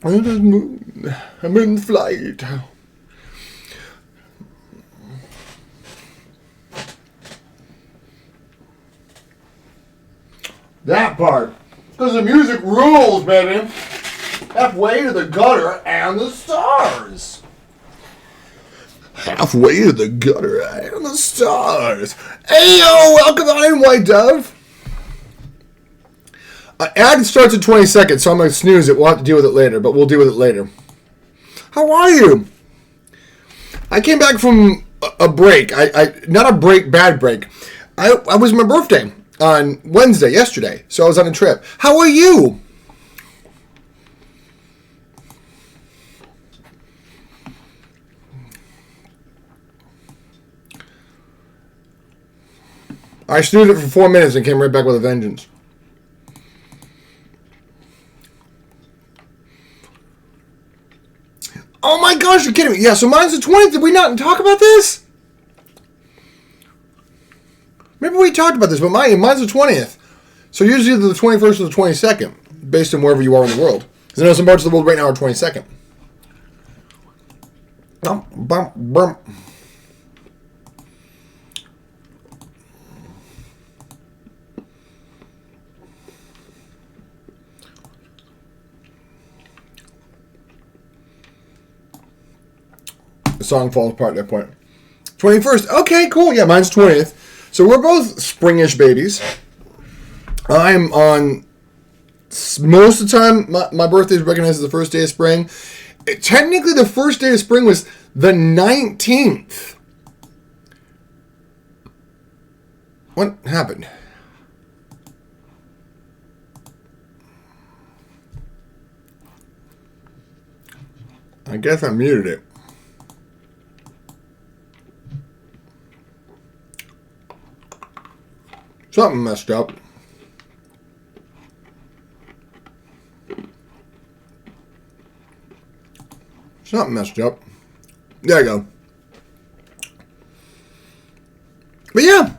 I'm in flight. That part. Because the music rules, baby. Halfway to the gutter and the stars. Halfway to the gutter and the stars. Ayo, welcome on in, White Dove. Ad starts in 20 seconds, so I'm going to snooze it. We'll have to deal with it later, but we'll deal with it later. How are you? I came back from a break. Not a break, bad break. I was my birthday on Wednesday, yesterday, so I was on a trip. How are you? I snoozed it for 4 minutes and came right back with a vengeance. Oh my gosh, you're kidding me. Yeah, so mine's the 20th. Did we not talk about this? Maybe we talked about this, but mine's the 20th. So usually either the 21st or the 22nd, based on wherever you are in the world. Because I know some parts of the world right now are 22nd. The song falls apart at that point. 21st. Okay, cool. Yeah, mine's 20th. So we're both springish babies. I'm on... Most of the time, my birthday is recognized as the first day of spring. Technically, the first day of spring was the 19th. What happened? I guess I muted it. Something messed up. Something messed up. There you go. But yeah.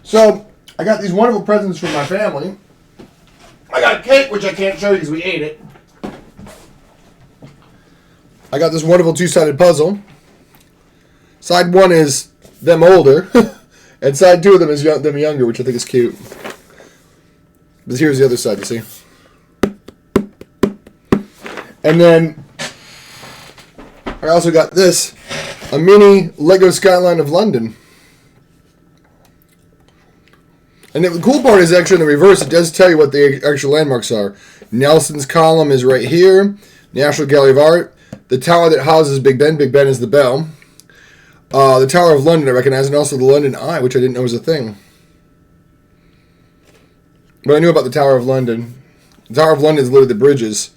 So, I got these wonderful presents from my family. I got a cake, which I can't show you because we ate it. I got this wonderful two-sided puzzle. Side one is them older. And side two of them is them younger, which I think is cute. But here's the other side, you see. And then I also got this, a mini Lego Skyline of London. And the cool part is actually in the reverse, it does tell you what the actual landmarks are. Nelson's Column is right here. National Gallery of Art. The tower that houses Big Ben. Big Ben is the bell. The Tower of London I recognize, and also the London Eye, which I didn't know was a thing. But I knew about the Tower of London. The Tower of London is literally the bridges.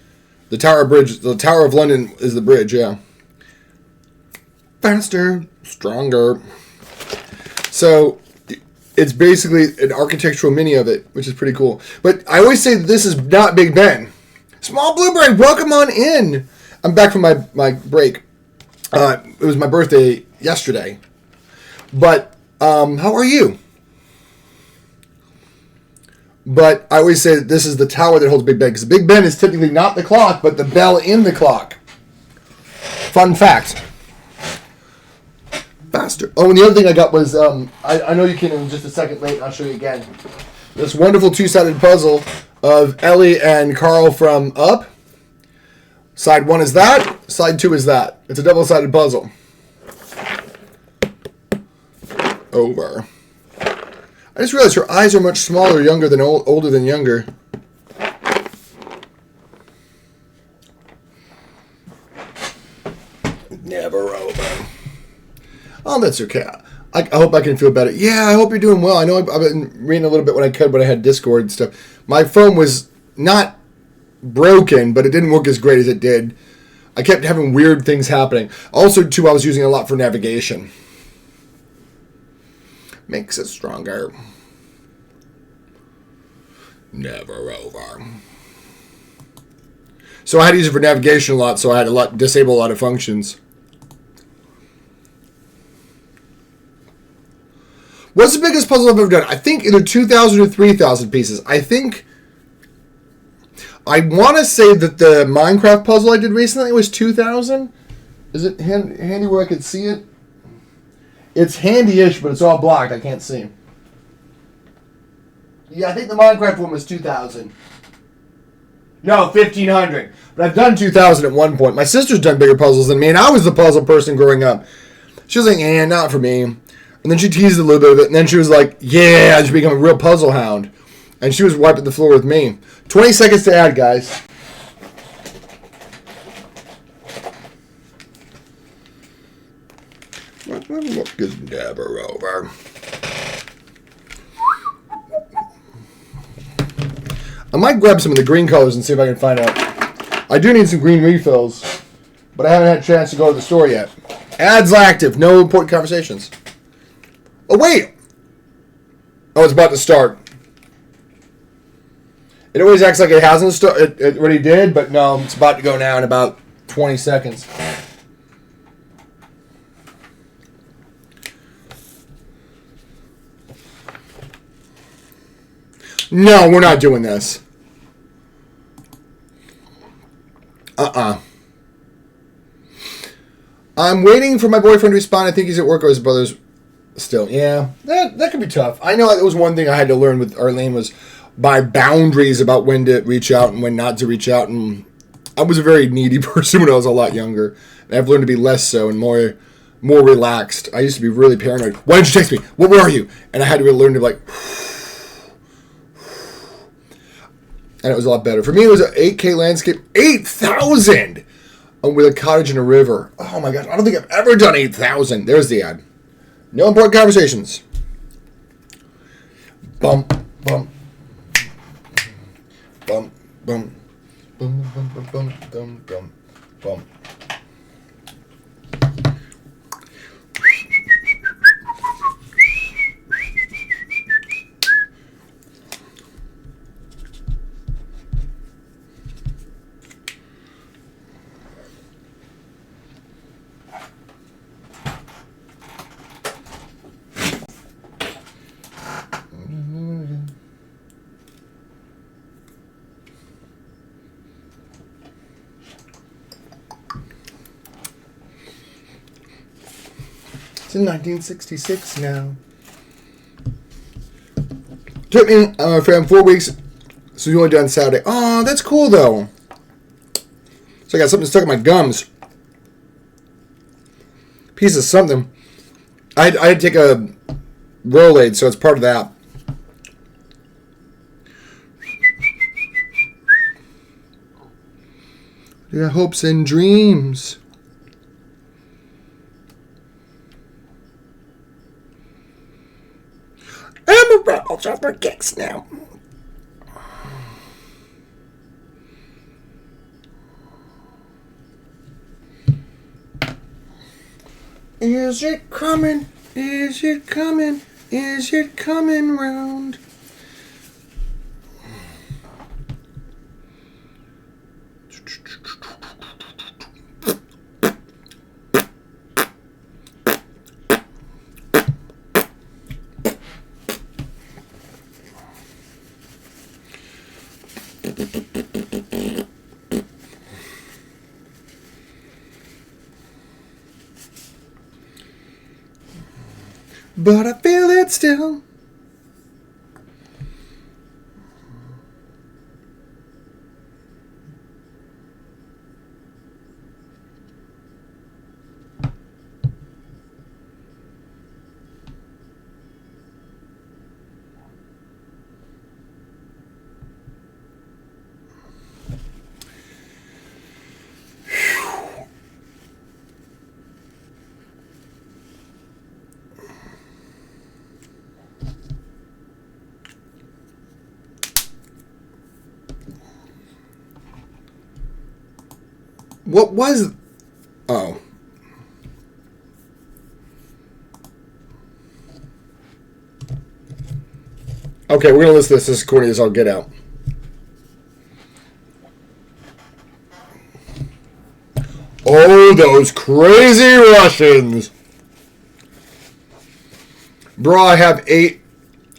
The Tower of London is the bridge, yeah. Faster, stronger. So, it's basically an architectural mini of it, which is pretty cool. But I always say that this is not Big Ben. Small Blueberry, welcome on in. I'm back from my break. It was my birthday yesterday. But, how are you? But I always say that this is the tower that holds Big Ben, because Big Ben is typically not the clock, but the bell in the clock. Fun fact. Faster. Oh, and the other thing I got was, I know you came in just a second late, and I'll show you again. This wonderful two-sided puzzle of Ellie and Carl from Up. Side one is that, side two is that. It's a double-sided puzzle. Over. I just realized her eyes are much smaller, younger than older than younger. Never over. Oh, that's okay. I hope I can feel better. Yeah, I hope you're doing well. I know I've been reading a little bit when I could, when I had Discord and stuff. My phone was not broken, but it didn't work as great as it did. I kept having weird things happening. Also, too, I was using it a lot for navigation. Makes it stronger. Never over. So I had to use it for navigation a lot, so I had to disable a lot of functions. What's the biggest puzzle I've ever done? I think either 2,000 or 3,000 pieces. I think... I want to say that the Minecraft puzzle I did recently was 2,000. Is it handy where I could see it? It's handy-ish, but it's all blocked. I can't see. Yeah, I think the Minecraft one was 2,000. No, 1,500. But I've done 2,000 at one point. My sister's done bigger puzzles than me, and I was the puzzle person growing up. She was like, not for me. And then she teased a little bit of it, and then she was like, yeah, I should become a real puzzle hound. And she was wiping the floor with me. 20 seconds to add, guys. Look is never over. I might grab some of the green colors and see if I can find out. I do need some green refills, but I haven't had a chance to go to the store yet. Ads active. No important conversations. Oh, wait. Oh, it's about to start. It always acts like it hasn't started. It already did, but no, it's about to go now in about 20 seconds. No, we're not doing this. I'm waiting for my boyfriend to respond. I think he's at work or his brother's still. Yeah, that could be tough. I know that was one thing I had to learn with Arlene was my boundaries about when to reach out and when not to reach out. And I was a very needy person when I was a lot younger. And I've learned to be less so and more relaxed. I used to be really paranoid. Why didn't you text me? Where are you? And I had to really learn to like... And it was a lot better. For me, it was an 8K landscape. 8,000! With a cottage and a river. Oh my gosh, I don't think I've ever done 8,000. There's the ad. No important conversations. Bump, bump. Bump, bump. Bum, bum, bum, bum, bum, bum, bum. It's in 1966 now. Took me from 4 weeks, so you only done Saturday. Oh, that's cool though. So I got something stuck in my gums. Piece of something. I had to take a Rolade, so it's part of that. Yeah, hopes and dreams. I'm a rebel just for kicks now. Is it coming? Is it coming? Is it coming round? But I feel it still. What was... Oh. Okay, we're going to list this as corny as I'll get out. Oh, those crazy Russians. Bro, I have 8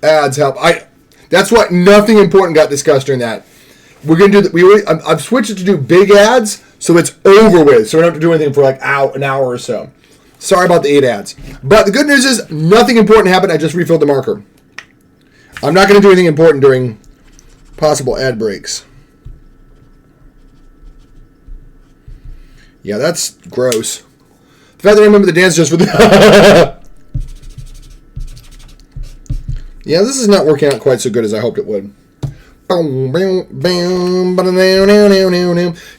ads help. That's what nothing important got discussed during that. we're gonna do. I've switched it to do big ads, so it's over with. So we don't have to do anything for like an hour or so. Sorry about the 8 ads. But the good news is nothing important happened. I just refilled the marker. I'm not going to do anything important during possible ad breaks. Yeah, that's gross. The fact that I remember the dance just for the... Yeah, this is not working out quite so good as I hoped it would.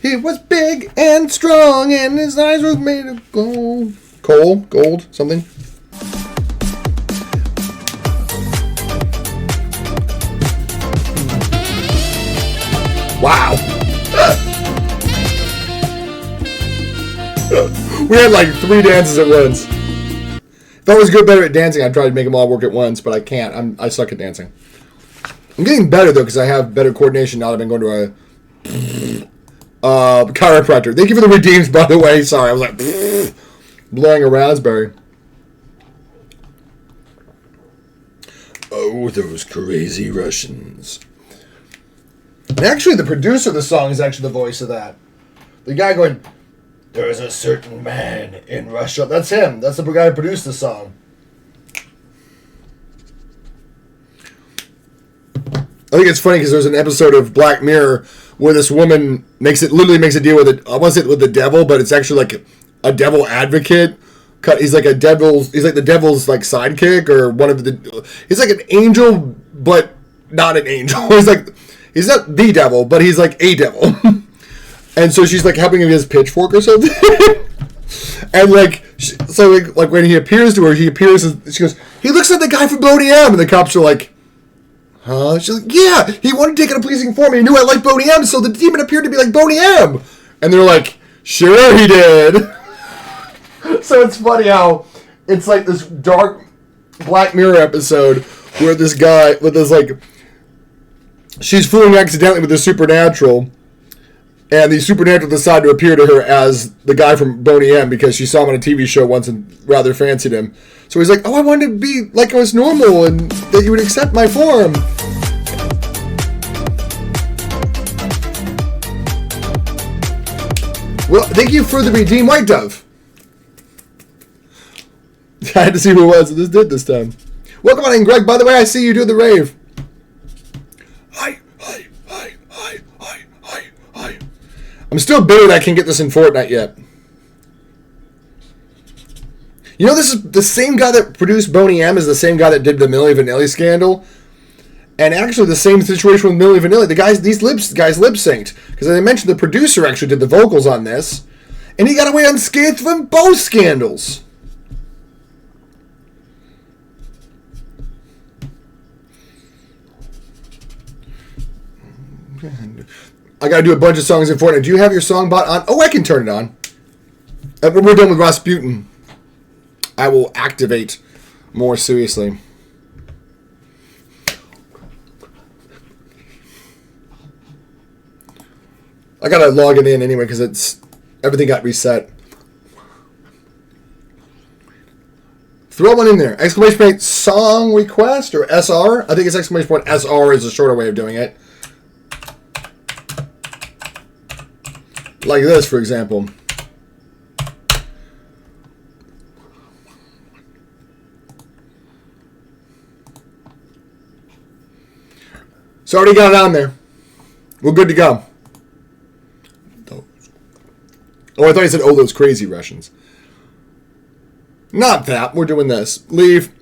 He was big and strong and his eyes were made of gold. Gold, something. Wow. We had like 3 dances at once. If I was better at dancing, I'd try to make them all work at once, but I can't. I suck at dancing. I'm getting better though because I have better coordination now that I've been going to a chiropractor. Thank you for the redeems, by the way. Sorry, I was like blowing a raspberry. Oh, those crazy Russians. And actually, the producer of the song is actually the voice of that. The guy going, "There's a certain man in Russia." That's him. That's the guy who produced the song. I think it's funny because there's an episode of Black Mirror where this woman literally makes a deal with it. I was it with the devil, but it's actually like a devil advocate. He's like the devil's like sidekick or one of the. He's like an angel, but not an angel. He's not the devil, but he's like a devil. And so she's like helping him with his pitchfork or something. And like when he appears to her, he appears and she goes, "He looks like the guy from Boney M." And the cops are like, "Huh?" She's like, "Yeah, he wanted to take it a pleasing form. He knew I liked Boney M, so the demon appeared to be like Boney M." And they're like, "Sure he did." So it's funny how it's like this dark Black Mirror episode where this guy with this like she's fooling accidentally with the supernatural, and the supernatural decide to appear to her as the guy from Boney M because she saw him on a TV show once and rather fancied him. So he's like, "Oh, I wanted to be like I was normal and that you would accept my form." Well, thank you for the redeem, White Dove. I had to see who it was that did this time. Welcome on in, Greg. By the way, I see you do the rave. Hi. I'm still bitter that I can't get this in Fortnite yet. You know, this is the same guy that produced Boney M is the same guy that did the Milli Vanilli scandal. And actually the same situation with Milli Vanilli. These guys lip synced. Because as I mentioned, the producer actually did the vocals on this. And he got away unscathed from both scandals. I gotta do a bunch of songs in Fortnite. Do you have your song bot on? Oh, I can turn it on. When we're done with Rasputin, I will activate more seriously. I gotta log it in anyway because everything got reset. Throw one in there. Exclamation point song request or SR. I think it's exclamation point SR is a shorter way of doing it. Like this, for example. So I already got it on there. We're good to go. Oh, I thought you said, "Oh, those crazy Russians." Not that. We're doing this. Leave.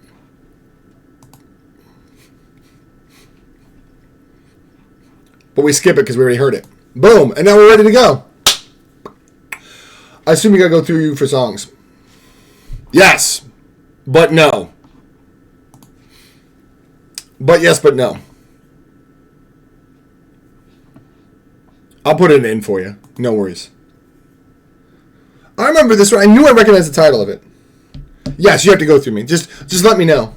But we skip it because we already heard it. Boom. And now we're ready to go. I assume you gotta go through you for songs. Yes. But no. But yes, but no. I'll put it in for you. No worries. I remember this one. I knew I recognized the title of it. Yes, you have to go through me. Just let me know.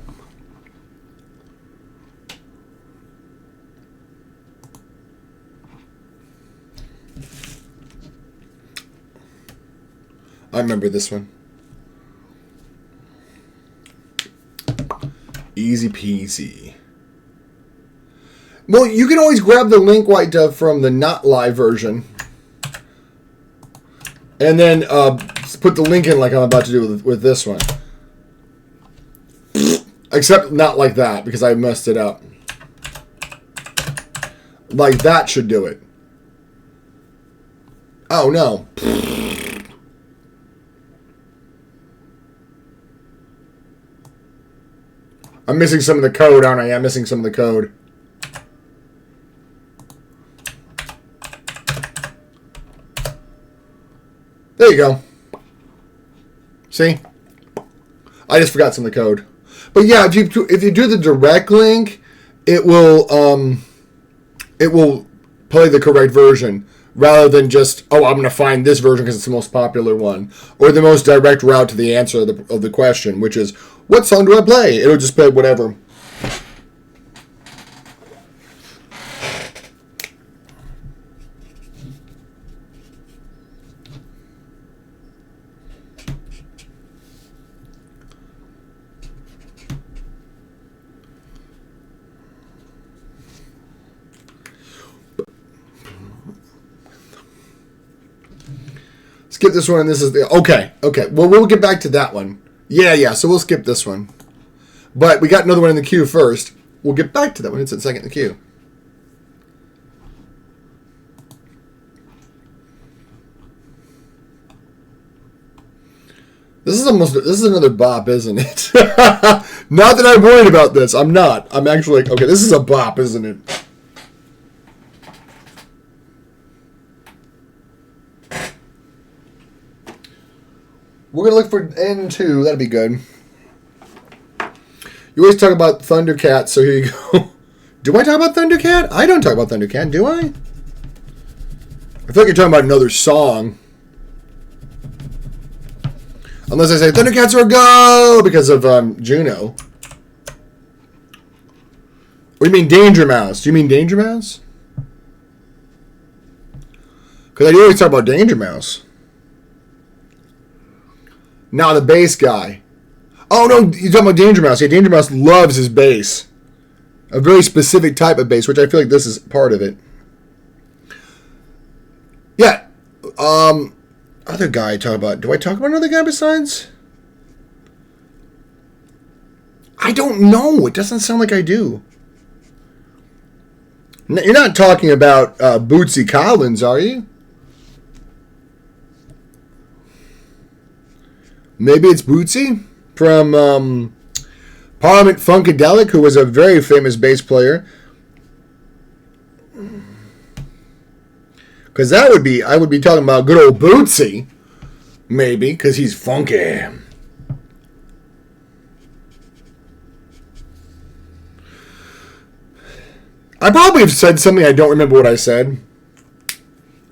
I remember this one. Easy peasy. Well, you can always grab the link, White Dove, from the not live version. And then put the link in like I'm about to do with this one. Except not like that, because I messed it up. Like that should do it. Oh, no. I'm missing some of the code, aren't I? I'm missing some of the code. There you go. See? I just forgot some of the code. But yeah, if you do the direct link, it will play the correct version rather than just, oh, I'm going to find this version because it's the most popular one, or the most direct route to the answer of the question, which is, what song do I play? It'll just play whatever. Skip this one, and this is the... Okay. Well, we'll get back to that one. Yeah, so we'll skip this one. But we got another one in the queue first. We'll get back to that one. It's at second in the queue. This is another bop, isn't it? Not that I'm worried about this. I'm not. I'm actually like, okay, this is a bop, isn't it? We're going to look for N2. That'd be good. You always talk about Thundercat, so here you go. Do I talk about Thundercat? I don't talk about Thundercat, do I? I feel like you're talking about another song. Unless I say, Thundercats are a go! Because of Juno. Or you mean Danger Mouse? Do you mean Danger Mouse? Because I do always talk about Danger Mouse. Now the bass guy. Oh, no, you're talking about Danger Mouse. Yeah, Danger Mouse loves his bass. A very specific type of bass, which I feel like this is part of it. Yeah. Other guy I talk about. Do I talk about another guy besides? I don't know. It doesn't sound like I do. You're not talking about Bootsy Collins, are you? Maybe it's Bootsy from Parliament Funkadelic, who was a very famous bass player. Because I would be talking about good old Bootsy, maybe, because he's funky. I probably have said something, I don't remember what I said.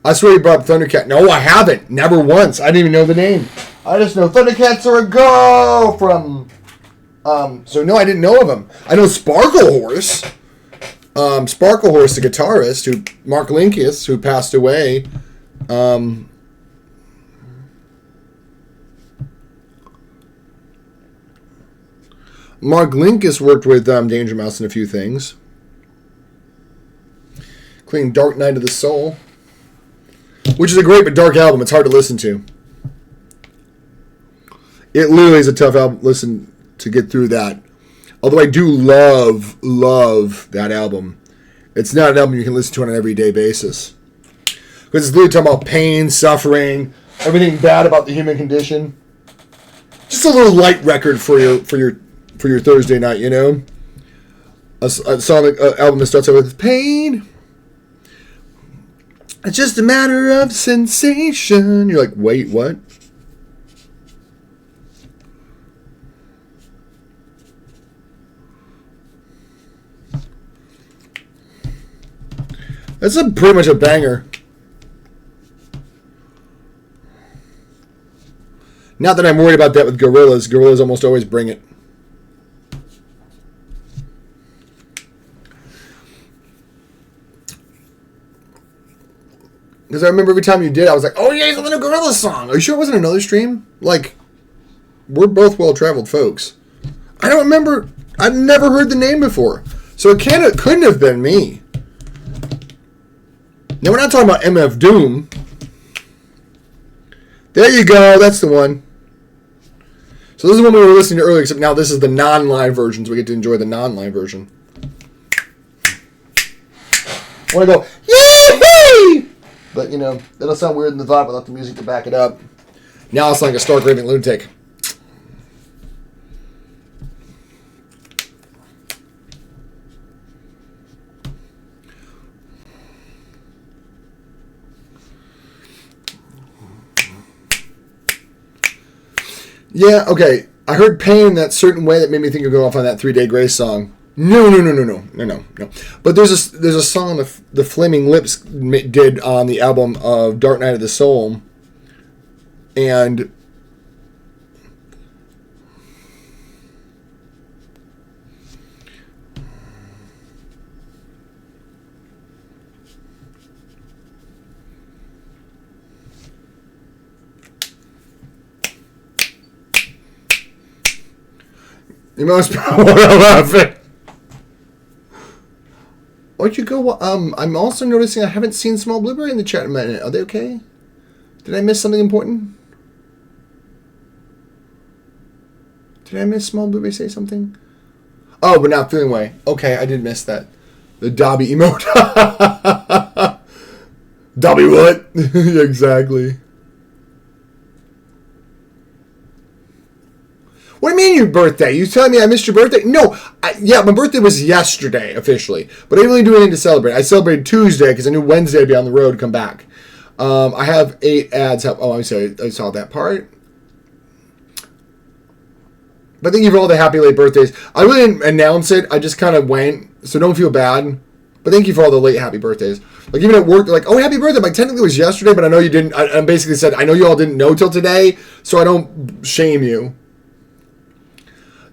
I swear you brought up Thundercat. No, I haven't. Never once. I didn't even know the name. I just know Thundercats are a go from... so no, I didn't know of him. I know Sparkle Horse. Sparkle Horse, the guitarist, Mark Linkous, who passed away. Mark Linkous worked with Danger Mouse in a few things, including Dark Night of the Soul, which is a great but dark album. It's hard to listen to. It literally is a tough album to listen to get through that. Although I do love that album. It's not an album you can listen to on an everyday basis. Because it's literally talking about pain, suffering, everything bad about the human condition. Just a little light record for your Thursday night, you know? A song, album that starts out with pain. It's just a matter of sensation. You're like, wait, what? That's pretty much a banger. Not that I'm worried about that with Gorillaz. Gorillaz almost always bring it. Because I remember every time you did, I was like, oh yeah, he's on the Gorillaz song. Are you sure it wasn't another stream? Like, we're both well-traveled folks. I don't remember. I've never heard the name before. So it couldn't have been me. Now, we're not talking about MF Doom. There you go. That's the one. So this is one we were listening to earlier, except now this is the non-live version, so we get to enjoy the non-live version. I want to go, yee! But, you know, that'll sound weird in the vibe without the music to back it up. Now it's like a stark raving lunatic. Yeah, okay. I heard pain in that certain way that made me think of going off on that 3 Day Grace song. No. But there's a song the Flaming Lips did on the album of Dark Night of the Soul, and you must want to laugh it. Why'd you go? I'm also noticing I haven't seen Small Blueberry in the chat in a minute. Are they okay? Did I miss something important? Did I miss Small Blueberry say something? Oh, but not feeling way. Okay, I did miss that. The Dobby emote. Dobby what? Exactly. What do you mean your birthday? You telling me I missed your birthday? No. Yeah, my birthday was yesterday, officially. But I didn't really do anything to celebrate. I celebrated Tuesday because I knew Wednesday I'd be on the road to come back. I have 8 ads. Oh, I'm sorry. I saw that part. But thank you for all the happy late birthdays. I really didn't announce it. I just kind of went. So don't feel bad. But thank you for all the late happy birthdays. Like, even at work, they're like, oh, happy birthday. Like, technically it was yesterday, but I know you didn't. I basically said, I know you all didn't know till today, so I don't shame you.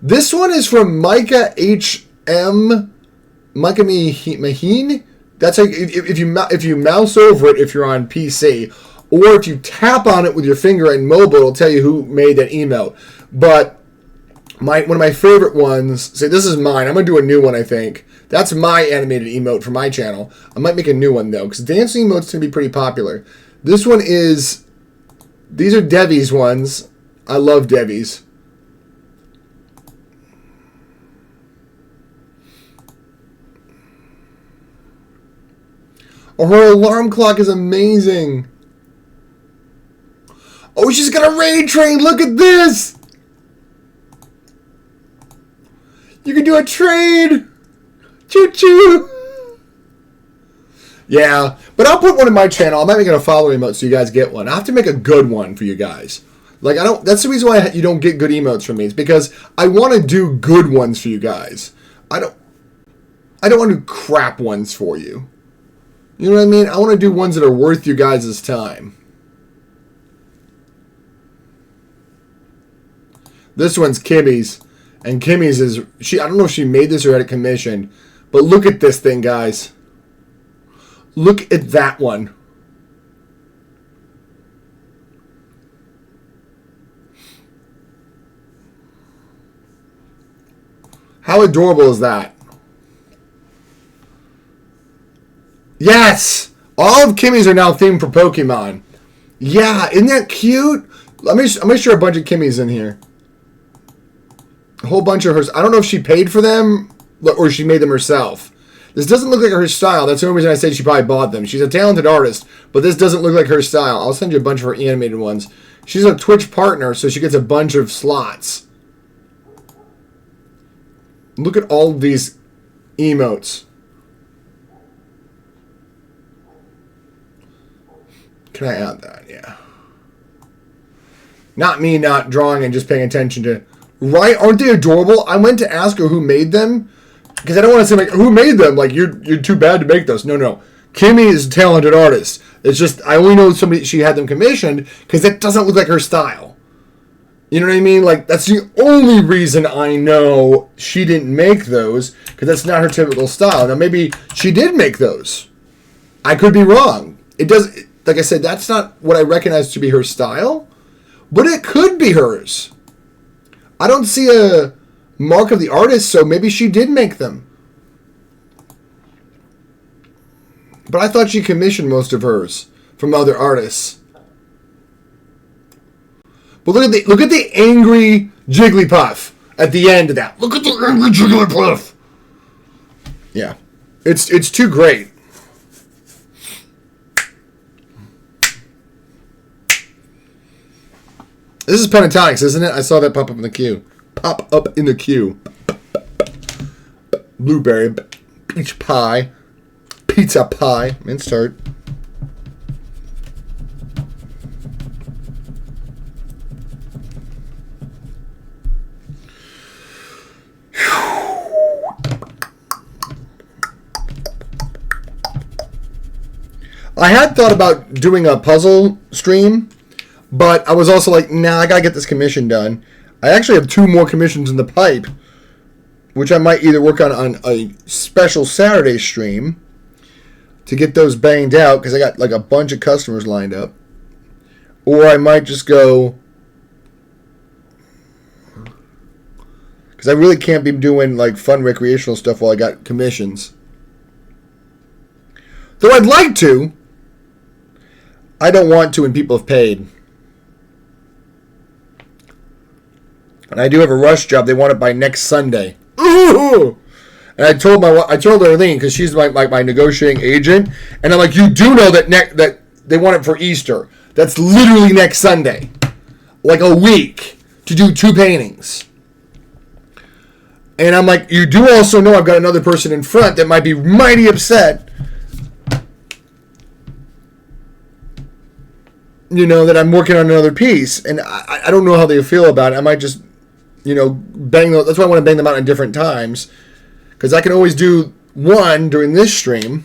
This one is from Micah H.M. Micah Maheen. That's like if you mouse over it if you're on PC, or if you tap on it with your finger and mobile, it'll tell you who made that email. But one of my favorite ones. Say this is mine. I'm gonna do a new one. I think that's my animated emote for my channel. I might make a new one though, because dancing emotes can be pretty popular. This one is. These are Devi's ones. I love Devi's. Oh, her alarm clock is amazing. Oh, she's got a raid train. Look at this. You can do a trade. Choo-choo. Yeah, but I'll put one in my channel. I might make it a follow emote so you guys get one. I have to make a good one for you guys. Like, I don't. That's the reason why you don't get good emotes from me. It's because I want to do good ones for you guys. I don't want to do crap ones for you. You know what I mean? I want to do ones that are worth you guys' time. This one's Kimmy's. And Kimmy's is... I don't know if she made this or had it commissioned. But look at this thing, guys. Look at that one. How adorable is that? Yes! All of Kimmy's are now themed for Pokemon. Yeah, isn't that cute? I'm gonna show a bunch of Kimmy's in here. A whole bunch of hers. I don't know if she paid for them or she made them herself. This doesn't look like her style. That's the only reason I said she probably bought them. She's a talented artist, but this doesn't look like her style. I'll send you a bunch of her animated ones. She's a Twitch partner, so she gets a bunch of slots. Look at all of these emotes. Can I add that? Yeah. Not me not drawing and just paying attention to... Right? Aren't they adorable? I went to ask her who made them. Because I don't want to say, like, who made them? Like, you're too bad to make those. No. Kimmy is a talented artist. It's just, I only know she had them commissioned because that doesn't look like her style. You know what I mean? Like, that's the only reason I know she didn't make those, because that's not her typical style. Now, maybe she did make those. I could be wrong. It does... Like I said, that's not what I recognize to be her style, but it could be hers. I don't see a mark of the artist, so maybe she did make them. But I thought she commissioned most of hers from other artists. But look at the angry Jigglypuff at the end of that. Look at the angry Jigglypuff. Yeah, it's too great. This is Pentatonix, isn't it? I saw that pop up in the queue. Pop up in the queue. Blueberry, peach pie, pizza pie, minced tart. I had thought about doing a puzzle stream, but I was also like, nah, I gotta get this commission done. I actually have 2 more commissions in the pipe, which I might either work on a special Saturday stream to get those banged out, because I got like a bunch of customers lined up, or I might just go, because I really can't be doing like fun recreational stuff while I got commissions. Though I'd like to, I don't want to when people have paid. And I do have a rush job. They want it by next Sunday. Ooh! And I told Arlene, because she's my negotiating agent, and I'm like, you do know that they want it for Easter. That's literally next Sunday. Like a week to do 2 paintings. And I'm like, you do also know I've got another person in front that might be mighty upset, you know, that I'm working on another piece. And I don't know how they feel about it. I might just, you know, bang them. That's why I want to bang them out at different times. Because I can always do one during this stream.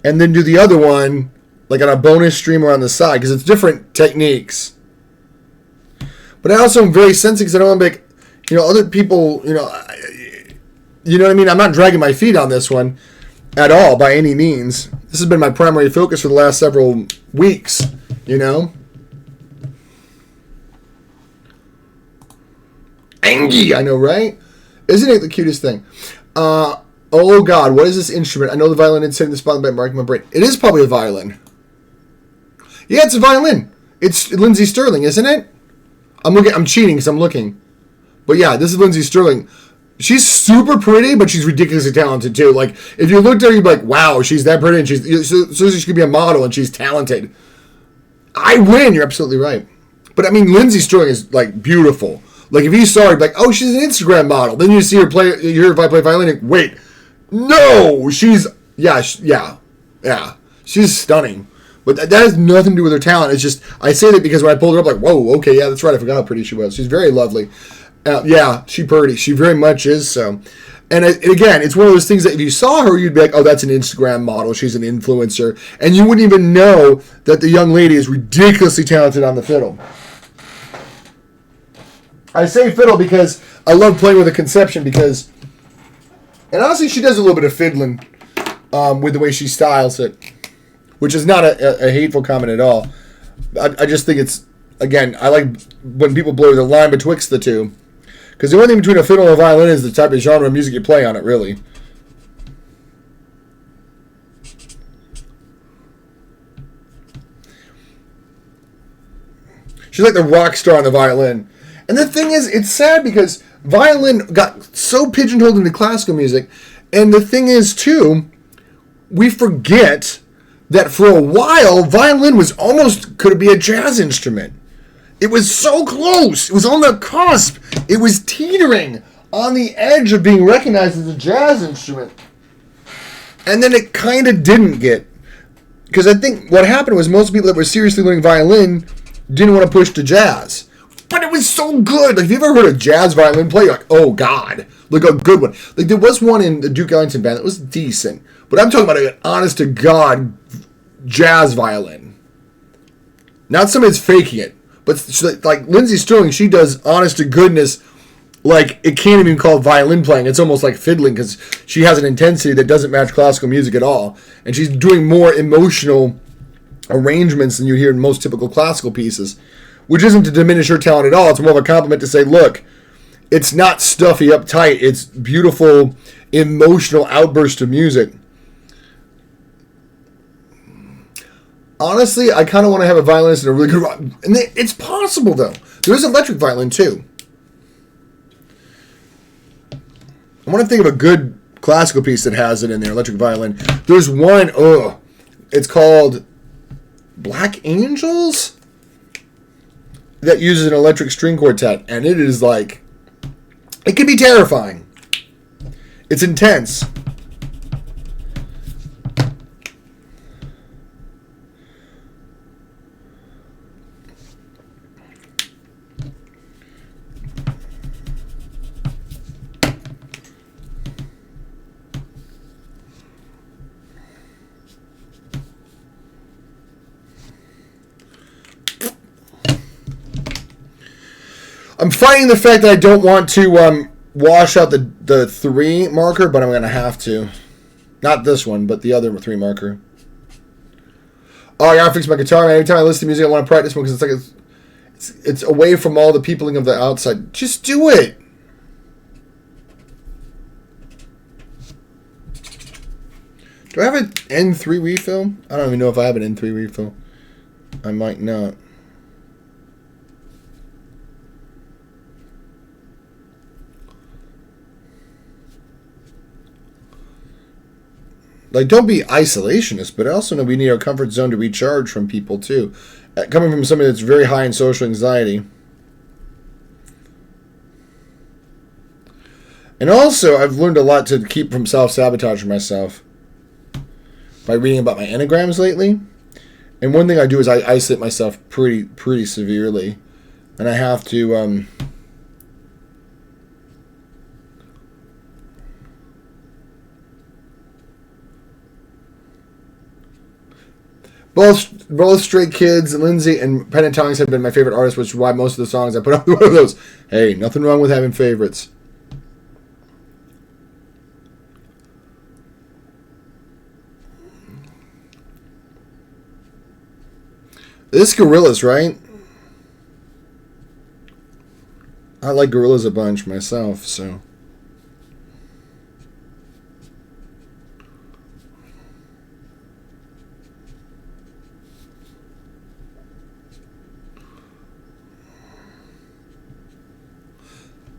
And then do the other one, like on a bonus stream or on the side. Because it's different techniques. But I also am very sensitive because I don't want to make, you know, other people, you know what I mean? I'm not dragging my feet on this one at all by any means. This has been my primary focus for the last several weeks, you know? Angie, I know, right? Isn't it the cutest thing? Oh God, what is this instrument? I know the violin is sitting in the spot by marking my brain. It is probably a violin. Yeah, it's a violin. It's Lindsey Stirling, isn't it? I'm cheating because I'm looking. But yeah, this is Lindsey Stirling. She's super pretty, but she's ridiculously talented too. Like, if you looked at her, you'd be like, wow, she's that pretty, and so she could be a model, and she's talented. I win, you're absolutely right. But I mean, Lindsey Stirling is like beautiful. Like, if you saw her, like, oh, she's an Instagram model. Then you see her play, you hear her play violin, and wait, no, she's she's stunning. But that has nothing to do with her talent. It's just, I say that because when I pulled her up, like, whoa, okay, yeah, that's right, I forgot how pretty she was. She's very lovely. Yeah, she's pretty. She very much is so. And again, it's one of those things that if you saw her, you'd be like, oh, that's an Instagram model. She's an influencer. And you wouldn't even know that the young lady is ridiculously talented on the fiddle. I say fiddle because I love playing with the Conception because, and honestly, she does a little bit of fiddling with the way she styles it, which is not a hateful comment at all. I just think it's, again, I like when people blur the line betwixt the two. Because the only thing between a fiddle and a violin is the type of genre of music you play on it, really. She's like the rock star on the violin. And the thing is, it's sad because violin got so pigeonholed into classical music. And the thing is, too, we forget that for a while, violin was almost, could be a jazz instrument. It was so close. It was on the cusp. It was teetering on the edge of being recognized as a jazz instrument. And then it kind of didn't get. Because I think what happened was most people that were seriously learning violin didn't want to push to jazz. But it was so good. Like, if you ever heard a jazz violin play, you're like, oh, God. Like, a good one. Like, there was one in the Duke Ellington band that was decent. But I'm talking about an honest-to-God jazz violin. Not somebody that's faking it. But, like, Lindsey Stirling, she does honest-to-goodness, like, it can't even be called violin playing. It's almost like fiddling because she has an intensity that doesn't match classical music at all. And she's doing more emotional arrangements than you hear in most typical classical pieces. Which isn't to diminish her talent at all. It's more of a compliment to say, look, it's not stuffy, uptight. It's beautiful, emotional outburst of music. Honestly, I kind of want to have a violinist and a really good... And it's possible, though. There is electric violin, too. I want to think of a good classical piece that has it in there, electric violin. There's one, it's called Black Angels, that uses an electric string quartet, and it is like, it can be terrifying. It's intense. I'm fighting the fact that I don't want to wash out the 3 marker, but I'm going to have to. Not this one, but the other 3 marker. Oh, I got to fix my guitar, man. Every time I listen to music, I want to practice one because it's like it's away from all the peopling of the outside. Just do it. Do I have an N3 refill? I don't even know if I have an N3 refill. I might not. Like, don't be isolationist, but I also know we need our comfort zone to recharge from people, too. Coming from somebody that's very high in social anxiety. And also, I've learned a lot to keep from self-sabotaging myself by reading about my enneagrams lately. And one thing I do is I isolate myself pretty severely. And I have to... Both Stray Kids, Lindsay, and Pentatonix have been my favorite artists, which is why most of the songs I put up one of those. Hey, nothing wrong with having favorites. This is Gorillaz, right? I like Gorillaz a bunch myself, so...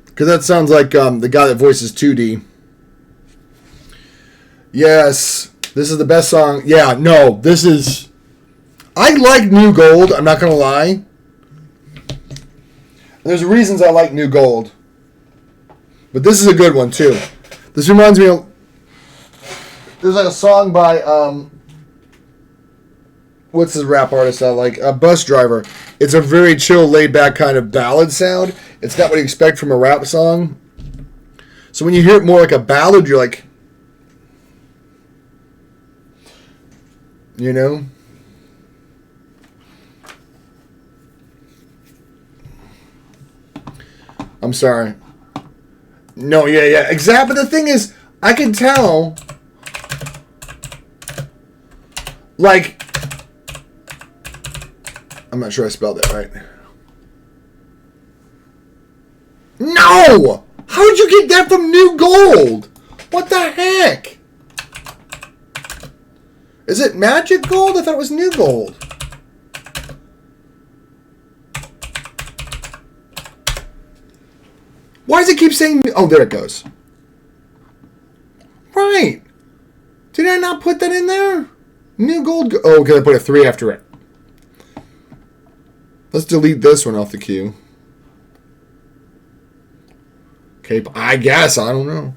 Because that sounds like the guy that voices 2D. Yes, this is the best song. Yeah, no, this is... I like New Gold, I'm not going to lie. There's reasons I like New Gold. But this is a good one, too. This reminds me of... There's like a song by... what's this rap artist I like? Bus Driver. It's a very chill, laid-back kind of ballad sound. It's not what you expect from a rap song. So when you hear it more like a ballad, you're like... You know? I'm sorry. No, yeah. Exactly. But the thing is, I can tell... Like... I'm not sure I spelled that right. No! How did you get that from New Gold? What the heck? Is it Magic Gold? I thought it was New Gold. Why does it keep saying... Oh, there it goes. Right. Did I not put that in there? New Gold... Oh, because I put a 3 after it. Let's delete this one off the queue. Okay, I guess. I don't know.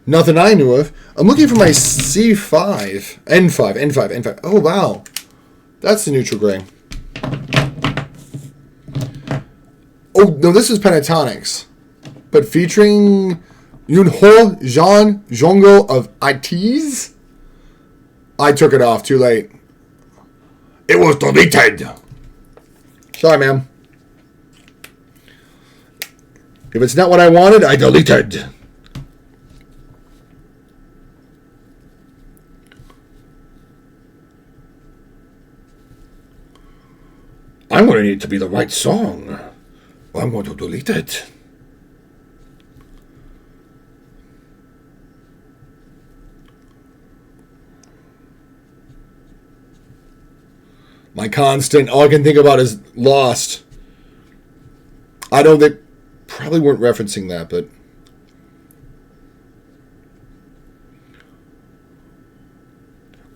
Nothing I knew of. I'm looking for my C5. N5. Oh, wow. That's the neutral gray. Oh, no, this is Pentatonix. But featuring Yunho Jean Jongo of IT's. I took it off too late. It was deleted. Sorry, ma'am. If it's not what I wanted, I deleted. I'm going to need it to be the right song. I'm going to delete it. My constant. All I can think about is Lost. I know they probably weren't referencing that, but...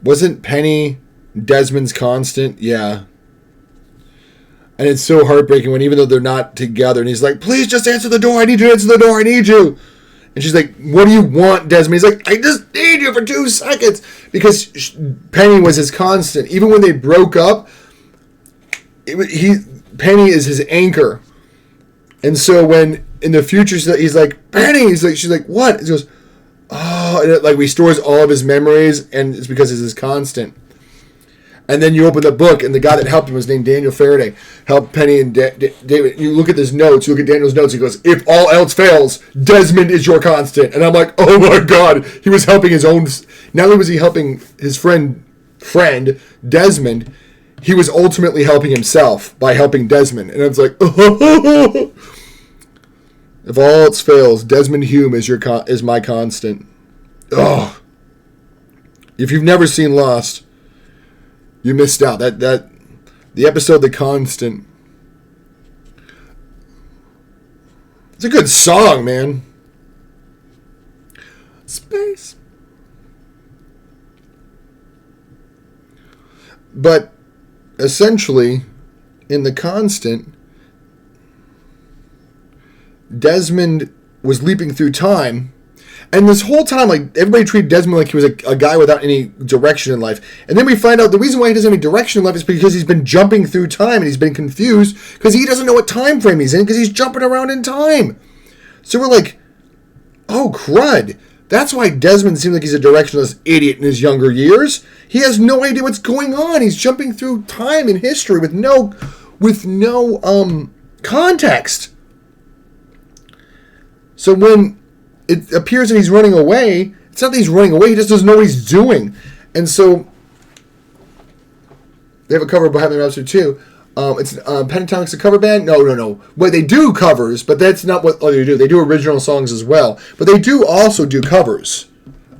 Wasn't Penny Desmond's constant? Yeah. And it's so heartbreaking when even though they're not together, and he's like, please just answer the door. I need you to answer the door. I need you. And she's like, what do you want, Desmond? He's like, I just need you for 2 seconds. Because Penny was his constant. Even when they broke up, Penny is his anchor. And so when in the future he's like, Penny, she's like, what? He goes, oh, and it like restores all of his memories, and it's because it's his constant. And then you open the book, and the guy that helped him was named Daniel Faraday. Helped Penny and David. You look at his notes. You look at Daniel's notes. He goes, if all else fails, Desmond is your constant. And I'm like, oh my God. He was helping his own. Not only was he helping his friend Desmond, he was ultimately helping himself by helping Desmond. And I was like, oh. If all else fails, Desmond Hume is my constant. Oh. If you've never seen Lost, you missed out. That the episode The Constant. It's a good song, man. Space. But essentially, in The Constant, Desmond was leaping through time. And this whole time, like, everybody treated Desmond like he was a guy without any direction in life. And then we find out the reason why he doesn't have any direction in life is because he's been jumping through time and he's been confused because he doesn't know what time frame he's in because he's jumping around in time. So we're like, oh, crud. That's why Desmond seems like he's a directionless idiot in his younger years. He has no idea what's going on. He's jumping through time and history with no context. So when it appears that he's running away, it's not that he's running away, he just doesn't know what he's doing. And so they have a cover of Bohemian Rhapsody too. It's Pentatonic's a cover band? No. Well, they do covers, but that's not what they do. They do original songs as well. But they do also do covers.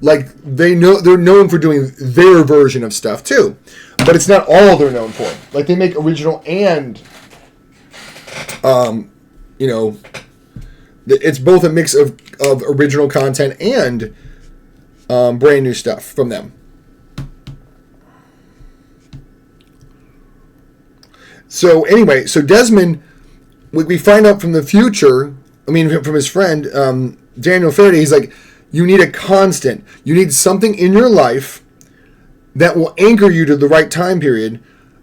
Like, they're known for doing their version of stuff too. But it's not all they're known for. Like, they make original and, it's both a mix of original content and brand new stuff from them. So anyway, Desmond, we find out from the future, from his friend, Daniel Faraday, he's like, you need a constant. You need something in your life that will anchor you to the right time period,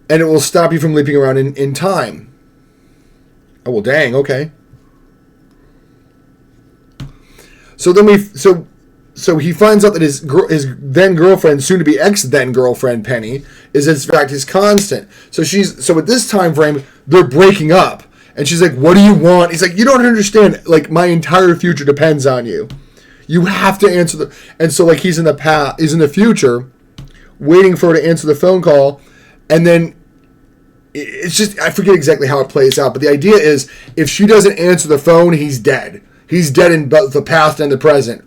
and it will stop you from leaping around in time. Oh, well, dang, okay. So then so he finds out that his then girlfriend, soon to be ex then girlfriend Penny, is in fact his constant. So at this time frame they're breaking up, and she's like, "What do you want?" He's like, "You don't understand. Like, my entire future depends on you. You have to answer And so like he's in the future, waiting for her to answer the phone call, and then it's just, I forget exactly how it plays out, but the idea is if she doesn't answer the phone, he's dead. He's dead in both the past and the present.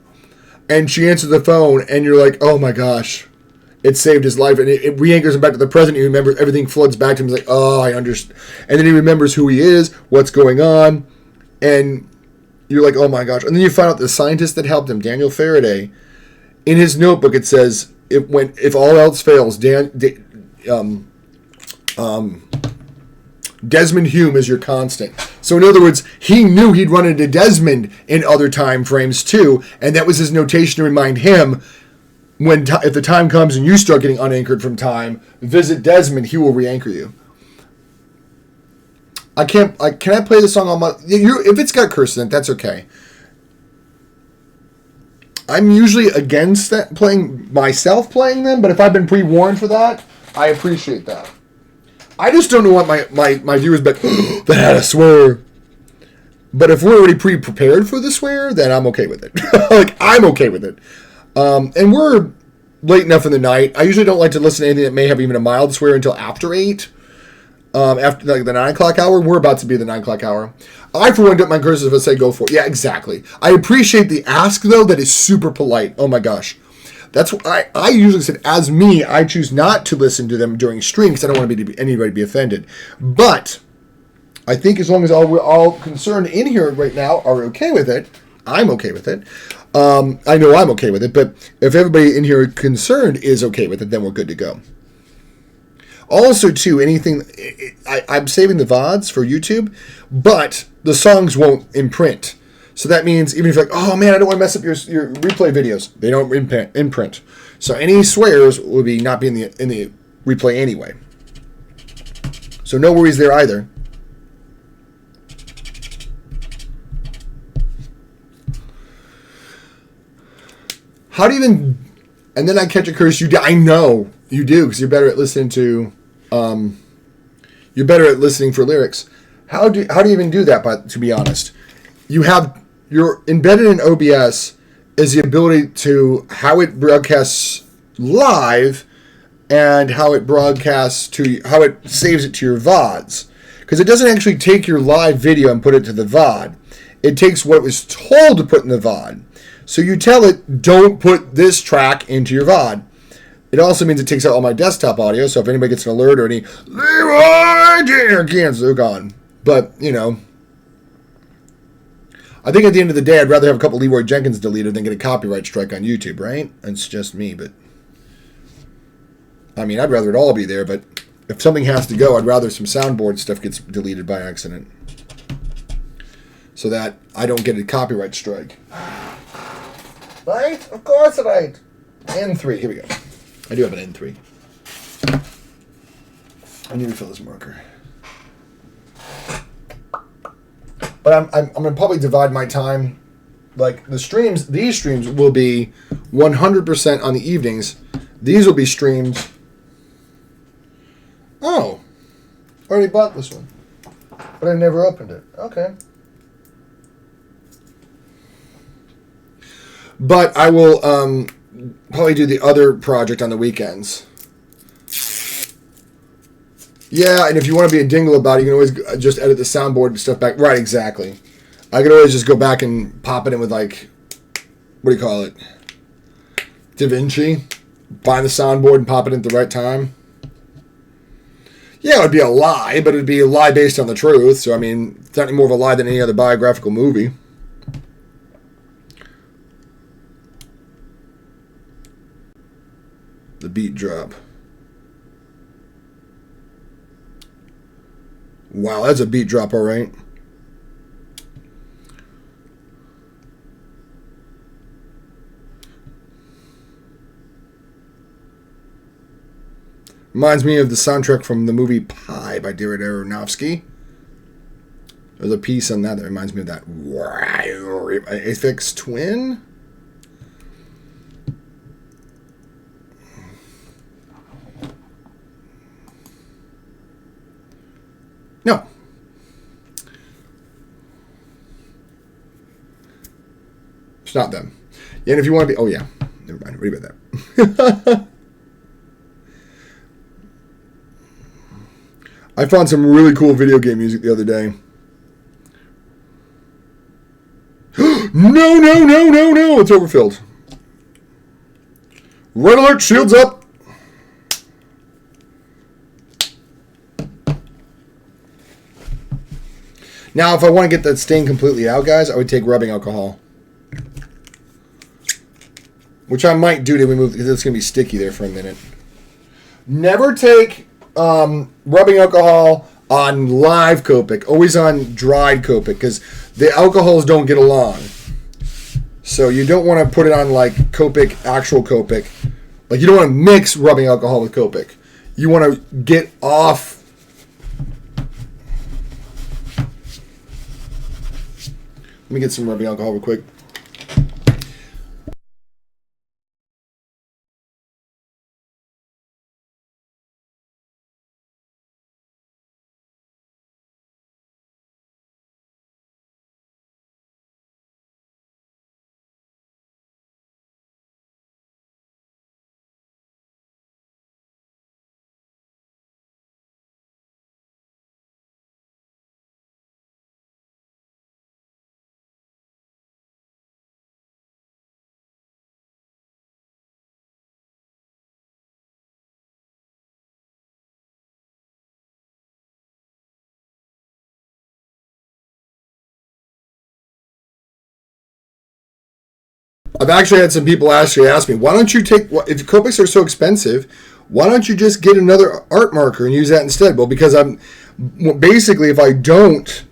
And she answers the phone, and you're like, oh my gosh, it saved his life. And it re-anchors him back to the present. You remember, everything floods back to him. He's like, oh, I understand. And then he remembers who he is, what's going on. And you're like, oh my gosh. And then you find out the scientist that helped him, Daniel Faraday, in his notebook it says, if all else fails, Desmond Hume is your constant. So in other words, he knew he'd run into Desmond in other time frames too, and that was his notation to remind him if the time comes and you start getting unanchored from time, visit Desmond, he will re-anchor you. Can I play the song on my... If it's got curses in it, that's okay. I'm usually against that, playing them, but if I've been pre-warned for that, I appreciate that. I just don't know what my viewers bet that had a swear. But if we're already pre-prepared for the swear, then I'm okay with it. I'm okay with it. And we're late enough in the night. I usually don't like to listen to anything that may have even a mild swear until after 8. After the 9 o'clock hour. We're about to be the 9 o'clock hour. I, for one, don't mind curses if I say go for it. Yeah, exactly. I appreciate the ask, though. That is super polite. Oh, my gosh. That's why I usually said, as me, I choose not to listen to them during stream because I don't want anybody to be offended. But I think as long as we're all concerned in here right now are okay with it, I'm okay with it. I know I'm okay with it, but if everybody in here concerned is okay with it, then we're good to go. Also, too, I'm saving the VODs for YouTube, but the songs won't imprint. So that means even if you're like, oh man, I don't want to mess up your replay videos, they don't imprint. So any swears will not be in the replay anyway. So no worries there either. How do you even? And then I catch a curse. I know you do because you're better at listening to. You're better at listening for lyrics. How do you even do that? But to be honest, you're embedded in OBS is the ability to how it broadcasts live and how it how it saves it to your VODs, because it doesn't actually take your live video and put it to the VOD. It takes what it was told to put in the VOD. So you tell it, don't put this track into your VOD. It also means it takes out all my desktop audio, so if anybody gets an alert or any Leroy Jenkins, they're gone. But, I think at the end of the day, I'd rather have a couple Leroy Jenkins deleted than get a copyright strike on YouTube, right? It's just me, but... I mean, I'd rather it all be there, but if something has to go, I'd rather some soundboard stuff gets deleted by accident. So that I don't get a copyright strike. Right? Of course right. N3. Here we go. I do have an N3. I need to refill this marker. But I'm going to probably divide my time. Like these streams will be 100% on the evenings. These will be streamed. Oh. I already bought this one. But I never opened it. Okay. But I will probably do the other project on the weekends. Yeah, and if you want to be a dingle about it, you can always just edit the soundboard and stuff back. Right, exactly. I could always just go back and pop it in with, like, what do you call it? DaVinci. Find the soundboard and pop it in at the right time. Yeah, it would be a lie, but it would be a lie based on the truth. So, I mean, it's not any more of a lie than any other biographical movie. The beat drop. Wow, that's a beat drop, all right. Reminds me of the soundtrack from the movie Pi by Darren Aronofsky. There's a piece on that reminds me of that. Aphex Twin? No. It's not them. Yeah, and if you want to be... Oh, yeah. Never mind. Read about that. I found some really cool video game music the other day. No. It's overfilled. Red alert, shields up. Now, if I want to get that stain completely out, guys, I would take rubbing alcohol. Which I might do to remove, because it's going to be sticky there for a minute. Never take rubbing alcohol on live Copic. Always on dried Copic, because the alcohols don't get along. So you don't want to put it on like Copic, actual Copic. Like you don't want to mix rubbing alcohol with Copic. You want to get off. Let me get some rubbing alcohol real quick. I've actually had some people ask me, why don't you take, if Copics are so expensive, why don't you just get another art marker and use that instead? Well, because basically, if I don't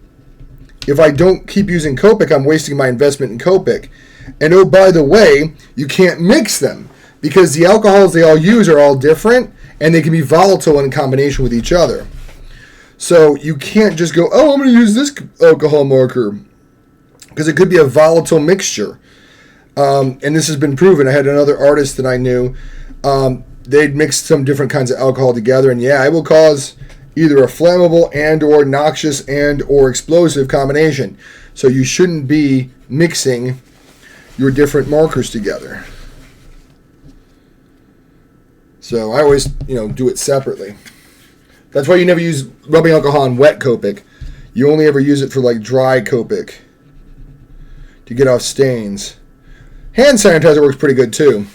keep using Copic, I'm wasting my investment in Copic. And oh, by the way, you can't mix them because the alcohols they all use are all different and they can be volatile in combination with each other. So you can't just go, oh, I'm going to use this alcohol marker because it could be a volatile mixture. And this has been proven. I had another artist that I knew. They'd mixed some different kinds of alcohol together, and yeah, it will cause either a flammable and or noxious and or explosive combination. So you shouldn't be mixing your different markers together. So I always, do it separately. That's why you never use rubbing alcohol on wet Copic. You only ever use it for like dry Copic to get off stains. Hand sanitizer works pretty good too.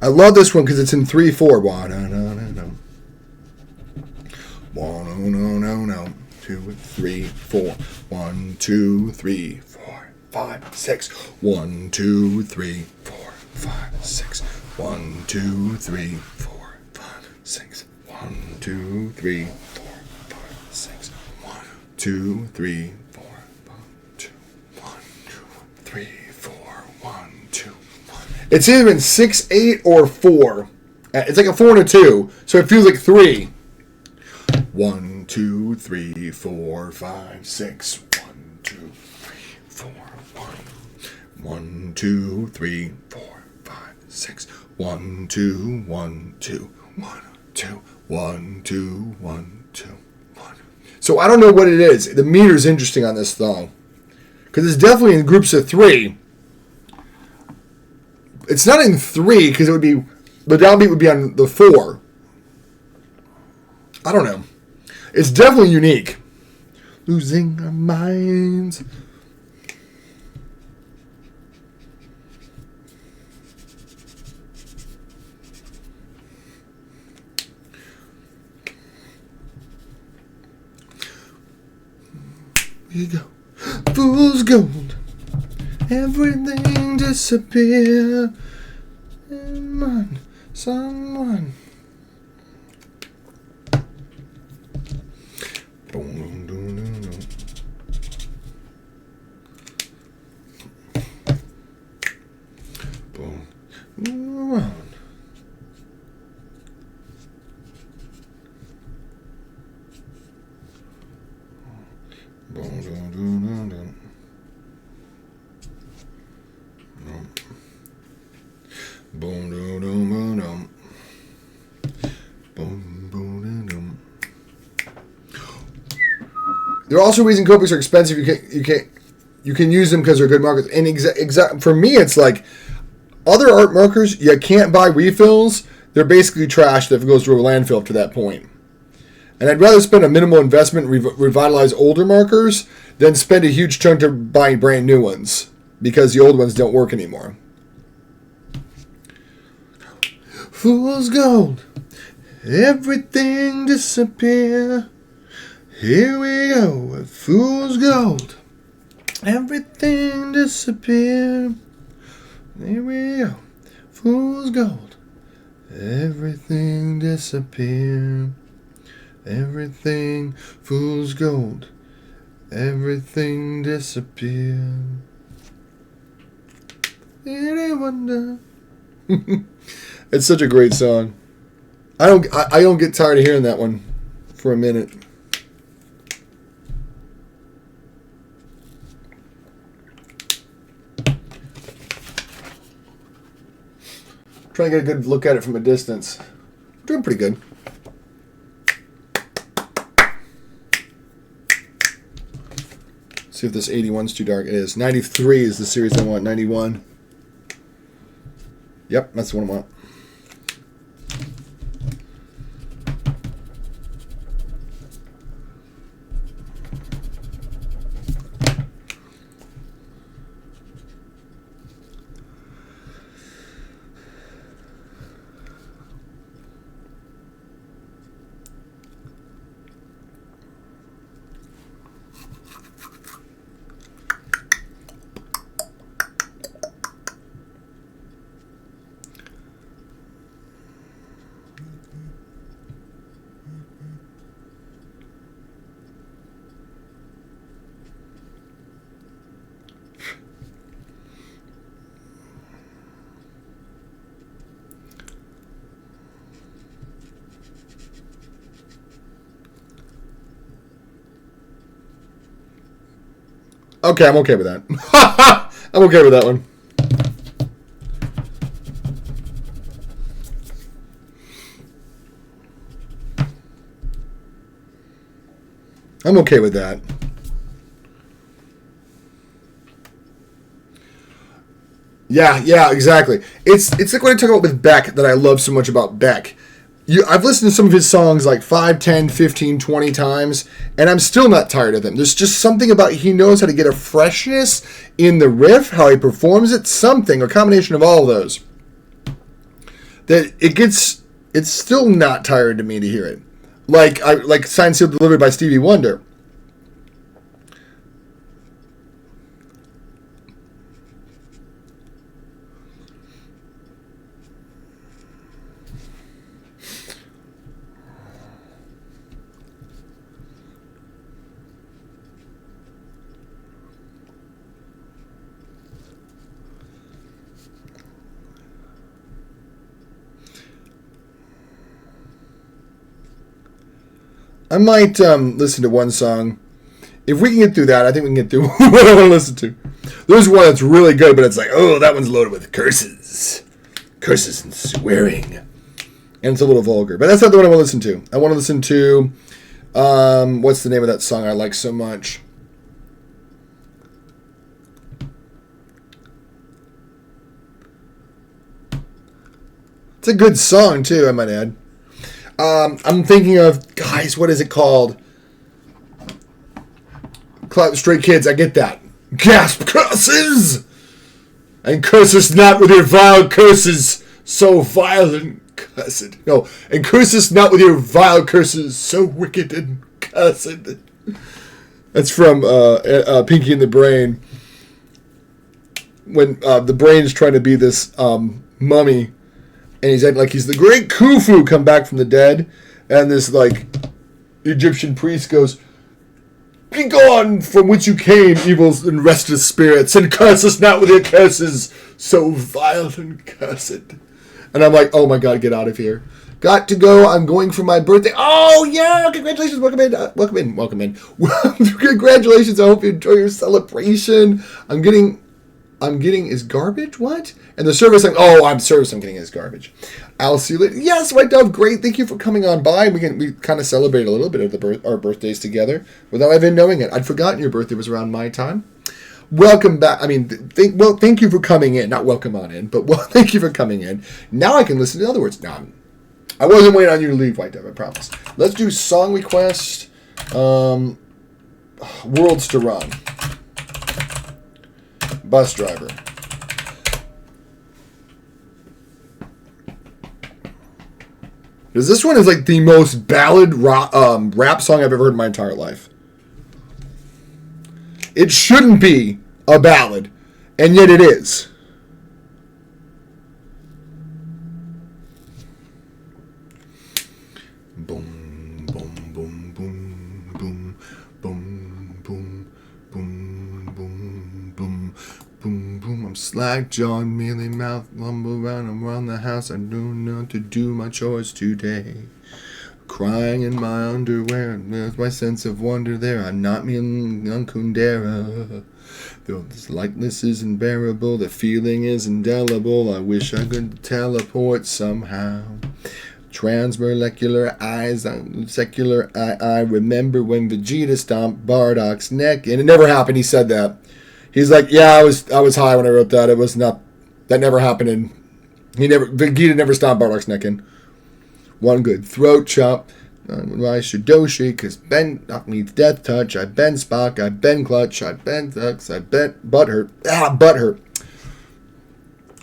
I love this one because it's in 3/4. 2, 3, 4. 1, 2, 3, 4, 5, 6. 1, 2, 3, 4, 5, 6. 1, 2, 3, 4, 5, 6. 1, 2, 3, 4, 5, 6. 1, 2, 3, 4, 5, 2. 1, 2, 3, 4, 1, 2, 1. It's either 6, 8, or 4. It's like a 4 and a 2, so it feels like 3. 1, 2, 3, 4, 5, 6. 1, 2, 3, 4, 1. 1, 2, 3, 4, 5, 6. 1, 2, 1, 2, 1, 2, 1, 2, 1, 2, 1. So I don't know what it is. The meter's interesting on this thong. Because it's definitely in groups of 3. It's not in 3 because it would be, the downbeat would be on the 4. I don't know. It's definitely unique. Losing our minds. Here you go. Fool's gold. Everything disappear. And someone. There are also reasons Copics are expensive. You can use them because they're good markers. And for me, it's like other art markers. You can't buy refills. They're basically trash if it goes to a landfill up to that point. And I'd rather spend a minimal investment and revitalize older markers than spend a huge chunk to buying brand new ones because the old ones don't work anymore. Fool's gold, everything disappear. Here we go with fool's gold. Everything disappear. Here we go. Fool's gold. Everything disappear. Everything fool's gold. Everything disappear. Any wonder. It's such a great song. I don't get tired of hearing that one for a minute. Trying to get a good look at it from a distance. Doing pretty good. See if this 81's too dark. It is. 93 is the series I want. 91. Yep, that's the one I want. Okay, I'm okay with that. I'm okay with that one. I'm okay with that. Yeah, exactly. It's like what I talk about with Beck that I love so much about Beck. I've listened to some of his songs like 5, 10, 15, 20 times, and I'm still not tired of them. There's just something about he knows how to get a freshness in the riff, how he performs it, something, a combination of all of those. That it's still not tired to me to hear it. Like Signed, Sealed, Delivered by Stevie Wonder. I might listen to one song. If we can get through that, I think we can get through what I want to listen to. There's one that's really good, but it's like, oh, that one's loaded with curses. Curses and swearing. And it's a little vulgar. But that's not the one I want to listen to. I want to listen to, what's the name of that song I like so much? It's a good song, too, I might add. I'm thinking of, guys, what is it called? Stray Kids, I get that. Gasp, curses! And curse us not with your vile curses, so vile and cursed. No, and curse us not with your vile curses, so wicked and cursed. That's from Pinky and the Brain. When the Brain's trying to be this mummy, and he's acting like he's the great Khufu come back from the dead, and this like Egyptian priest goes, "Be gone from which you came, evil and restless spirits, and curse us not with your curses, so vile and cursed." And I'm like, oh my god, get out of here. Got to go. I'm going for my birthday. Oh yeah, congratulations. Welcome in. Congratulations. I hope you enjoy your celebration. I'm getting is garbage? What? And the service, I'm getting is garbage. I'll see you later. Yes, my dove, great. Thank you for coming on by. We kind of celebrate a little bit of our birthdays together without even knowing it. I'd forgotten your birthday was around my time. Welcome back. I mean, thank you for coming in. Not welcome on in, but thank you for coming in. Now I can listen to the other words. No, I wasn't waiting on you to leave, White Dove, I promise. Let's do song request. Worlds to Run. Bus Driver. Because this one is like the most ballad rap song I've ever heard in my entire life. It shouldn't be a ballad, and yet it is. Boom, boom, boom, boom, boom, boom, boom, boom, boom, boom, boom, boom. I'm slack jawed, mealy mouth, lumber around the house. I don't know to do my chores today. Crying in my underwear, there's my sense of wonder there. I'm not me and Kundera. Though this likeness is unbearable, the feeling is indelible. I wish I could teleport somehow. Transmolecular eyes, secular I remember when Vegeta stomped Bardock's neck, and it never happened. He said that. He's like, yeah, I was high when I wrote that. It was not, that never happened, and Vegeta never stomped Bardock's neck in. One good throat chop. My Shidoshi, cause Ben knocked me death touch. I been Spock, I been Clutch, I been Thux, I been Butthurt. Butthurt.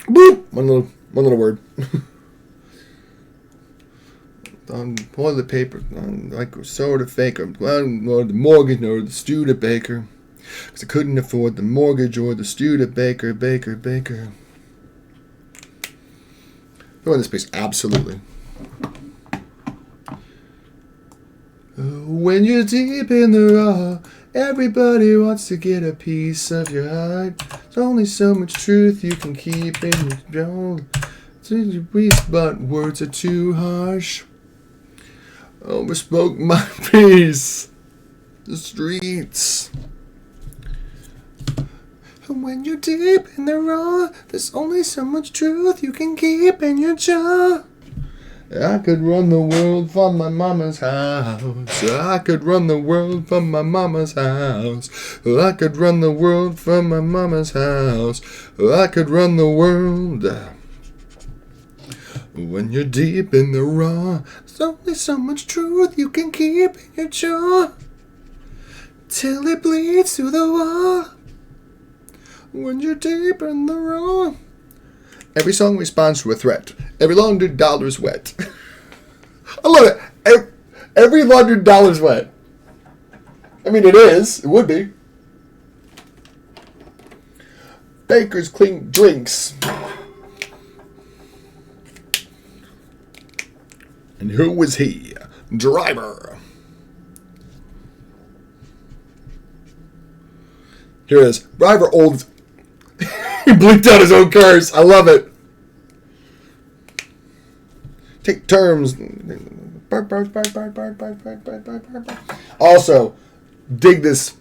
Boop! One little word. On toilet paper, like soda faker. Or the mortgage or the Studebaker. Cause I couldn't afford the mortgage or the Studebaker, Baker. Go in this place, absolutely. When you're deep in the raw, everybody wants to get a piece of your heart. There's only so much truth you can keep in your own. But words are too harsh. Overspoke my peace. The streets. When you're deep in the raw, there's only so much truth you can keep in your jaw. I could run the world from my mama's house. I could run the world from my mama's house. I could run the world from my mama's house. I could run the world. When you're deep in the raw, there's only so much truth you can keep in your jaw. Till it bleeds through the wall. When you're deep in the raw. Every song responds to a threat. Every $100 wet. I love it. Every $100 wet. I mean, it is. It would be. Bakers clean drinks. And who was he? Driver. Here it is. Driver old. He bleeped out his own curse. I love it. Take turns. Also, dig this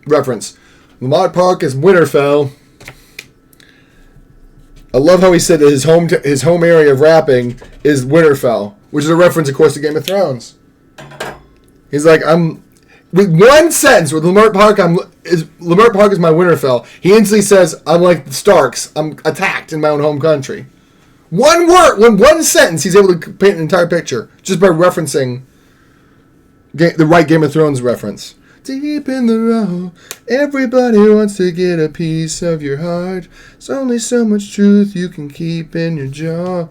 reference. Lamont Park is Winterfell. I love how he said that his home area of rapping is Winterfell, which is a reference, of course, to Game of Thrones. He's like, with one sentence with Lamont Park, Lamont Park is my Winterfell. He instantly says, I'm like the Starks. I'm attacked in my own home country. One word, one sentence, he's able to paint an entire picture just by referencing the right Game of Thrones reference. Deep in the raw, everybody wants to get a piece of your heart. There's only so much truth you can keep in your jaw.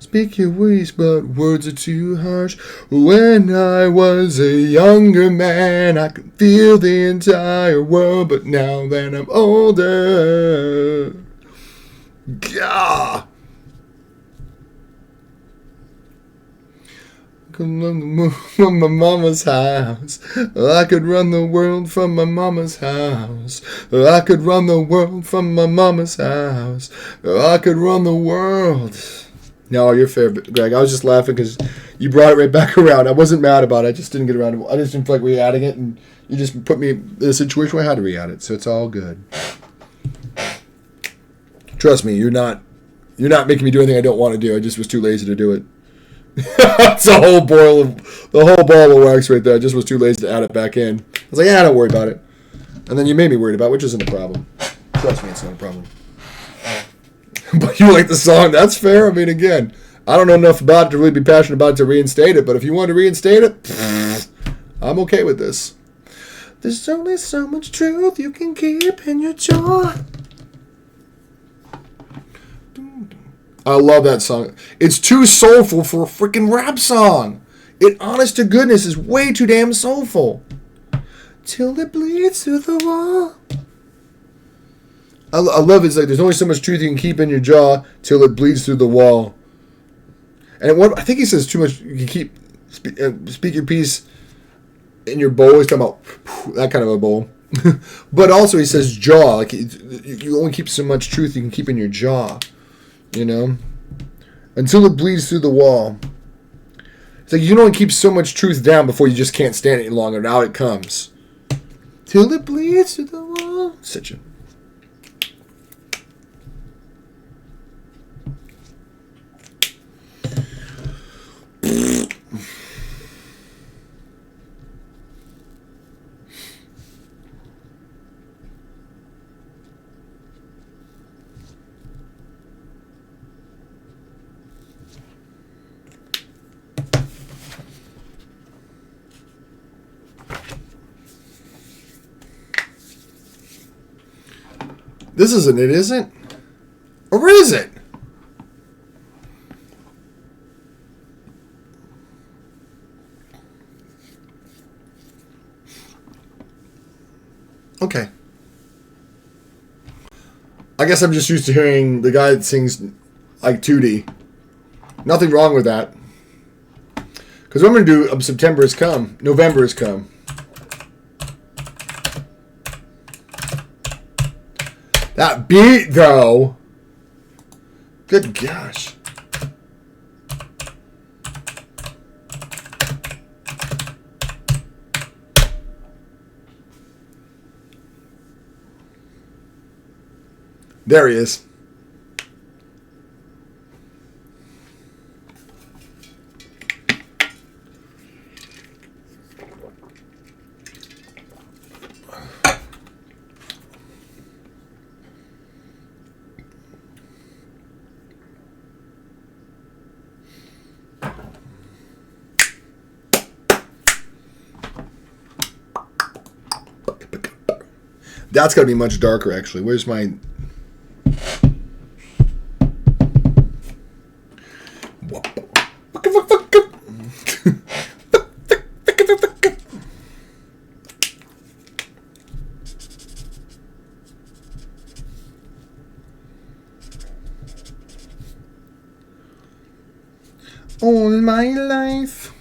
Speak your ways, but words are too harsh. When I was a younger man, I could feel the entire world, but now that I'm older, gah. I could run the world from my mama's house. I could run the world from my mama's house. I could run the world from my mama's house. I could run the world. No, you're fair, Greg. I was just laughing because you brought it right back around. I wasn't mad about it. I just didn't get around to it. I just didn't feel like re-adding it, and you just put me in a situation where I had to re-add it, so it's all good. Trust me, you're not making me do anything I don't want to do. I just was too lazy to do it. That's the whole ball of wax right there. I just was too lazy to add it back in. I was like, yeah, don't worry about it. And then you made me worried about it, which isn't a problem. Trust me, it's not a problem. But you like the song, that's fair. I mean, again, I don't know enough about it to really be passionate about it to reinstate it, but if you want to reinstate it, I'm okay with this. There's only so much truth you can keep in your jaw. I love that song. It's too soulful for a freaking rap song. It, honest to goodness, is way too damn soulful. Till it bleeds through the wall. I love it. It's like there's only so much truth you can keep in your jaw till it bleeds through the wall. And what I think he says too much. You can keep speak your piece in your bowl. He's talking about that kind of a bowl. But also he says jaw. Like you only keep so much truth you can keep in your jaw. You know, until it bleeds through the wall. It's like you can only keep so much truth down before you just can't stand it any longer. And out it comes. Till it bleeds through the wall. Such a. This isn't it, is it? Or is it? Okay. I guess I'm just used to hearing the guy that sings like 2D. Nothing wrong with that. Because what I'm going to do, September has come. November has come. That beat, though. Good gosh. There he is. That's got to be much darker, actually. Where's my... All my life.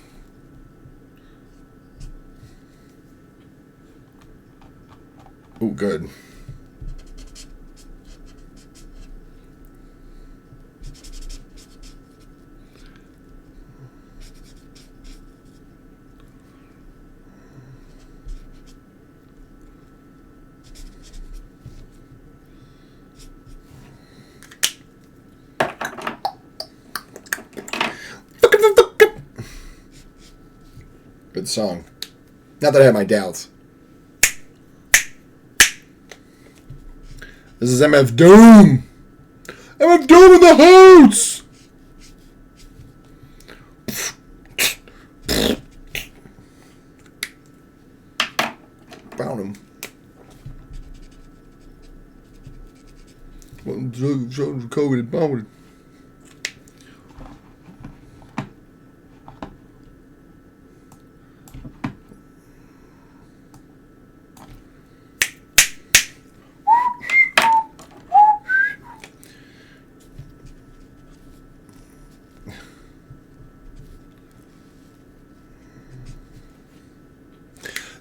Oh, good. Good song. Not that I have my doubts. This is MF Doom. MF Doom in the house. Found him. COVID bombed.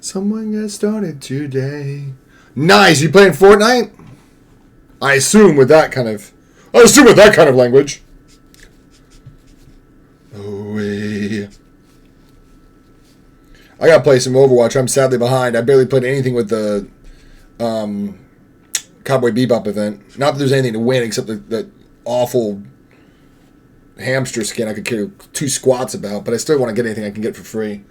Someone got started today. Nice. You playing Fortnite? I assume with that kind of language. Oh way. I gotta play some Overwatch. I'm sadly behind. I barely played anything with the Cowboy Bebop event. Not that there's anything to win except that awful hamster skin I could care two squats about, but I still want to get anything I can get for free.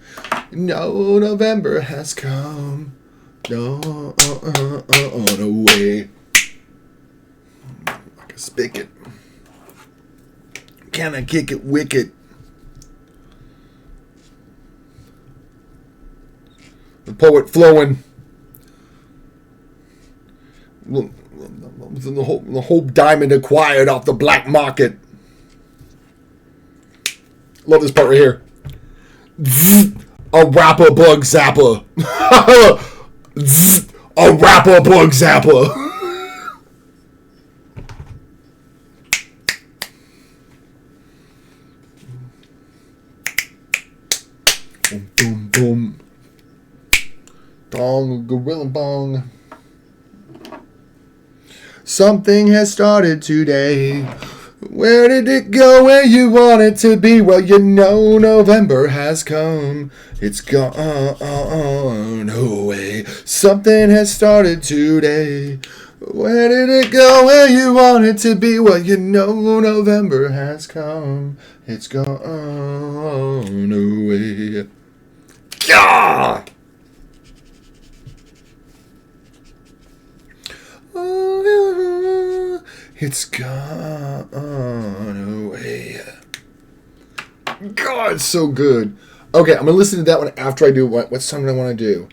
No, November has come. No, no way. Like a spigot. Can I kick it wicked? The poet flowing. The whole diamond acquired off the black market. Love this part right here. A rapper bug zapper. A rapper bug zapper. Boom, boom, boom. Dong, gorilla bong. Something has started today. Where did it go where you want it to be? Well, you know November has come. It's gone away. Something has started today. Where did it go where you want it to be? Well, you know November has come. It's gone away. Gah! It's gone away. God, it's so good. Okay, I'm gonna listen to that one after I do what song do I want to do?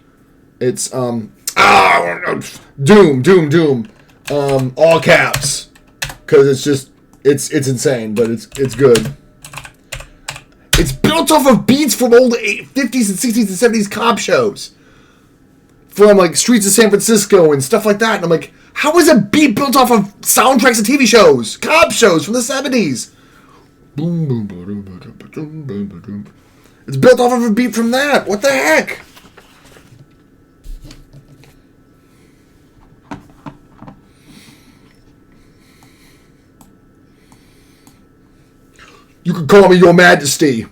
It's Doom. All caps, because it's insane, but it's good. It's built off of beats from old 50s and 60s and 70s cop shows, from like Streets of San Francisco and stuff like that. And I'm like, how is a beat built off of soundtracks of TV shows, cop shows from the 70s? It's built off of a beat from that. What the heck? You can call me Your Majesty.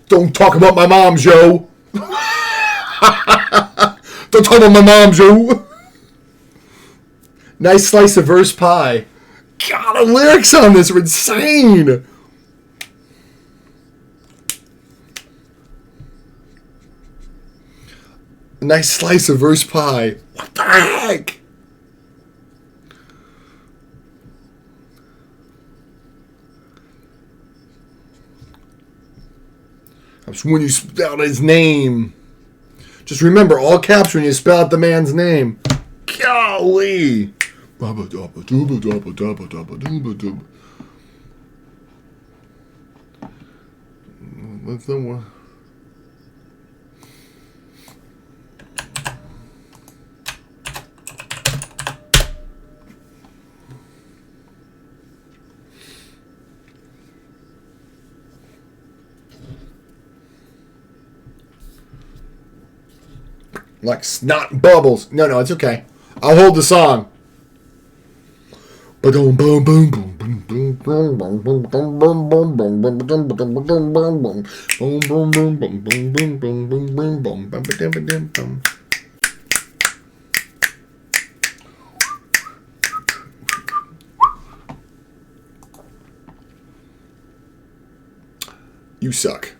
Don't talk about my mom, Joe. Don't talk about my mom, Joe. Nice slice of verse pie. God, the lyrics on this are insane. Nice slice of verse pie. What the heck? That's when you spell out his name. Just remember, all caps when you spell out the man's name. Golly. What's the one? Like snot bubbles. No, it's okay. I'll hold the song. You suck.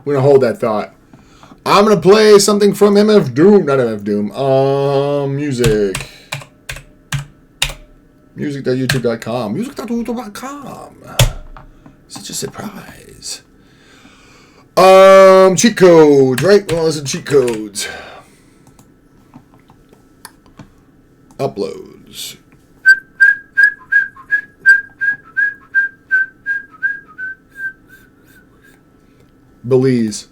We're going to hold that thought. I'm going to play something from MF Doom. Not MF Doom. Music. Music.youtube.com. Music.youtube.com. Such a surprise. Cheat codes, right? Well, listen, cheat codes. Uploads. Belize.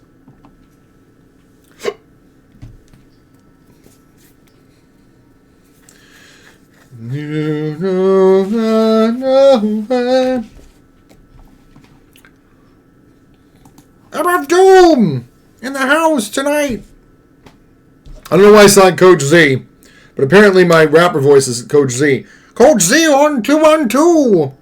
MF Doom in the house tonight. I don't know why I sound like Coach Z, but apparently my rapper voice is Coach Z. Coach Z on 212.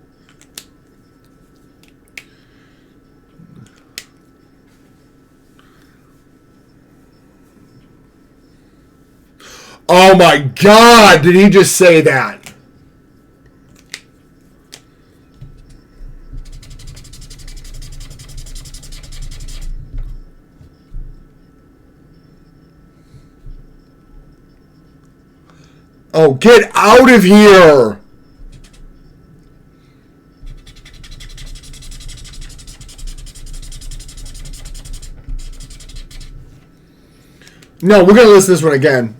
Oh my God, did he just say that? Oh, get out of here! No, we're going to listen to this one again.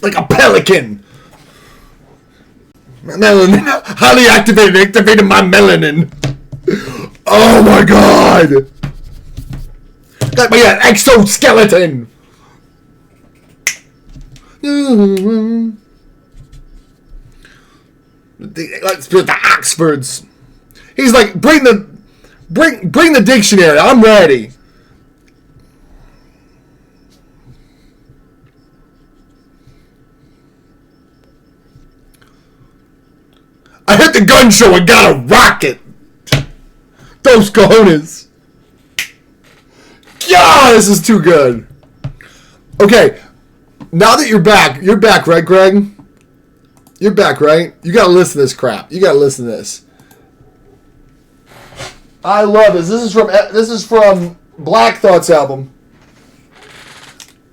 Like a pelican. Melanin. Highly activated my melanin. Oh my God. Got my exoskeleton. Let's put the Oxfords. He's like, bring the dictionary. I'm ready. I hit the gun show and got a rocket. Those cojones. Yeah, this is too good. Okay, now that you're back, right, Greg? You're back, right? You gotta listen to this crap. You gotta listen to this. I love this. This is from Black Thought's album.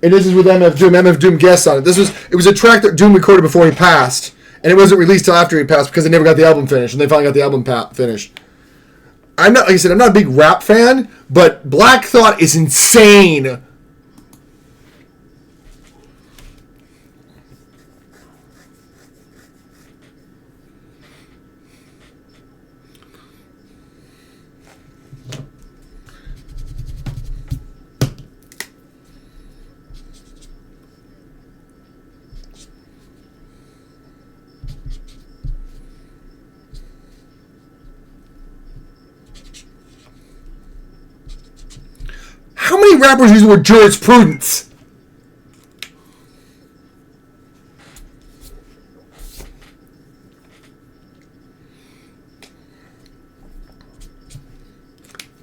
And this is with MF Doom. MF Doom guests on it. It was a track that Doom recorded before he passed. And it wasn't released till after he passed because they never got the album finished, and they finally got the album finished. I'm not a big rap fan, but Black Thought is insane. How many rappers use the word jurisprudence?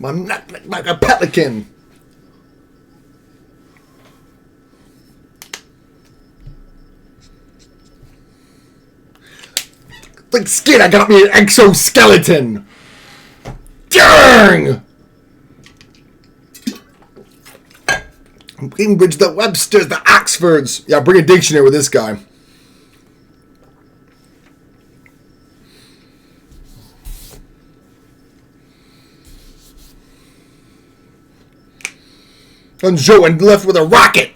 I'm not like a pelican. Like skin, I got me an exoskeleton. Dang! Cambridge, the Websters, the Oxfords. Yeah, bring a dictionary with this guy. And Joe and left with a rocket.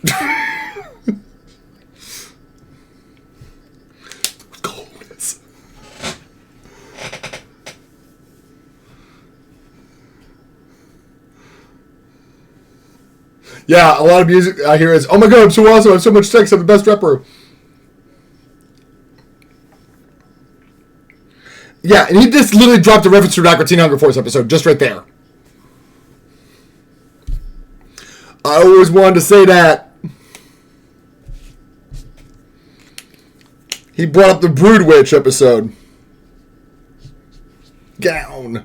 Yeah, a lot of music I hear is, oh my god, I'm so awesome, I have so much sex, I'm the best rapper. Yeah, and he just literally dropped a reference to an Aqua Teen Hunger Force episode, just right there. I always wanted to say that. He brought up the Brood Witch episode. Gown.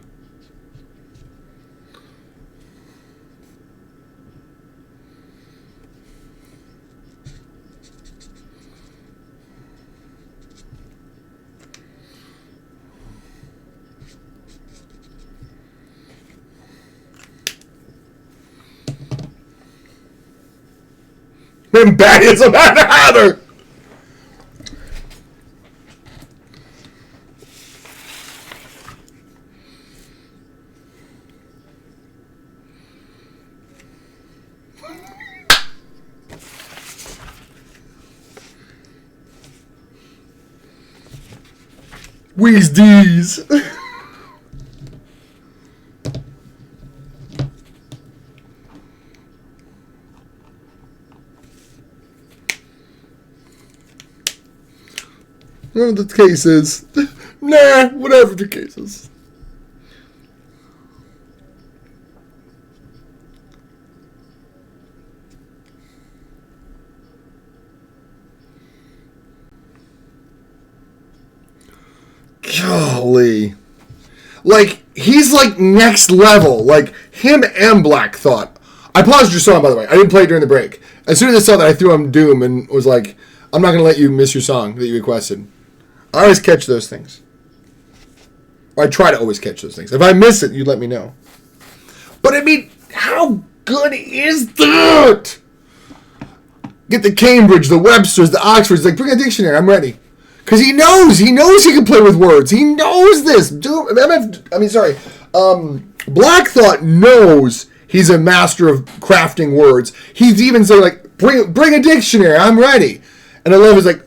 And bad is about to happen. Wheeze D's. Whatever the case is. Nah, whatever the case is. Golly. Like, he's like next level. Like, him and Black Thought. I paused your song, by the way. I didn't play it during the break. As soon as I saw that, I threw him Doom and was like, I'm not going to let you miss your song that you requested. I always catch those things. Or I try to always catch those things. If I miss it, you let me know. But I mean, how good is that? Get the Cambridge, the Websters, the Oxfords. Like, bring a dictionary. I'm ready. Because he knows he can play with words. He knows this. Black Thought knows he's a master of crafting words. He's even saying, like, bring a dictionary. I'm ready. And I love his, like,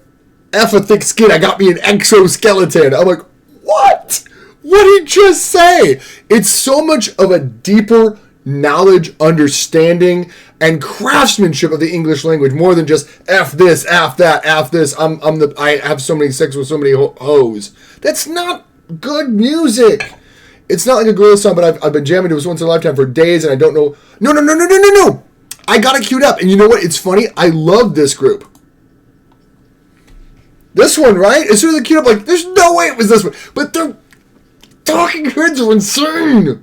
F a thick skin, I got me an exoskeleton. I'm like, what? What did he just say? It's so much of a deeper knowledge, understanding, and craftsmanship of the English language, more than just F this, F that, F this. I have so many sex with so many hoes. That's not good music. It's not like a gorilla song, but I've been jamming to this once in a lifetime for days, and I don't know. No. I got it queued up, and you know what? It's funny. I love this group. This one, right? As soon as I queued up, like, there's no way it was this one. But their talking heads are insane.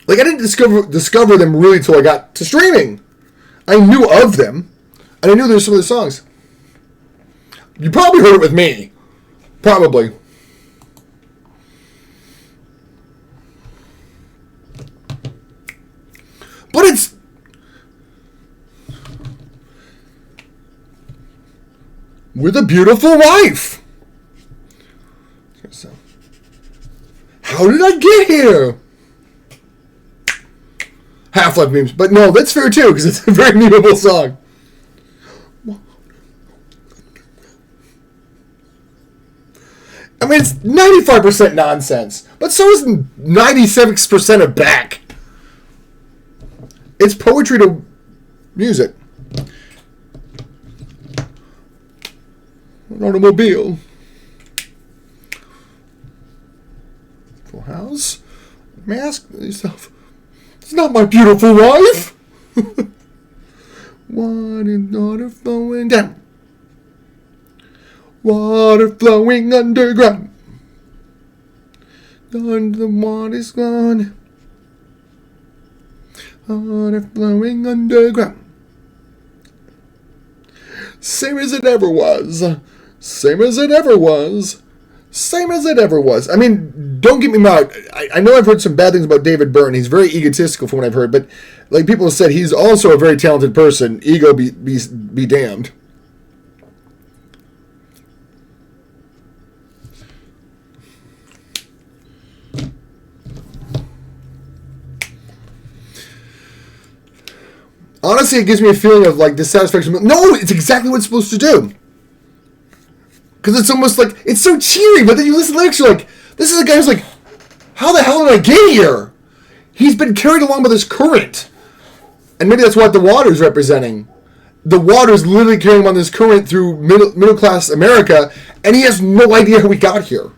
Like, I didn't discover them really until I got to streaming. I knew of them, and I knew there were some of the songs. You probably heard it with me. Probably. But it's... with a beautiful wife. So, how did I get here? Half-Life memes. But no, that's fair too, because it's a very memeable song. I mean, it's 95% nonsense, but so is 96% of back. It's poetry to music. An automobile. Full house. Mask yourself. It's not my beautiful wife. Water flowing down. Water flowing underground. And the water's gone. Water flowing underground. Same as it ever was. Same as it ever was. Same as it ever was. I mean, don't get me wrong. I know I've heard some bad things about David Byrne. He's very egotistical from what I've heard. But like people have said, he's also a very talented person. Ego be damned. Honestly, it gives me a feeling of like dissatisfaction. No, it's exactly what it's supposed to do. Because it's almost like, it's so cheery, but then you listen to the lyrics, you're like, this is a guy who's like, how the hell did I get here? He's been carried along by this current. And maybe that's what the water is representing. The water is literally carrying him on this current through middle class America, and he has no idea how we got here.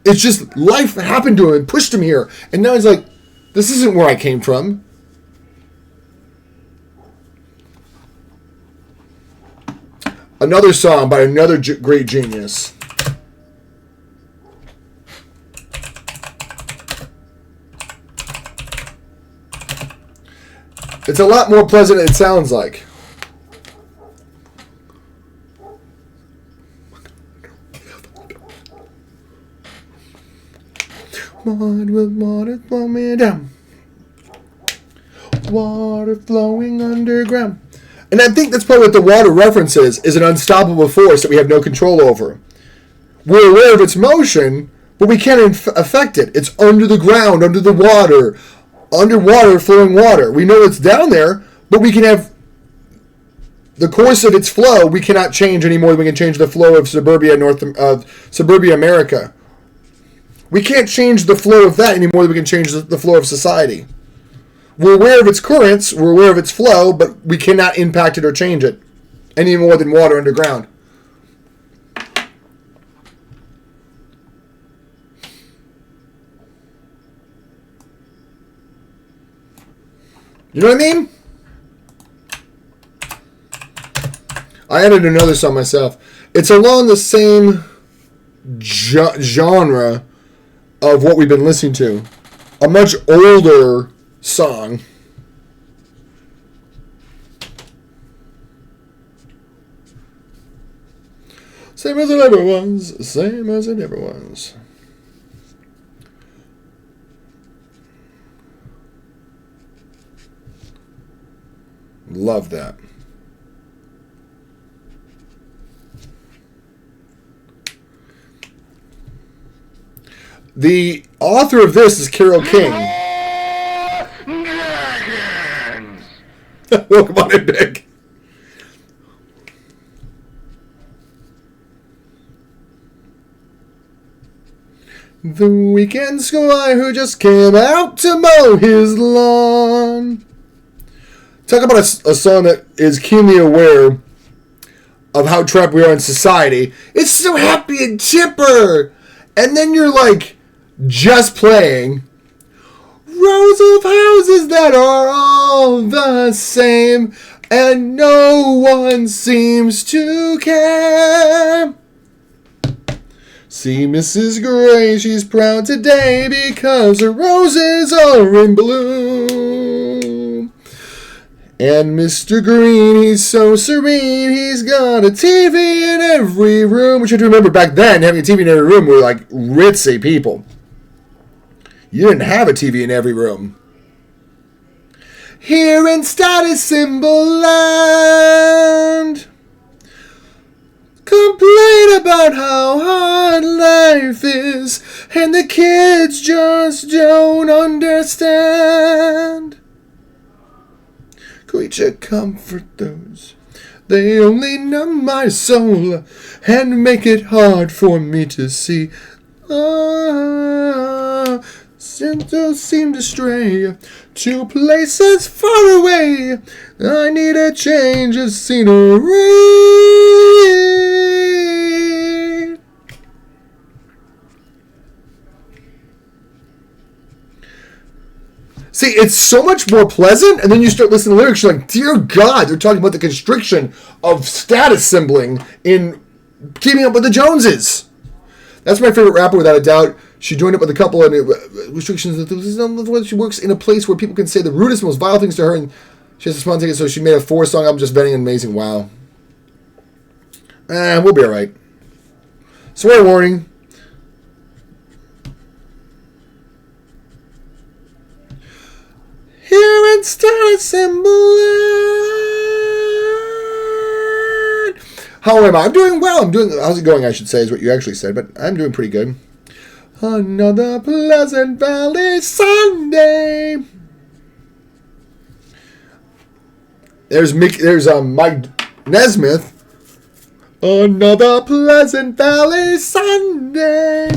It's just life happened to him and pushed him here. And now he's like, this isn't where I came from. Another song by another great genius. It's a lot more pleasant than it sounds like. Water flowing down. Water flowing underground. And I think that's probably what the water references is an unstoppable force that we have no control over. We're aware of its motion, but we can't affect it. It's under the ground, under the water, underwater flowing water. We know it's down there, but we can have the course of its flow. We cannot change any more than we can change the flow of suburbia America. We can't change the flow of that any more than we can change the flow of society. We're aware of its currents, we're aware of its flow, but we cannot impact it or change it any more than water underground. You know what I mean? I added another song myself. It's along the same genre of what we've been listening to. A much older song. Same as it ever was. Same as it ever was. Love that. The author of this is Carole King. Welcome on in, Big. The weekend squire who just came out to mow his lawn. Talk about a song that is keenly aware of how trapped we are in society. It's so happy and chipper. And then you're like, just playing rows of houses that are all the same, and no one seems to care. See Mrs. Gray, she's proud today because her roses are in bloom. And Mr. Green, he's so serene, he's got a TV in every room. Which you have to remember, back then, having a TV in every room were like ritzy people. You didn't have a TV in every room. Here in status symbol land, complain about how hard life is, and the kids just don't understand. Creature comfort those, they only numb my soul and make it hard for me to see. Since seem to stray to places far away. I need a change of scenery. See, it's so much more pleasant, and then you start listening to lyrics, you're like, dear God, they're talking about the constriction of status symboling in Keeping Up with the Joneses. That's my favorite rapper, without a doubt. She joined up with a couple of restrictions. She works in a place where people can say the rudest, most vile things to her, and she has to respond to it. So she made a 4-song album just vetting and amazing. Wow. We'll be all right. Swear warning. Here in Timberland. How am I? I'm doing well. How's it going, I should say, is what you actually said, but I'm doing pretty good. Another Pleasant Valley Sunday. There's Mike Nesmith. Another Pleasant Valley Sunday.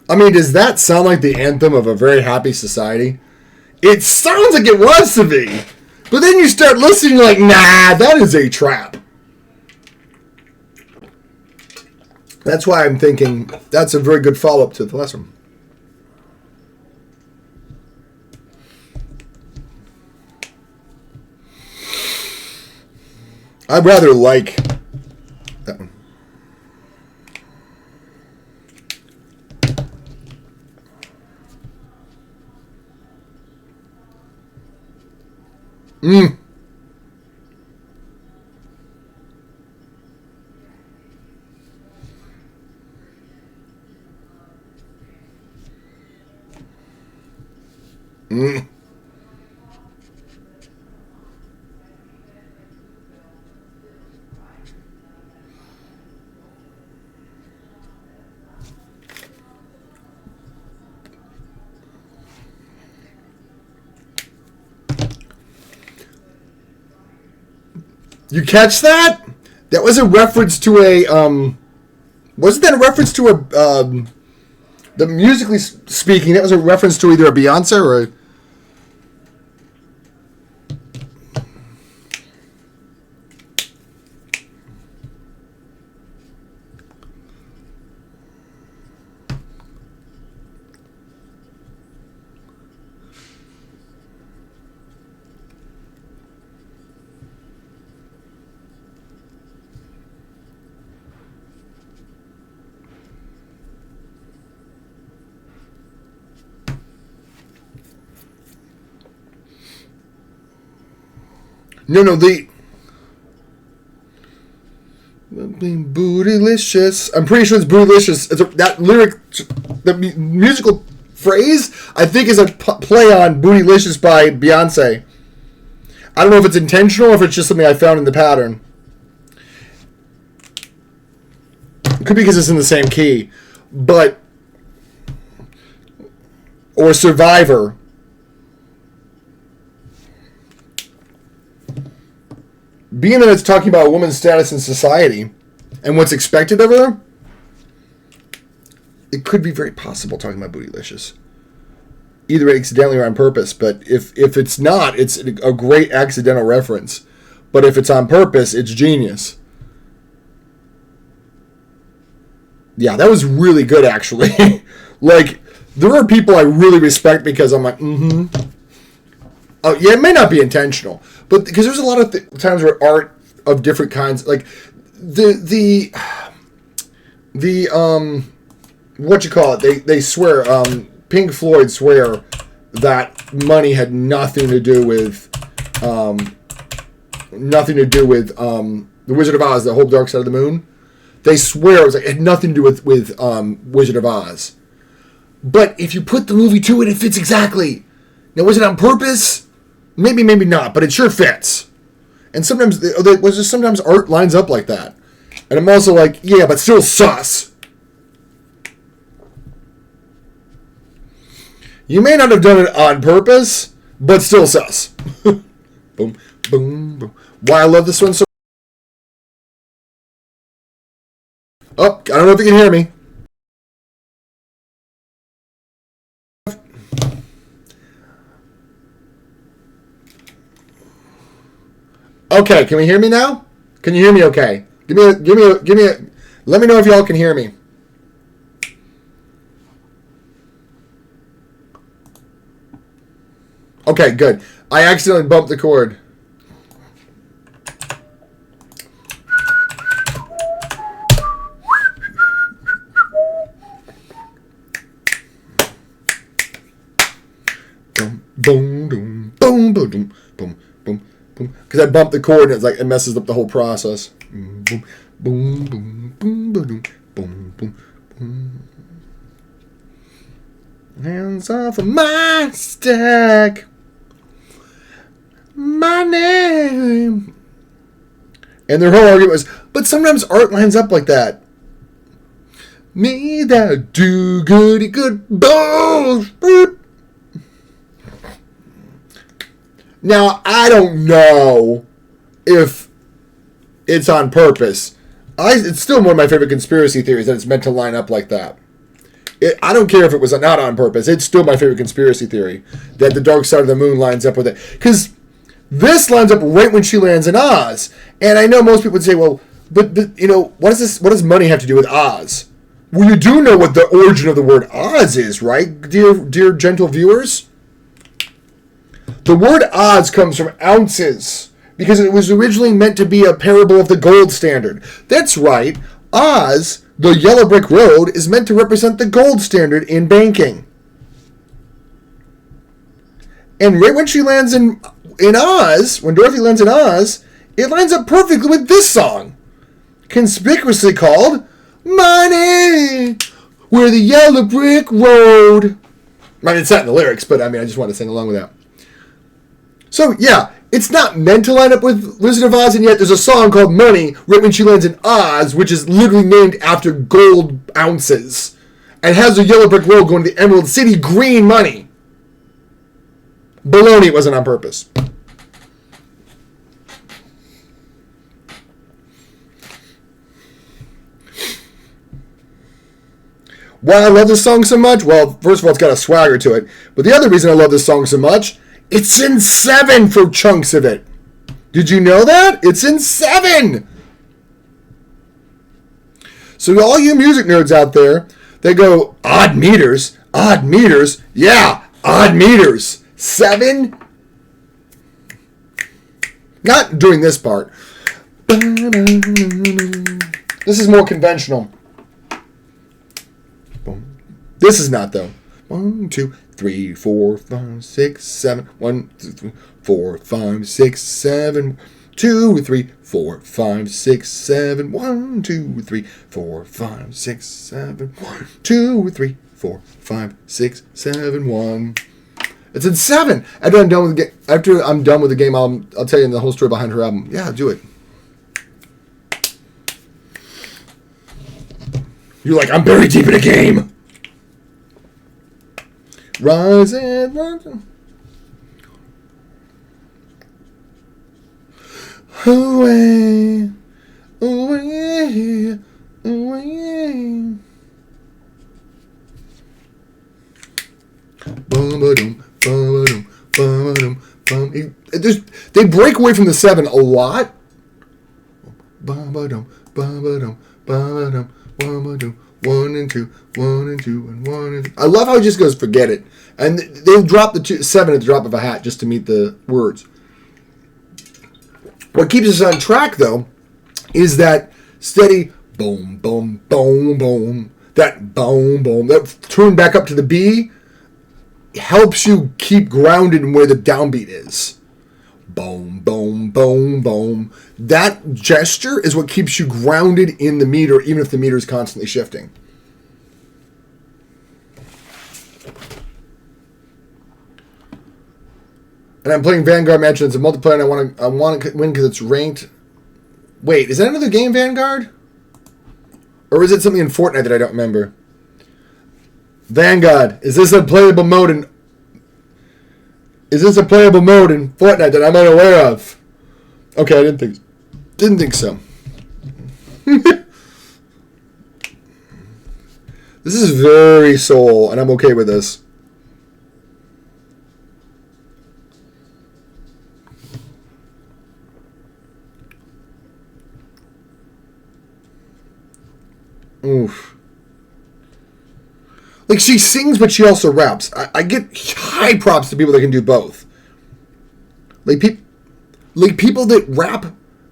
I mean, does that sound like the anthem of a very happy society? It sounds like it wants to be. But then you start listening, you're like, nah, that is a trap. That's why I'm thinking that's a very good follow-up to the last one. I rather like that one. Mm. Mm. You catch that? That was a reference to a wasn't that a reference to a the musically speaking, that was a reference to either a Beyonce or a No, the Bootylicious. I'm pretty sure it's Bootylicious. That lyric, the musical phrase, I think is a play on Bootylicious by Beyonce. I don't know if it's intentional or if it's just something I found in the pattern. It could be because it's in the same key. But, or Survivor. Being that it's talking about a woman's status in society and what's expected of her, it could be very possible talking about Bootylicious. Either accidentally or on purpose, but if it's not, it's a great accidental reference. But if it's on purpose, it's genius. Yeah, that was really good, actually. Like, there are people I really respect because I'm like, Oh, yeah, it may not be intentional, but because there's a lot of times where art of different kinds, like the what you call it? They swear. Pink Floyd swear that money had nothing to do with the Wizard of Oz, the whole Dark Side of the Moon. They swear it was like it had nothing to do with Wizard of Oz. But if you put the movie to it, it fits exactly. Now, was it on purpose? Maybe not, but it sure fits. And sometimes sometimes art lines up like that. And I'm also like, yeah, but still sus. You may not have done it on purpose, but still sus. Boom, boom, boom. Why I love this one so. Oh, I don't know if you can hear me. Okay, can we hear me now? Can you hear me okay? Let me know if y'all can hear me. Okay, good. I accidentally bumped the cord. Boom, boom, boom, boom, boom, boom, boom, boom. Because I bumped the cord and it messes up the whole process. Boom, boom, boom, boom, boom, boom, boom, boom, boom. Hands off of my stack. My name. And their whole argument was, but sometimes art lines up like that. Me that do goody good balls. Now, I don't know if it's on purpose. It's still one of my favorite conspiracy theories that it's meant to line up like that. I don't care if it was not on purpose. It's still my favorite conspiracy theory that the dark side of the moon lines up with it. Because this lines up right when she lands in Oz. And I know most people would say, well, but you know, what does money have to do with Oz? Well, you do know what the origin of the word Oz is, right, dear gentle viewers? The word Oz comes from ounces because it was originally meant to be a parable of the gold standard. That's right. Oz, the yellow brick road, is meant to represent the gold standard in banking. And right when she lands in Oz, when Dorothy lands in Oz, it lines up perfectly with this song, conspicuously called Money, Where the Yellow Brick Road. I mean, it's not in the lyrics, but I just want to sing along with that. So, yeah, it's not meant to line up with Wizard of Oz, and yet there's a song called Money right when she lands in Oz, which is literally named after gold ounces, and has a yellow brick road going to the Emerald City, green money. Baloney, it wasn't on purpose. Why I love this song so much? Well, first of all, it's got a swagger to it. But the other reason I love this song so much, it's in 7 for chunks of it. Did you know that? It's in 7. So all you music nerds out there, they go, odd meters? Odd meters? Yeah, odd meters. 7? Not doing this part. This is more conventional. This is not, though. 1, 2, 3, 4, 5, 6, 7. 1, 2, 3, 4, 5, 6, 7. 2, 3, 4, 5, 6, 7. 1, 2, 3, 4, 5, 6, 7. 1, 2, 3, 4, 5, 6, 7. 1. It's in 7. After I'm done with the game, I'll tell you the whole story behind her album. Yeah, do it. You're like, I'm buried deep in a game. Rise and rise. Away, away, away. Bum-ba-dum, bum-ba-dum, bum-ba-dum, bum. They break away from the 7 a lot. Bum-ba-dum, bum-ba-dum, bum-ba-dum, bum-ba-dum. 1 and 2, 1 and 2, and 1 and 2. I love how he just goes, forget it. And they'll drop the 7 at the drop of a hat just to meet the words. What keeps us on track, though, is that steady boom, boom, boom, boom. That boom, boom. That turn back up to the B helps you keep grounded in where the downbeat is. Boom, boom, boom, boom. That gesture is what keeps you grounded in the meter, even if the meter is constantly shifting. And I'm playing Vanguard Mansion. It's a multiplayer, and I want to win because it's ranked. Wait, is that another game, Vanguard? Or is it something in Fortnite that I don't remember? Vanguard, is this a playable mode in Fortnite that I'm unaware of? Okay, I didn't think so. This is very Soul, and I'm okay with this. Like, she sings, but she also raps. I get high props to people that can do both. Like people that rap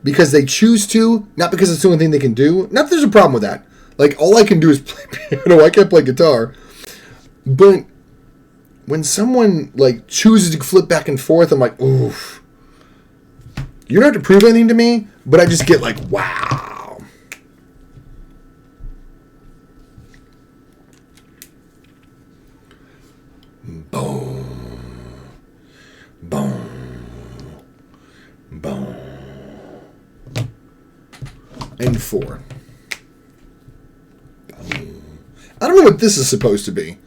because they choose to, not because it's the only thing they can do. Not that there's a problem with that. Like, all I can do is play piano. I can't play guitar. But when someone, like, chooses to flip back and forth, I'm like, oof. You don't have to prove anything to me, but I just get like, wow. Boom. Boom. Boom. And 4. Boom. I don't know what this is supposed to be.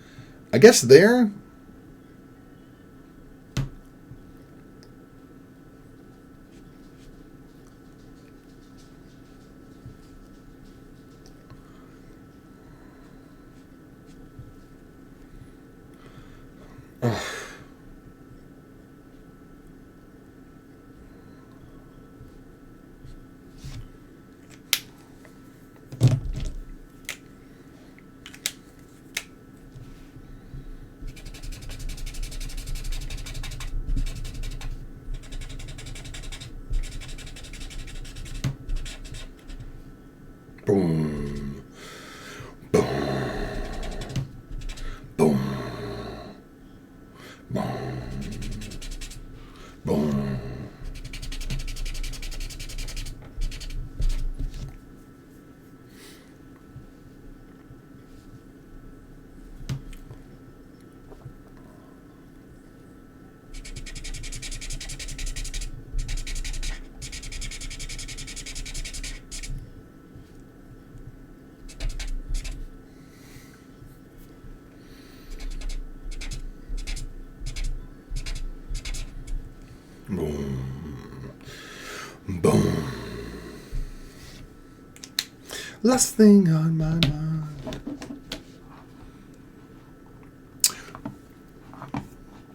I guess there. Boom. Boom. Boom. Boom. Boom. Boom. Boom. Last thing on my mind.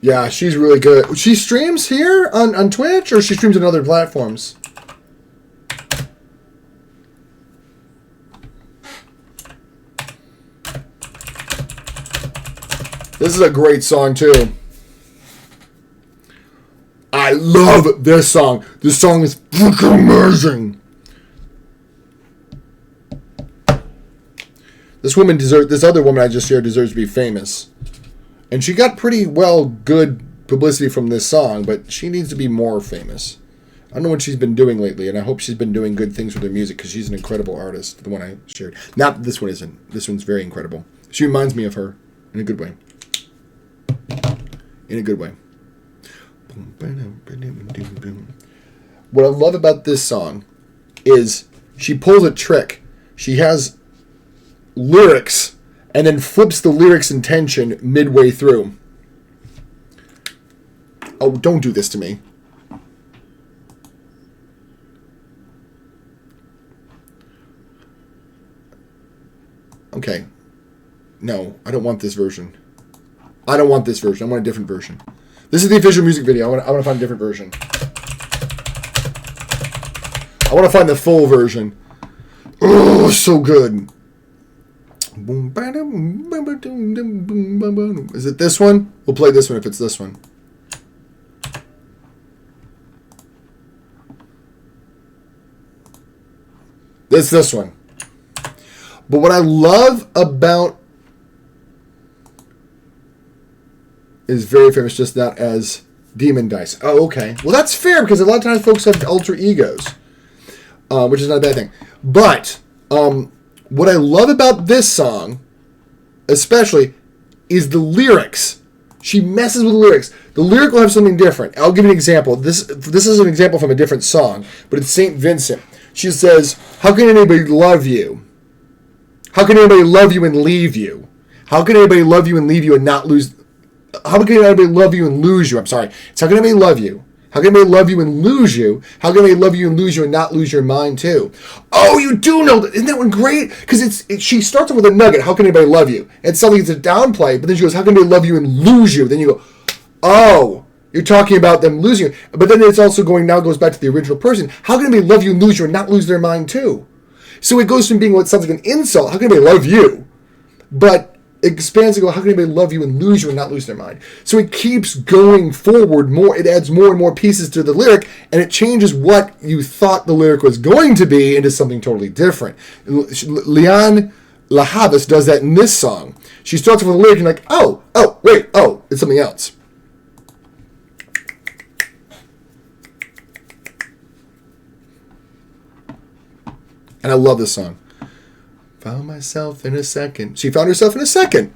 Yeah, she's really good. She streams here on Twitch, or she streams on other platforms? This is a great song, too. I love this song. This song is freaking amazing. This other woman I just shared deserves to be famous. And she got pretty good publicity from this song, but she needs to be more famous. I don't know what she's been doing lately, and I hope she's been doing good things with her music, because she's an incredible artist, the one I shared. Not this one isn't. This one's very incredible. She reminds me of her in a good way. In a good way. What I love about this song is she pulls a trick. She has lyrics and then flips the lyrics intention midway through. Oh, don't do this to me. Okay. No, I don't want this version. I don't want this version. I want a different version. This is the official music video. I want to find a different version. I want to find the full version. Oh, so good. Is it this one? We'll play this one if it's this one. This one. But what I love about is very famous, just not as Demon Dice. Oh, okay. Well, that's fair, because a lot of times folks have alter egos, which is not a bad thing. But what I love about this song, especially, is the lyrics. She messes with the lyrics. The lyric will have something different. I'll give you an example. This is an example from a different song, but it's St. Vincent. She says, "How can anybody love you? How can anybody love you and leave you? How can anybody love you and leave you and not lose... How can anybody love you and lose you?" I'm sorry. It's how can anybody love you? How can anybody love you and lose you? How can anybody love you and lose you and not lose your mind too? Oh, you do know that. Isn't that one great? Because she starts off with a nugget. How can anybody love you? And suddenly it's a downplay, but then she goes, how can anybody love you and lose you? Then you go, oh, you're talking about them losing you. But then it's also goes back to the original person. How can anybody love you and lose you and not lose their mind too? So it goes from being what sounds like an insult. How can anybody love you? But expands and go, how can anybody love you and lose you and not lose their mind? So it keeps going forward more. It adds more and more pieces to the lyric, and it changes what you thought the lyric was going to be into something totally different. Lianne La Havas does that in this song. She starts with a lyric and like, wait, it's something else. And I love this song. Found myself in a second. She found herself in a second.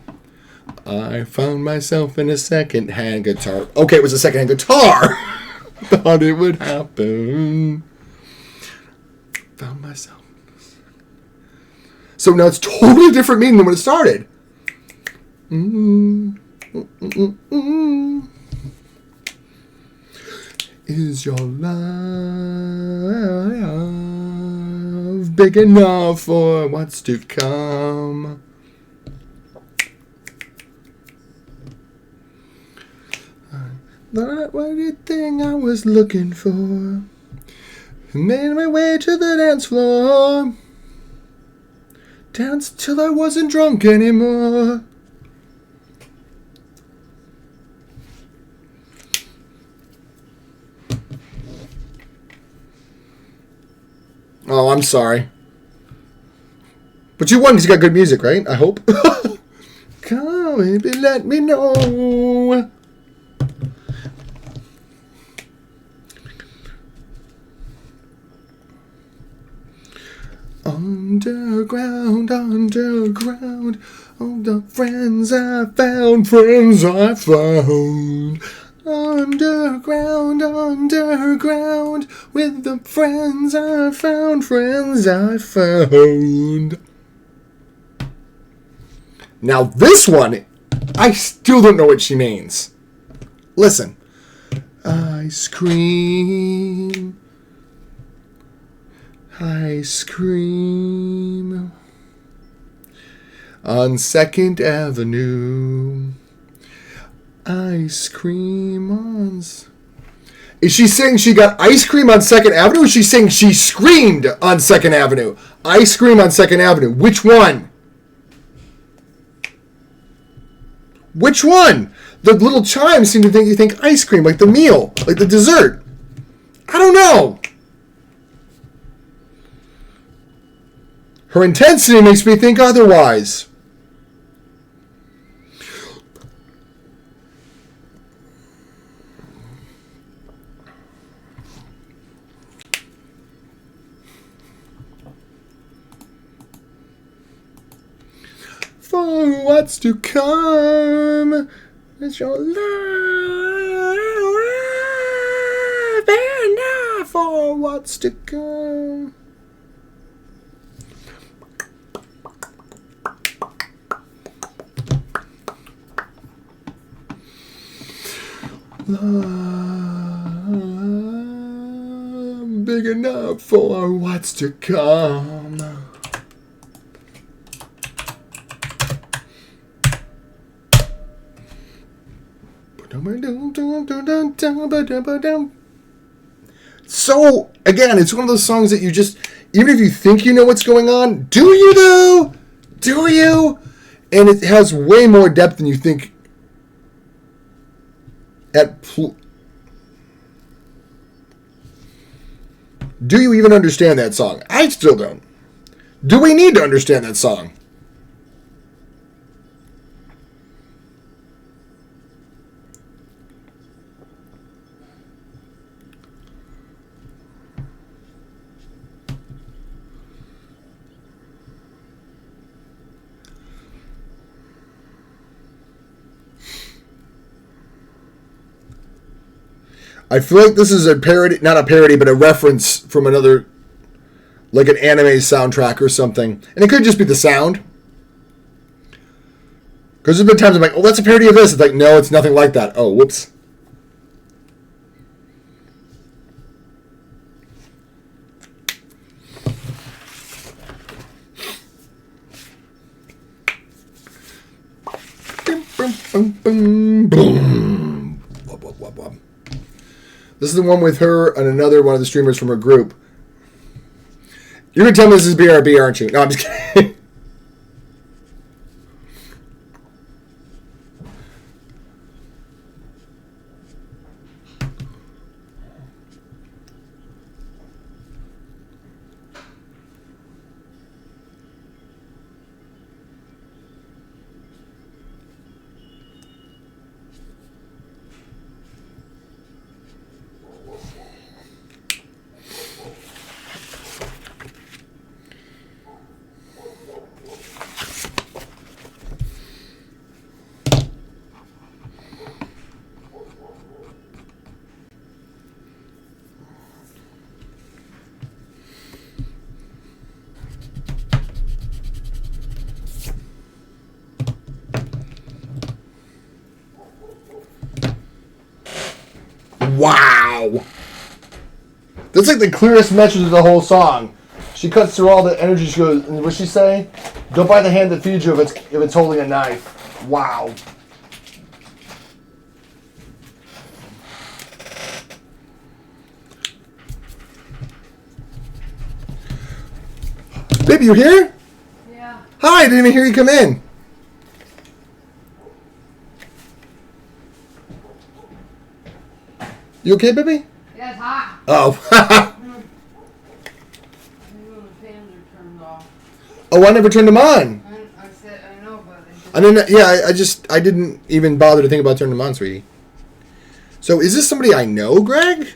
I found myself in a second-hand guitar. Okay, it was a second-hand guitar. Thought it would happen. Found myself. So now it's totally different meaning than when it started. Is your love big enough for what's to come? The right thing I was looking for made my way to the dance floor. Danced till I wasn't drunk anymore. Oh, I'm sorry. But you won because you got good music, right? I hope. Come, baby, let me know. Underground, underground, all the friends I found, Underground, underground, with the friends I found. Now this one, I still don't know what she means. Listen. Ice cream. Ice cream on 2nd Avenue. Ice cream on... Is she saying she got ice cream on 2nd Avenue, or is she saying she screamed on 2nd Avenue? Ice cream on 2nd Avenue. Which one? Which one? The little chimes seem to think you think ice cream, like the meal, like the dessert. I don't know. Her intensity makes me think otherwise. For what's to come, it's your love enough for what's to come. Love big enough for what's to come. So, again, it's one of those songs that you just, even if you think you know what's going on, do you though? Do you? And it has way more depth than you think. Do you even understand that song? I still don't. Do we need to understand that song? I feel like this is a parody, not a parody, but a reference from another, like an anime soundtrack or something. And it could just be the sound. Because there's been times I'm like, oh, that's a parody of this. It's like, no, it's nothing like that. Oh, whoops. Boom, boom, boom. This is the one with her and another one of the streamers from her group. You're going to tell me this is BRB, aren't you? No, I'm just kidding. Wow. That's like the clearest message of the whole song. She cuts through all the energy. She goes, what'd she say? Don't buy the hand that feeds you if it's holding a knife. Wow. Baby, you here? Yeah. Hi, I didn't even hear you come in. You okay, baby? Yeah, it's hot. Oh. I know the fans are turned off. Oh, I never turned them on. I said, I know, but it just... I didn't. Yeah, I didn't even bother to think about turning them on, sweetie. So, is this somebody I know, Greg?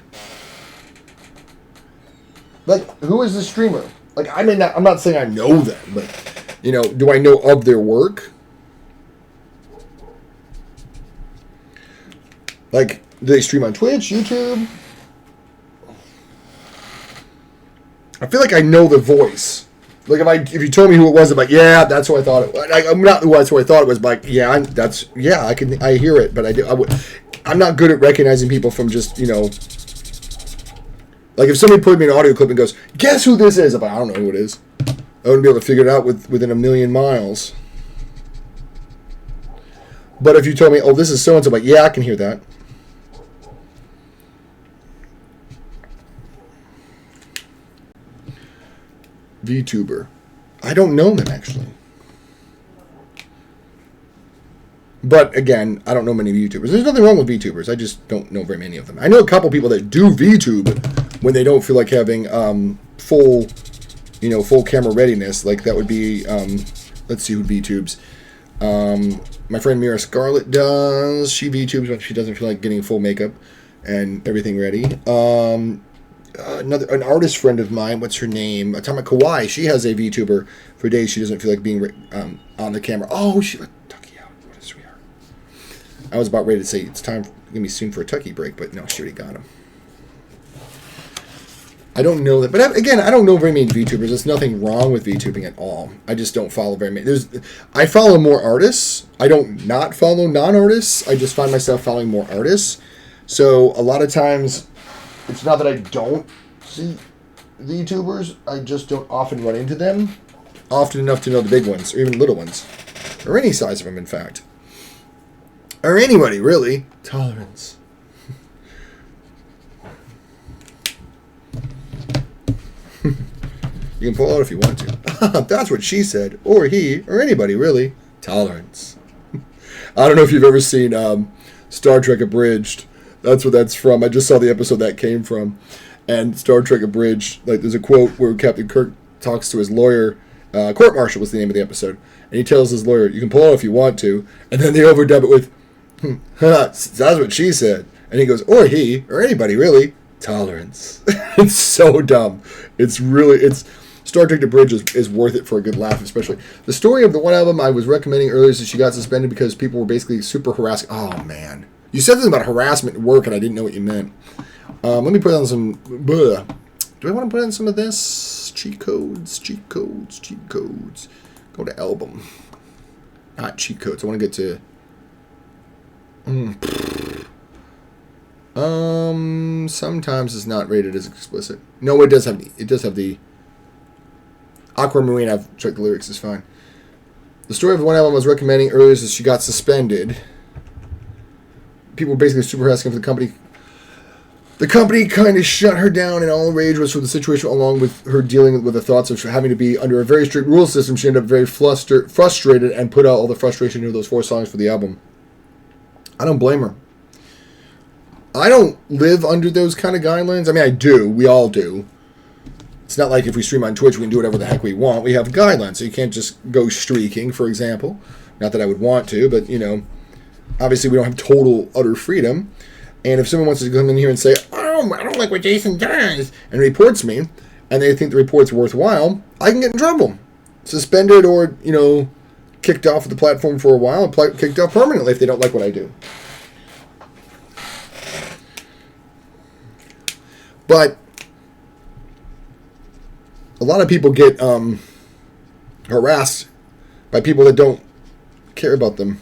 Like, who is this streamer? Like, I mean, I'm not saying I know them, but, you know, do I know of their work? Like, do they stream on Twitch, YouTube? I feel like I know the voice. Like, if you told me who it was, I'm like, yeah, that's who I thought it was. Like, I'm not that's who I thought it was, but like, yeah, I hear it, but I'm not good at recognizing people from just, you know. Like, if somebody put me an audio clip and goes, guess who this is? I'm like, I don't know who it is. I wouldn't be able to figure it out within a million miles. But if you told me, oh, this is so-and-so, I'm like, yeah, I can hear that. VTuber. I don't know them, actually. But, again, I don't know many VTubers. There's nothing wrong with VTubers. I just don't know very many of them. I know a couple people that do VTube when they don't feel like having full camera readiness. Like, that would be, let's see who VTubes. My friend Mira Scarlett does. She VTubes when she doesn't feel like getting full makeup and everything ready. An artist friend of mine, what's her name? Atomic Kawaii. She has a VTuber for days she doesn't feel like being on the camera. Oh, she let Tucky out. What a sweetheart. I was about ready to say it's time gonna be soon for a Tucky break, but no, she already got him. I don't know that, but again, I don't know very many VTubers. There's nothing wrong with VTubing at all. I just don't follow very many. I follow more artists. I don't not follow non-artists. I just find myself following more artists. So a lot of times, it's not that I don't see VTubers. I just don't often run into them often enough to know the big ones, or even little ones, or any size of them, in fact, or anybody really. Tolerance. You can pull out if you want to. That's what she said, or he, or anybody really. Tolerance. I don't know if you've ever seen Star Trek Abridged. That's what that's from. I just saw the episode that came from. And Star Trek Abridged, like, there's a quote where Captain Kirk talks to his lawyer. Court Martial was the name of the episode. And he tells his lawyer, you can pull out if you want to. And then they overdub it with, that's what she said. And he goes, or he, or anybody really. Tolerance. It's so dumb. It's Star Trek Abridged is worth it for a good laugh, especially. The story of the one album I was recommending earlier is that she got suspended because people were basically super harassing. Oh, man. You said something about harassment at work, and I didn't know what you meant. Let me put on some... Do I want to put in some of this? Cheat codes. Go to album. Not cheat codes. I want to get to... Sometimes it's not rated as explicit. No, it does have the... Aquamarine, I've checked the lyrics, is fine. The story of one album I was recommending earlier is that she got suspended. People were basically super harassing for the company. The company kind of shut her down, and all the rage was for the situation, along with her dealing with the thoughts of having to be under a very strict rule system. She ended up very frustrated and put out all the frustration into those 4 songs for the album. I don't blame her. I don't live under those kind of guidelines. I mean, I do. We all do. It's not like if we stream on Twitch, we can do whatever the heck we want. We have guidelines, so you can't just go streaking, for example. Not that I would want to, but, you know, obviously we don't have total, utter freedom. And if someone wants to come in here and say, oh, I don't like what Jason does, and reports me, and they think the report's worthwhile, I can get in trouble. Suspended or, you know, kicked off of the platform for a while, and kicked off permanently if they don't like what I do. But a lot of people get harassed by people that don't care about them.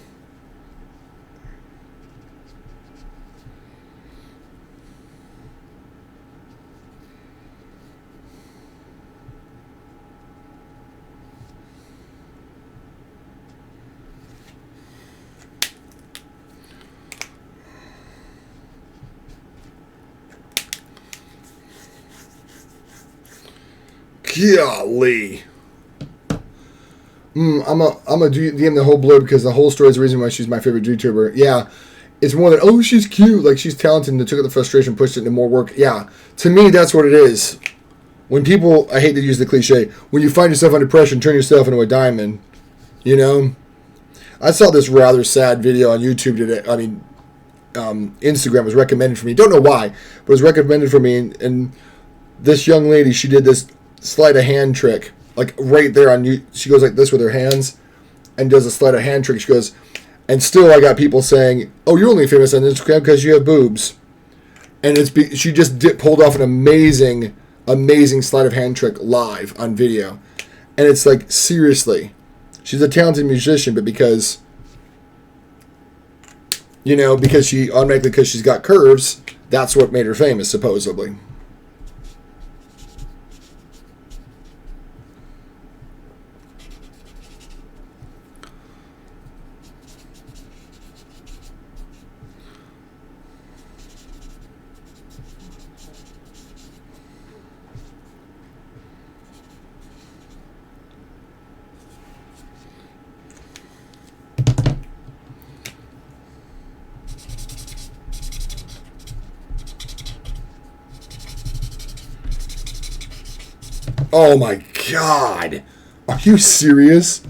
Golly. I'm a DM the whole blurb because the whole story is the reason why she's my favorite YouTuber. Yeah. It's more than, oh, she's cute. Like, she's talented and took out the frustration, pushed it into more work. Yeah. To me, that's what it is. When people, I hate to use the cliche, when you find yourself under pressure and turn yourself into a diamond, you know? I saw this rather sad video on YouTube today. I mean, Instagram was recommended for me. Don't know why, but it was recommended for me. And this young lady, she did this sleight of hand trick. Like, right there on you. She goes like this with her hands and does a sleight of hand trick. She goes, and still I got people saying, oh, you're only famous on Instagram because you have boobs. And she just pulled off an amazing sleight of hand trick live on video. And it's like, seriously. She's a talented musician, but because she's got curves, that's what made her famous, supposedly. Oh my God. Are you serious?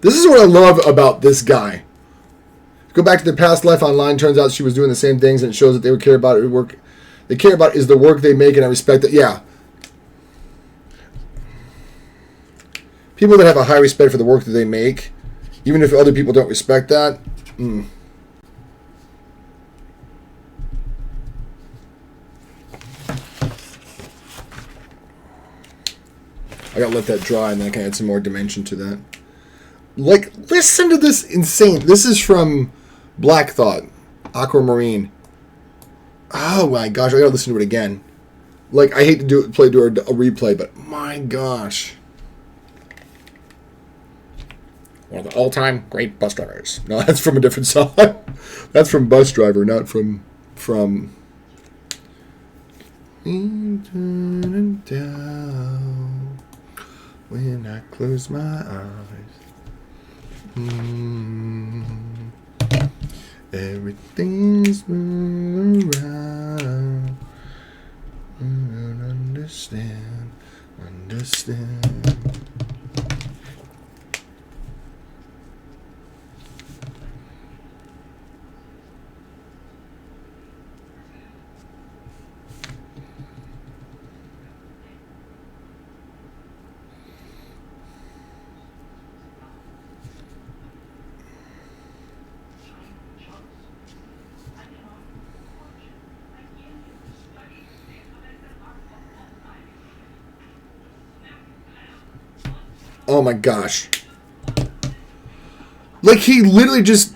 This is what I love about this guy. Go back to their past life online. Turns out she was doing the same things, and it shows that they would care about it. Work they care about is the work they make, and I respect that. Yeah. People that have a high respect for the work that they make, even if other people don't respect that. I gotta let that dry, and then I can add some more dimension to that. Like, listen to this insane. This is from Black Thought, Aquamarine. Oh my gosh, I gotta listen to it again. Like, I hate to do a replay, but my gosh. One of the all-time great bus drivers. No, that's from a different song. That's from Bus Driver, not from. Down when I close my eyes. Everything's moving around. Understand. Oh my gosh. Like, he literally just.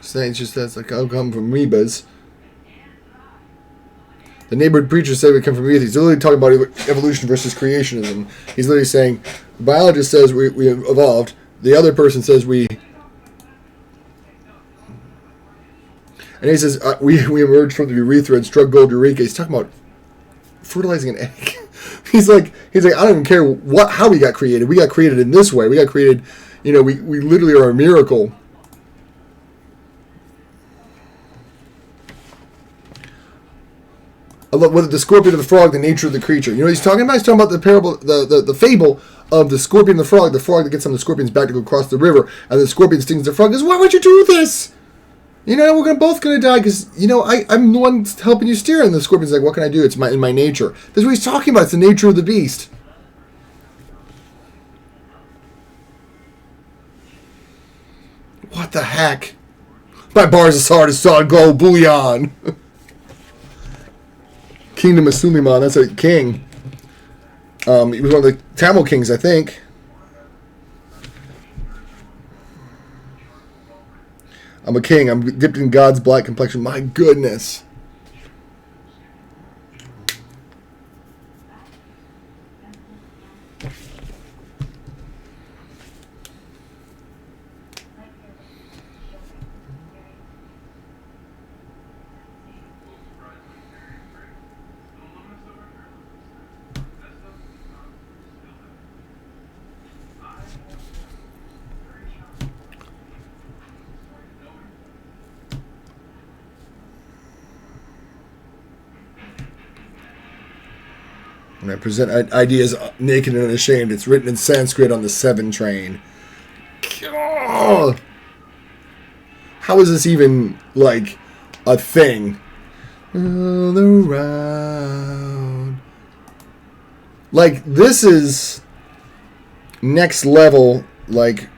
Saying just that's like, I'll come from amoebas. The neighborhood preacher said we come from amoebas. He's literally talking about evolution versus creationism. He's literally saying, the biologist says we evolved. The other person says we. And he says, we emerged from the urethra and struck gold eureka. He's talking about fertilizing an egg. He's like, I don't even care how we got created. We got created in this way. We got created, we literally are a miracle. I love whether the scorpion or the frog, the nature of the creature. You know what he's talking about? He's talking about the parable, the fable of the scorpion and the frog that gets on the scorpion's back to go across the river, and the scorpion stings the frog and goes, why would you do this? We're both going to die because, I'm the one helping you steer. And the scorpion's like, what can I do? It's in my nature. That's what he's talking about. It's the nature of the beast. What the heck? My bars as hard as solid gold bullion. Kingdom of Suleiman. That's a king. He was one of the Tamil kings, I think. I'm a king. I'm dipped in God's black complexion. My goodness. When I present ideas naked and unashamed, it's written in Sanskrit on the 7 train. Oh, how is this even, like, a thing? All around. Like, this is next level, like...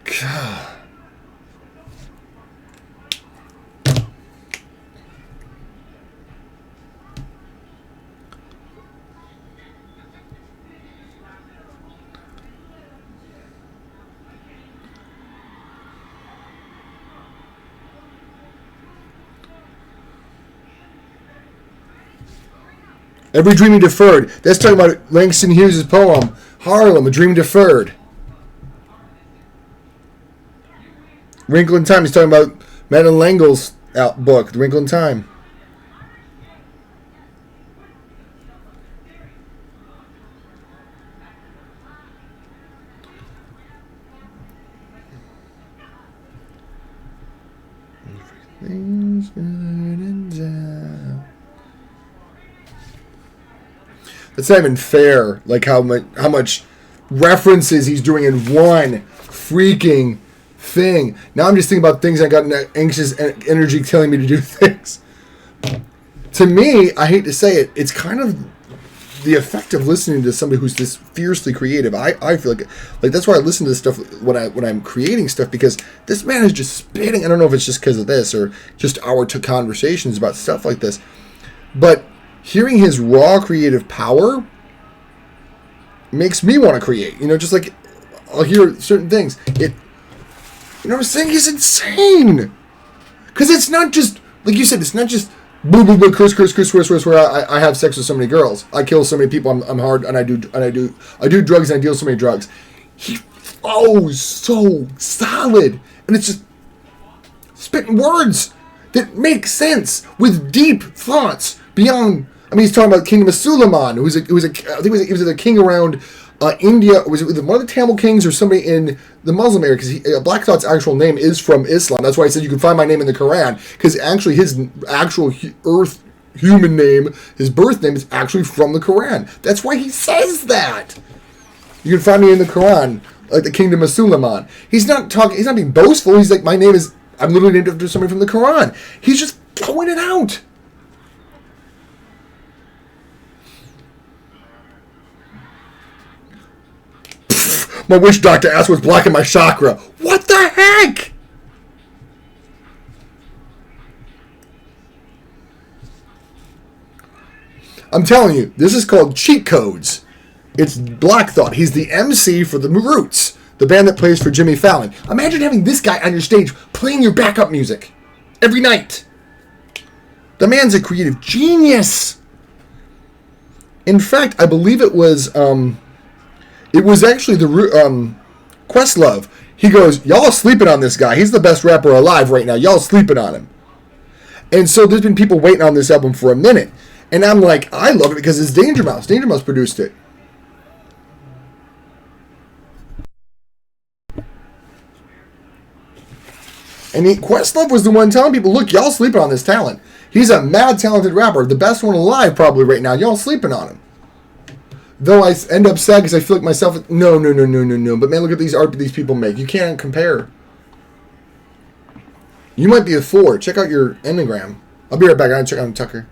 God. Every dream he deferred. That's talking about Langston Hughes' poem, Harlem, A Dream Deferred. Wrinkle in Time. He's talking about Madeline L'Engle's book, The Wrinkle in Time. Everything's good and down. That's not even fair. Like how much references he's doing in one freaking thing. Now I'm just thinking about things I got anxious energy telling me to do things. To me, I hate to say it, it's kind of the effect of listening to somebody who's this fiercely creative. I feel like that's why I listen to this stuff when I'm creating stuff, because this man is just spitting. I don't know if it's just because of this or just our conversations about stuff like this, but hearing his raw creative power makes me want to create. You know, just like I'll hear certain things. You know what I'm saying? He's insane. Because it's not just, like you said, it's not just boo boo boo curse where I have sex with so many girls, I kill so many people, I'm hard, and I do drugs and I deal so many drugs. He flows so solid, and it's just spitting words that make sense with deep thoughts beyond. I mean, he's talking about Kingdom of Suleiman, who was I think he was the king around India. Was it one of the Tamil kings or somebody in the Muslim area? Because Black Thought's actual name is from Islam. That's why I said you can find my name in the Quran. Because actually, his actual human name, his birth name, is actually from the Quran. That's why he says that. You can find me in the Quran, like the Kingdom of Suleiman. He's not talking. He's not being boastful. He's like, my name is. I'm literally named after somebody from the Quran. He's just throwing it out. My witch doctor asked what's blocking my chakra. What the heck? I'm telling you, this is called Cheat Codes. It's Black Thought. He's the MC for the Roots, the band that plays for Jimmy Fallon. Imagine having this guy on your stage playing your backup music every night. The man's a creative genius. In fact, I believe it was actually the Questlove. He goes, y'all are sleeping on this guy. He's the best rapper alive right now. Y'all sleeping on him. And so there's been people waiting on this album for a minute. And I'm like, I love it because it's Danger Mouse. Danger Mouse produced it. And Questlove was the one telling people, look, y'all sleeping on this talent. He's a mad talented rapper. The best one alive probably right now. Y'all sleeping on him. Though I end up sad because I feel like myself, no. But man, look at these art these people make. You can't compare. You might be a 4. Check out your Enneagram. I'll be right back. I'm going to check out Tucker.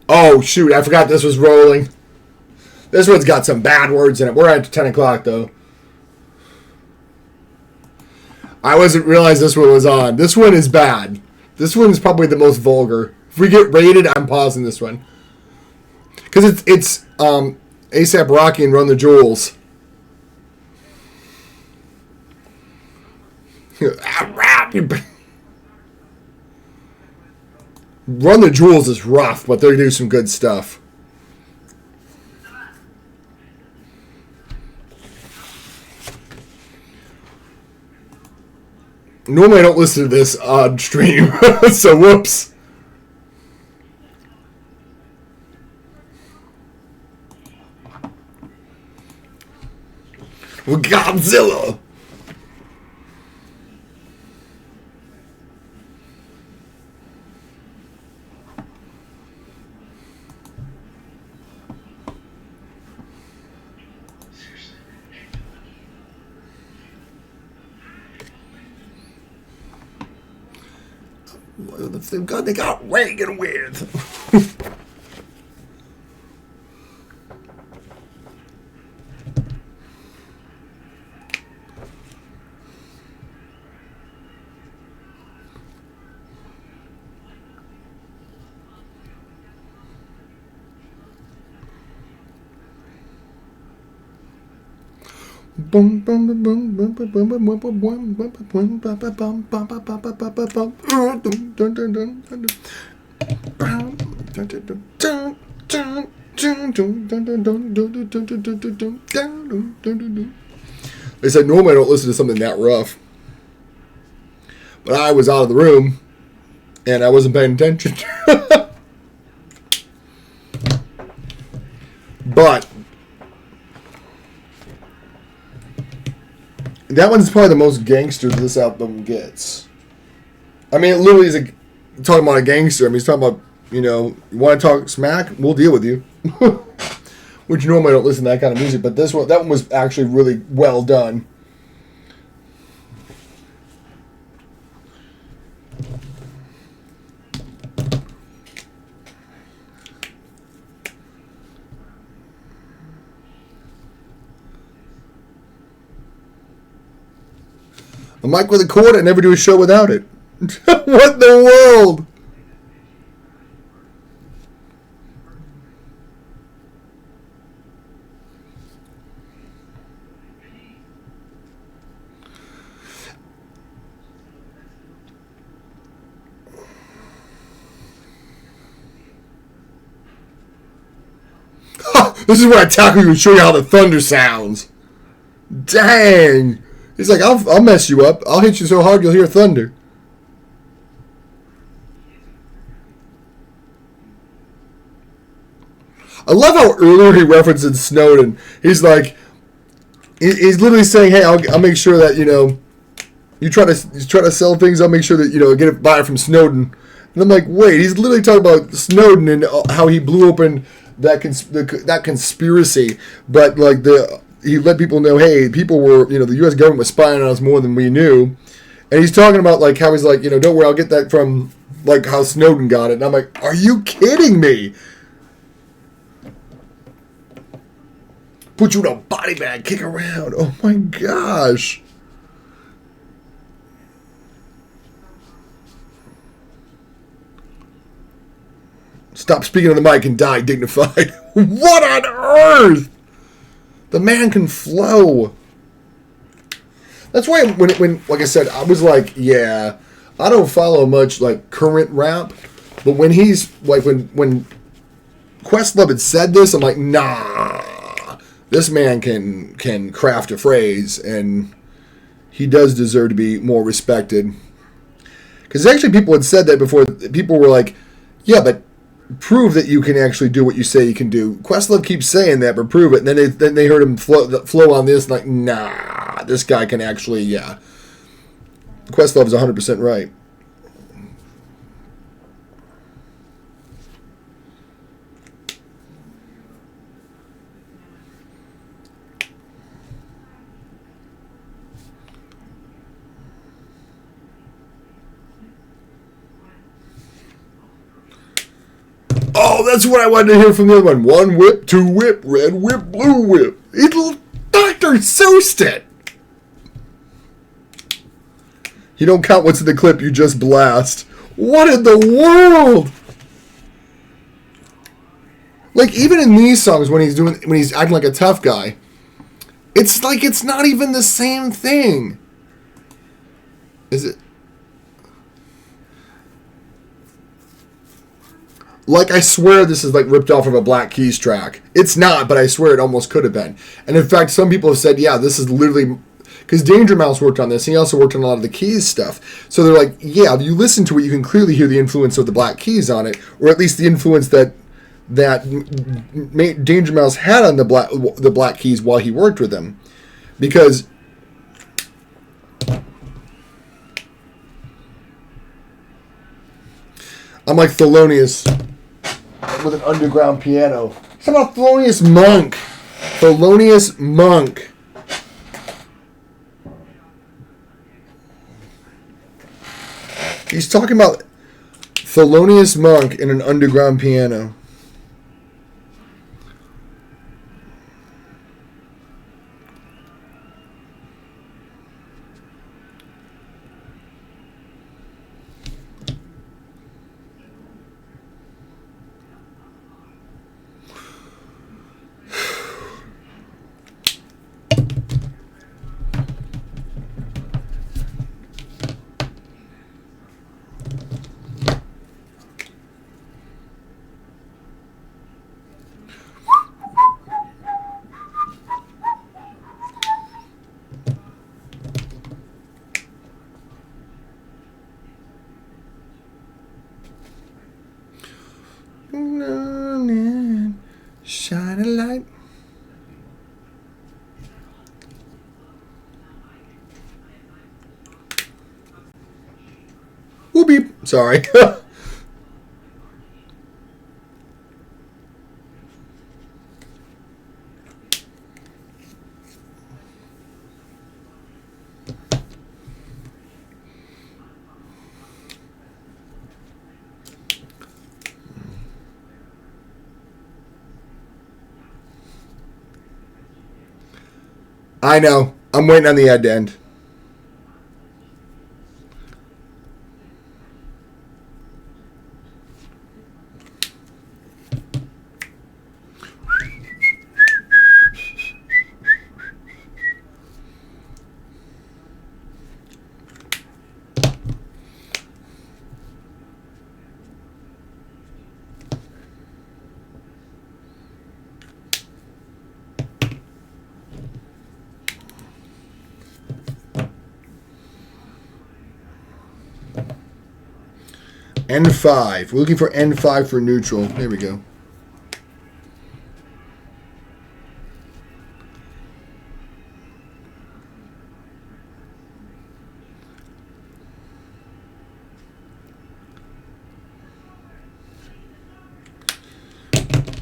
Oh, shoot. I forgot this was rolling. This one's got some bad words in it. We're at 10 o'clock, though. I wasn't realize this one was on. This one is bad. This one is probably the most vulgar. If we get rated, I'm pausing this one. Because it's A$AP Rocky and Run the Jewels. Run the Jewels is rough, but they do some good stuff. Normally I don't listen to this on stream, so whoops. With Godzilla. Thank God they got Reagan with. Boom boom boom boom boom boom boom boom boom boom boom boom They said normally I don't listen to something that rough, but I was out of the room and I wasn't paying attention. But that one's probably the most gangster this album gets. I mean, it literally is talking about a gangster. I mean, he's talking about, you want to talk smack? We'll deal with you. Which normally I don't listen to that kind of music, but that one was actually really well done. A mic with a cord, I never do a show without it. What in the world? This is where I tackle you and show you how the thunder sounds. Dang. He's like, I'll mess you up. I'll hit you so hard you'll hear thunder. I love how earlier he references Snowden. He's like, he's literally saying, hey, I'll make sure that, you try to sell things, I'll make sure that, get it buy it from Snowden. And I'm like, wait, he's literally talking about Snowden and how he blew open that conspiracy. But, like, he let people know, hey, people were, the U.S. government was spying on us more than we knew. And he's talking about, like, how he's like, don't worry, I'll get that from, like, how Snowden got it. And I'm like, are you kidding me? Put you in a body bag, kick around. Oh, my gosh. Stop speaking on the mic and die dignified. What on earth? The man can flow. That's why when like I said, I was like, yeah, I don't follow much like current rap, but when he's like when Questlove had said this, I'm like, nah, this man can craft a phrase, and he does deserve to be more respected. Because actually, people had said that before. People were like, yeah, but prove that you can actually do what you say you can do. Questlove keeps saying that, but prove it. And then they heard him flow on this, like, nah, this guy can actually, yeah. Questlove is 100% right. Oh, that's what I wanted to hear from the other one. 1 whip, 2 whip, red whip, blue whip. It's Dr. Seussed it. You don't count what's in the clip, you just blast. What in the world? Like, even in these songs, when he's acting like a tough guy, it's like it's not even the same thing. Is it? Like, I swear this is like ripped off of a Black Keys track. It's not, but I swear it almost could have been. And in fact, some people have said, yeah, this is literally... Because Danger Mouse worked on this, and he also worked on a lot of the Keys stuff. So they're like, yeah, if you listen to it, you can clearly hear the influence of the Black Keys on it, or at least the influence that Danger Mouse had on the Black Keys while he worked with them. Because... I'm like Thelonious with an underground piano. It's about Thelonious Monk. Thelonious Monk. He's talking about Thelonious Monk in an underground piano. Shine a light. Whoopie. Sorry. I know. I'm waiting on the ad to end. N5. We're looking for N5 for neutral. There we go.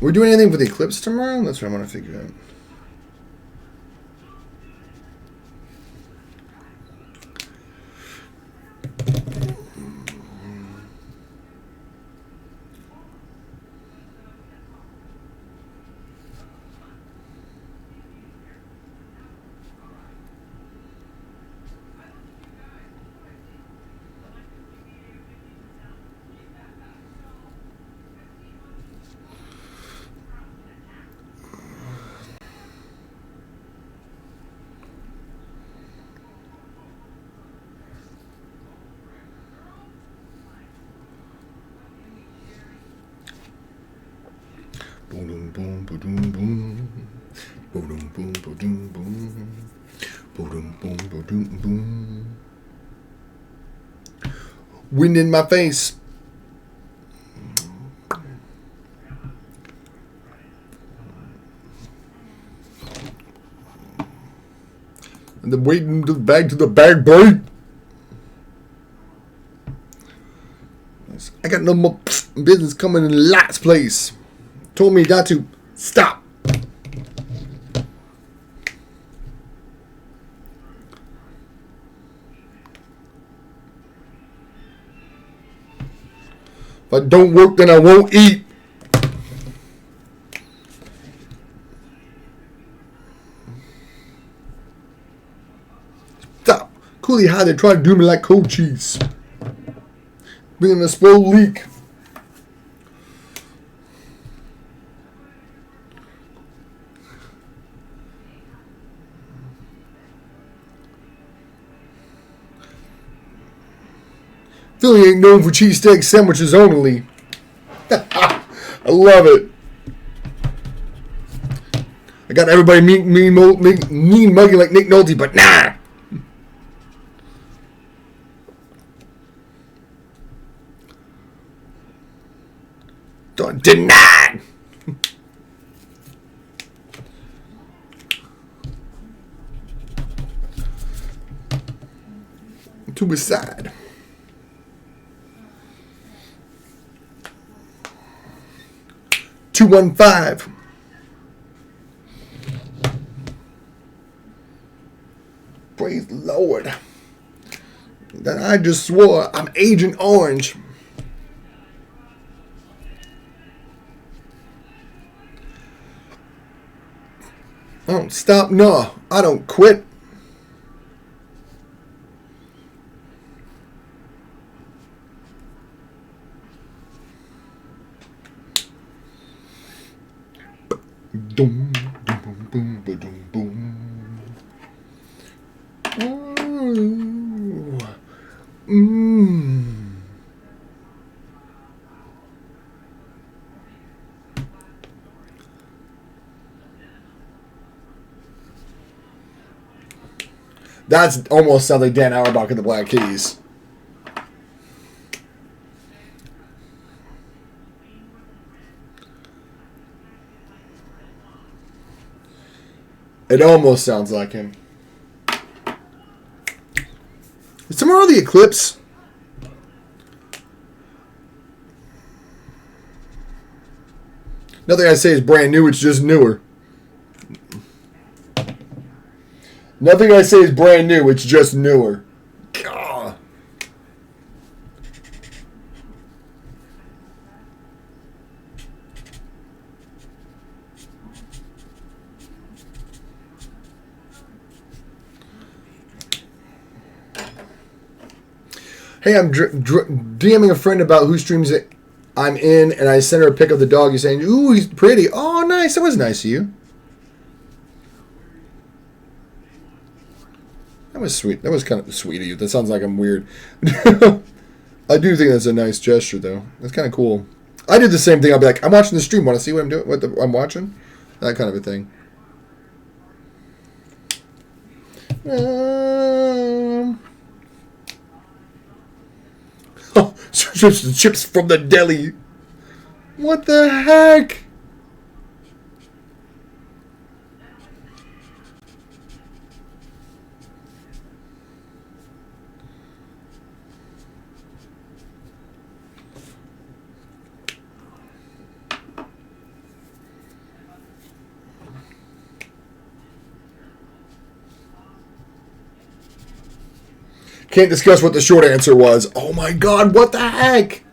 We're doing anything for the eclipse tomorrow? That's what I want to figure out. Boom, boom, boom, boom. Boom, boom, boom, boom. Boom, boom, boom, boom. Wind in my face. And then waiting to the bag break. I got no more business coming in Lot's place. Told me not to stop. If I don't work, then I won't eat. Stop. Cooley high, they try to do me like cold cheese. Bringing a slow leak. Philly ain't known for cheesesteak sandwiches only. I love it. I got everybody mean mugging like Nick Nolte, but nah. Denied. To his side. $215. Praise the Lord. That I just swore I'm Agent Orange. I don't stop, no. I don't quit. Boom, boom, boom, boom, boom. Ooh. Mmm. That's almost sounds like Dan Auerbach in the Black Keys. It almost sounds like him. Is tomorrow the eclipse? Nothing I say is brand new, it's just newer. Nothing I say is brand new, it's just newer. God. Hey, I'm DMing a friend about who streams it I'm in, and I sent her a pic of the dog. You're saying, ooh, he's pretty. Oh, nice. That was nice of you. That was sweet. That was kind of sweet of you. That sounds like I'm weird. I do think that's a nice gesture, though. That's kind of cool. I do the same thing. I'll be like, I'm watching the stream. Want to see what I'm doing? What I'm watching? That kind of a thing. Oh, chips from the deli. What the heck? Can't discuss what the short answer was. Oh my God, what the heck?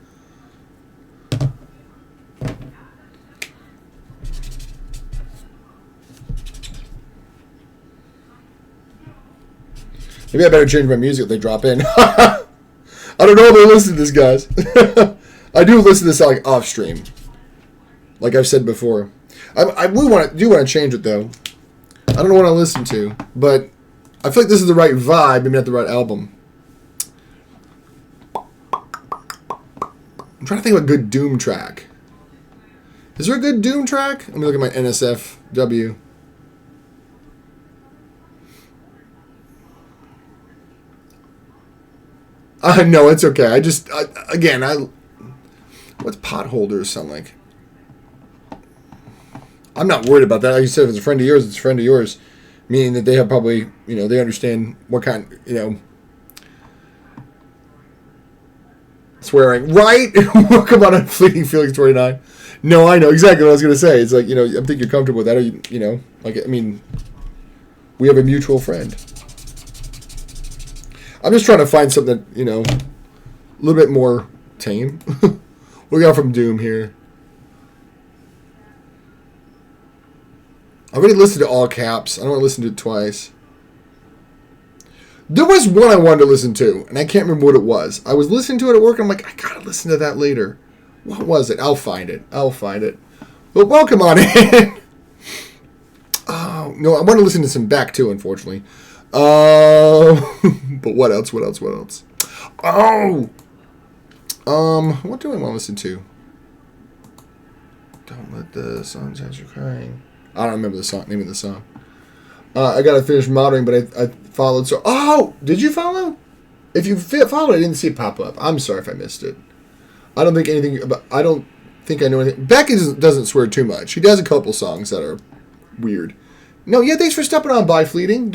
Maybe I better change my music if they drop in. I don't know if they listen to this, guys. I do listen to this like off stream. Like I've said before. I do want to change it though. I don't know what I listen to, but I feel like this is the right vibe, maybe not the right album. I'm trying to think of a good Doom track. Is there a good Doom track? Let me look at my NSFW. No, it's okay. What's potholders sound like? I'm not worried about that. Like you said, if it's a friend of yours, it's a friend of yours. Meaning that they have probably, they understand what kind, swearing. Right? Come on, Fleeting Felix 29. No, I know exactly what I was going to say. It's like, I think you're comfortable with that. Or we have a mutual friend. I'm just trying to find something that, a little bit more tame. What we got from Doom here? I already listened to All Caps. I don't want to listen to it twice. There was one I wanted to listen to, and I can't remember what it was. I was listening to it at work, and I'm like, I gotta listen to that later. What was it? I'll find it. But welcome on in. Oh, no, I want to listen to some Beck, too, unfortunately. But what else? Oh! What do I want to listen to? Don't let the sun touch you crying. I don't remember the name of the song. I gotta finish monitoring, but I followed. So, oh, did you follow? If you followed, I didn't see it pop up. I'm sorry if I missed it. I don't think I know anything. Becky doesn't swear too much. She does a couple songs that are weird. No, yeah, thanks for stepping on by, Fleeting.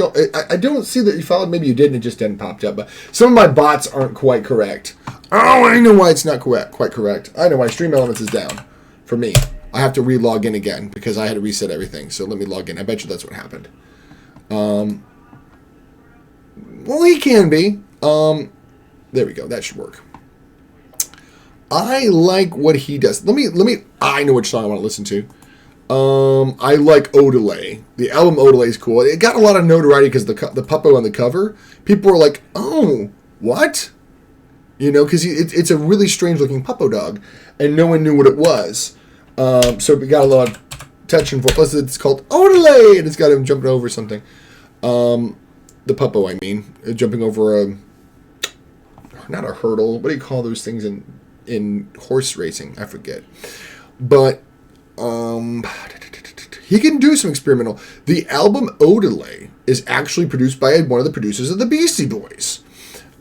I don't see that you followed. Maybe you did and it just didn't pop up. But some of my bots aren't quite correct. Oh, I know why it's not quite correct. I know why Stream Elements is down for me. I have to re-log in again because I had to reset everything. So let me log in. I bet you that's what happened. Well, he can be. There we go. That should work. I like what he does. Let me. I know which song I want to listen to. I like Odelay. The album Odelay is cool. It got a lot of notoriety because the puppo on the cover. People were like, "Oh, what?" You know, because it's a really strange looking puppo dog, and no one knew what it was. So we got a lot of attention for. Plus, it's called Odelay, and it's got him jumping over something. The puppo, I mean, jumping over not a hurdle. What do you call those things in horse racing? I forget. But he can do some experimental. The album Odelay is actually produced by one of the producers of the Beastie Boys.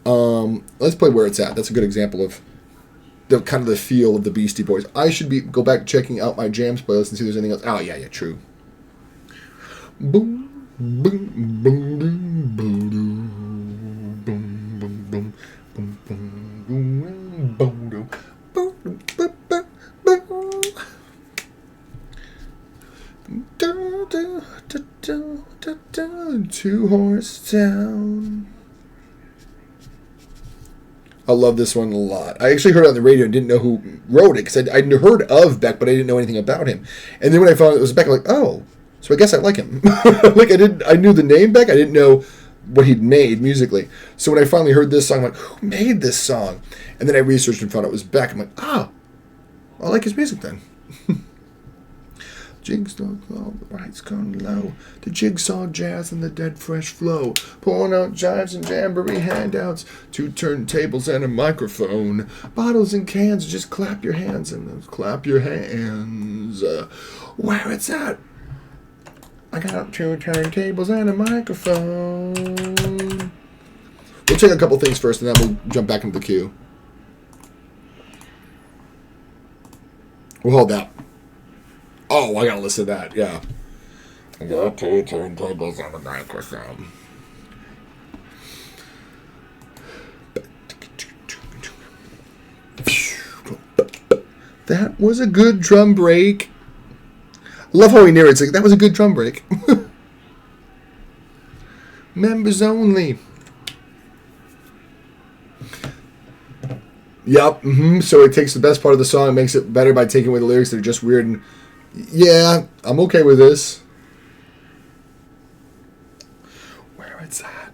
Let's play Where It's At. That's a good example of the kind of the feel of the Beastie Boys. I should go back checking out my jams playlist and see if there's anything else. Oh yeah, true. Boom, boom, boom, boom, boom, boom, boom, boom, boom, boom, boom, boom, boom, Two Horse Town. I love this one a lot. I actually heard it on the radio and didn't know who wrote it because I'd heard of Beck, but I didn't know anything about him. And then when I found it was Beck, I'm like, oh, so I guess I like him. Like I knew the name Beck, I didn't know what he'd made musically. So when I finally heard this song, I'm like, who made this song? And then I researched and found out it was Beck. I'm like, I like his music then. Jigsaw claw, the lights gone low. The jigsaw jazz and the dead fresh flow. Pouring out jives and jamboree handouts. 2 turntables and a microphone. Bottles and cans, just clap your hands and clap your hands. Where it's at. I got 2 turntables and a microphone. We'll check a couple things first and then we'll jump back into the queue. We'll hold that. Oh, I gotta listen to that, yeah. I got 2 turntables and a microphone. That was a good drum break. I love how he narrates like that was a good drum break. Members only. Yep. So it takes the best part of the song and makes it better by taking away the lyrics that are just weird and yeah, I'm okay with this. Where it's at.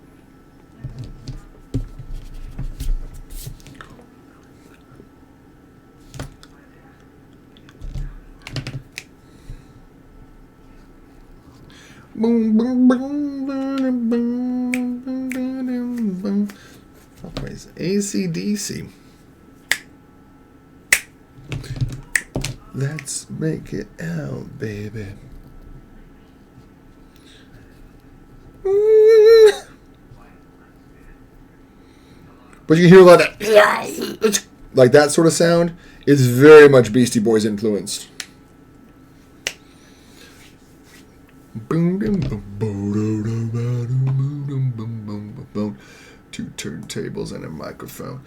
Boom, boom, boom, boom, boom, boom, boom. Always AC/DC. Let's make it out, baby. But you can hear a lot of that, like that sort of sound is very much Beastie Boys influenced. 2 turntables and a microphone.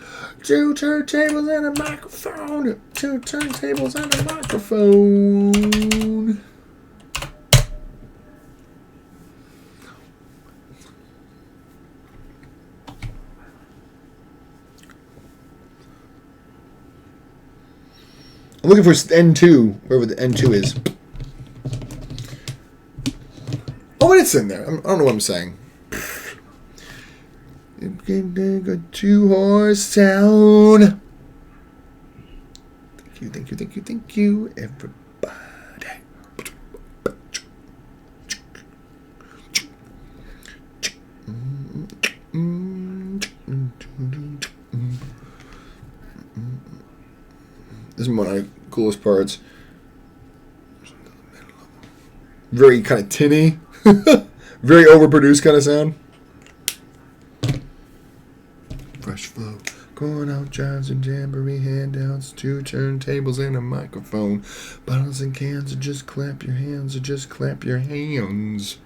2 turntables and a microphone. 2 turntables and a microphone. I'm looking for N2, wherever the N2 is. Oh, it's in there. I don't know what I'm saying. Two-horse town. Thank you, everybody. This is one of the coolest parts. Very kind of tinny. Very overproduced kind of sound. Fresh flow. Going out, jazz and jamboree handouts, 2 turntables and a microphone. Bottles and cans, or just clap your hands, or just clap your hands.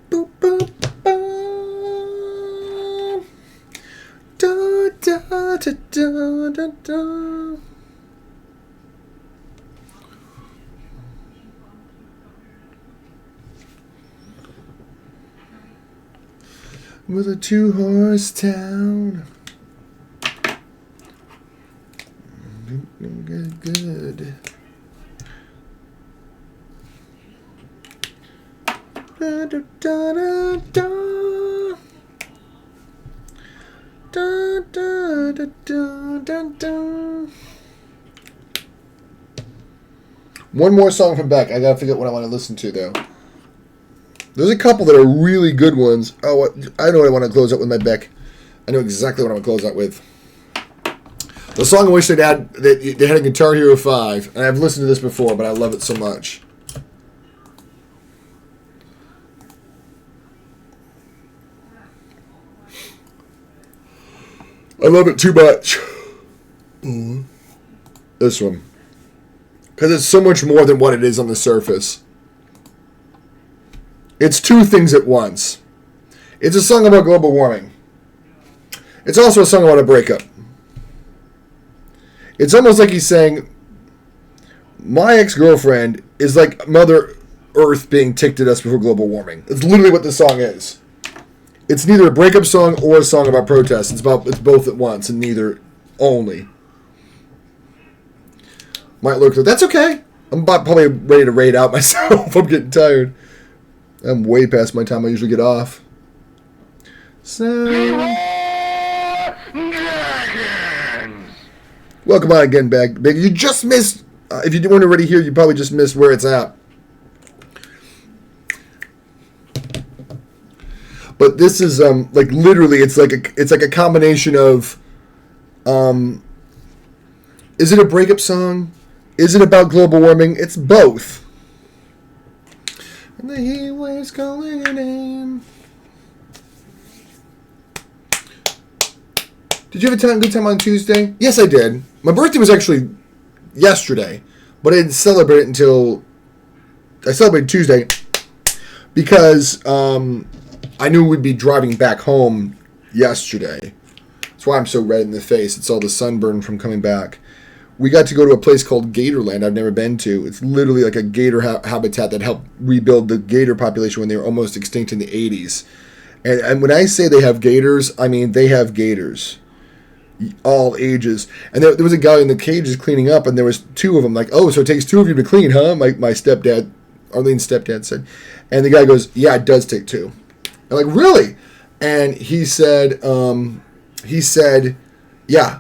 Boop, boop, boop. Da, da, da, da, da, da. With a 2-horse town. Good. Da, da, da, da, da. Da, da, da, da, da, da. One more song from Beck. I gotta figure out what I want to listen to, though. There's a couple that are really good ones. Oh, I know what I want to close out with my Beck. I know exactly what I'm going to close out with. The song I wish they had a Guitar Hero 5. And I've listened to this before, but I love it so much. I love it too much. This one. Because it's so much more than what it is on the surface. It's 2 things at once. It's a song about global warming. It's also a song about a breakup. It's almost like he's saying, my ex-girlfriend is like Mother Earth being ticked at us before global warming. It's literally what this song is. It's neither a breakup song or a song about protest. It's both at once and neither only. Might look like that's okay. I'm about probably ready to raid out myself. I'm getting tired. I'm way past my time I usually get off. So, welcome on again, Big. You just missed. If you weren't already here, you probably just missed where it's at. But this is like literally, it's like a combination of. Is it a breakup song? Is it about global warming? It's both. And the heat waves calling your name. Did you have a good time on Tuesday? Yes, I did. My birthday was actually yesterday, but I didn't celebrate it until I celebrated Tuesday because I knew we'd be driving back home yesterday. That's why I'm so red in the face. It's all the sunburn from coming back. We got to go to a place called Gatorland I've never been to. It's literally like a gator habitat that helped rebuild the gator population when they were almost extinct in the 80s. And when I say they have gators, I mean they have gators. All ages. And there was a guy in the cages cleaning up, and there was 2 of them. Like, oh, so it takes 2 of you to clean, huh? My stepdad, Arlene's stepdad said. And the guy goes, yeah, it does take 2. I'm like, really? And he said, yeah.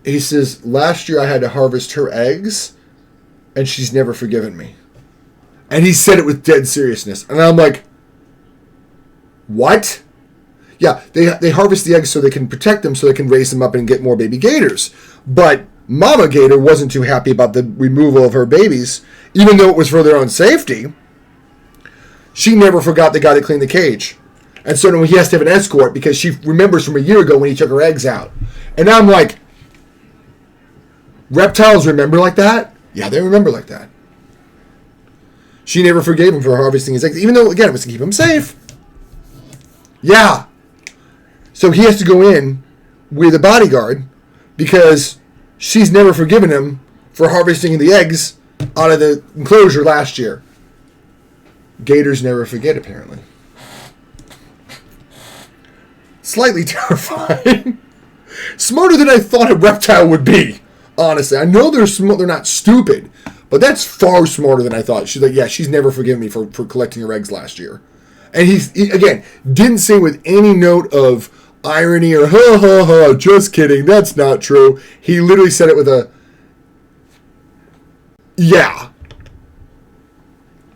He says, last year I had to harvest her eggs, and she's never forgiven me. And he said it with dead seriousness. And I'm like, what? Yeah, they harvest the eggs so they can protect them, so they can raise them up and get more baby gators. But Mama Gator wasn't too happy about the removal of her babies, even though it was for their own safety. She never forgot the guy that cleaned the cage. And so now he has to have an escort because she remembers from a year ago when he took her eggs out. And I'm like, reptiles remember like that? Yeah, they remember like that. She never forgave him for harvesting his eggs, even though, again, it was to keep him safe. Yeah. So he has to go in with a bodyguard because she's never forgiven him for harvesting the eggs out of the enclosure last year. Gators never forget, apparently. slightly terrifying. Smarter than I thought a reptile would be. Honestly, I know they're not stupid, but that's far smarter than I thought. She's like, yeah, she's never forgiven me for collecting her eggs last year. And he again, didn't say with any note of irony or ha ha ha, just kidding, that's not true. He literally said it with a, yeah,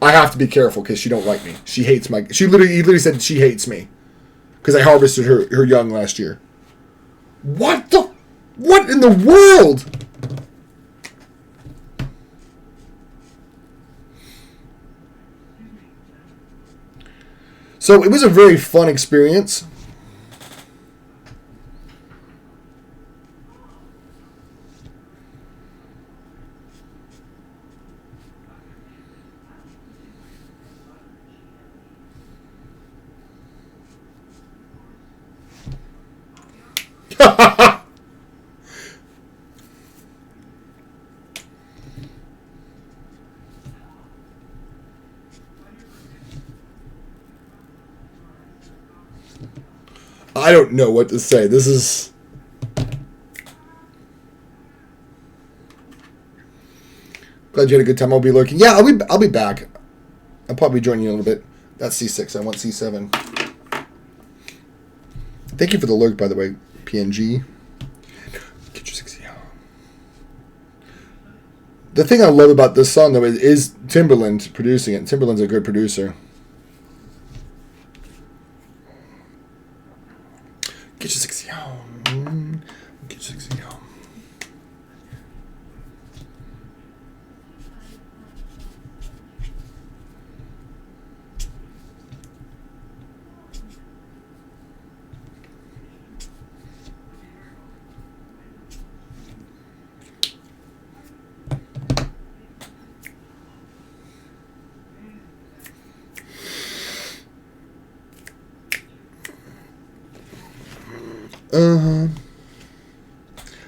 I have to be careful because she don't like me. He literally said she hates me because I harvested her young last year. What in the world? So it was a very fun experience. I don't know what to say. This is... Glad you had a good time. I'll be lurking. Yeah, I'll be back. I'll probably join you in a little bit. That's C6. I want C7. Thank you for the lurk, by the way, PNG. Get your 60. The thing I love about this song, though, is Timbaland producing it. Timbaland's a good producer. Get your 60 on. Get your 60 on.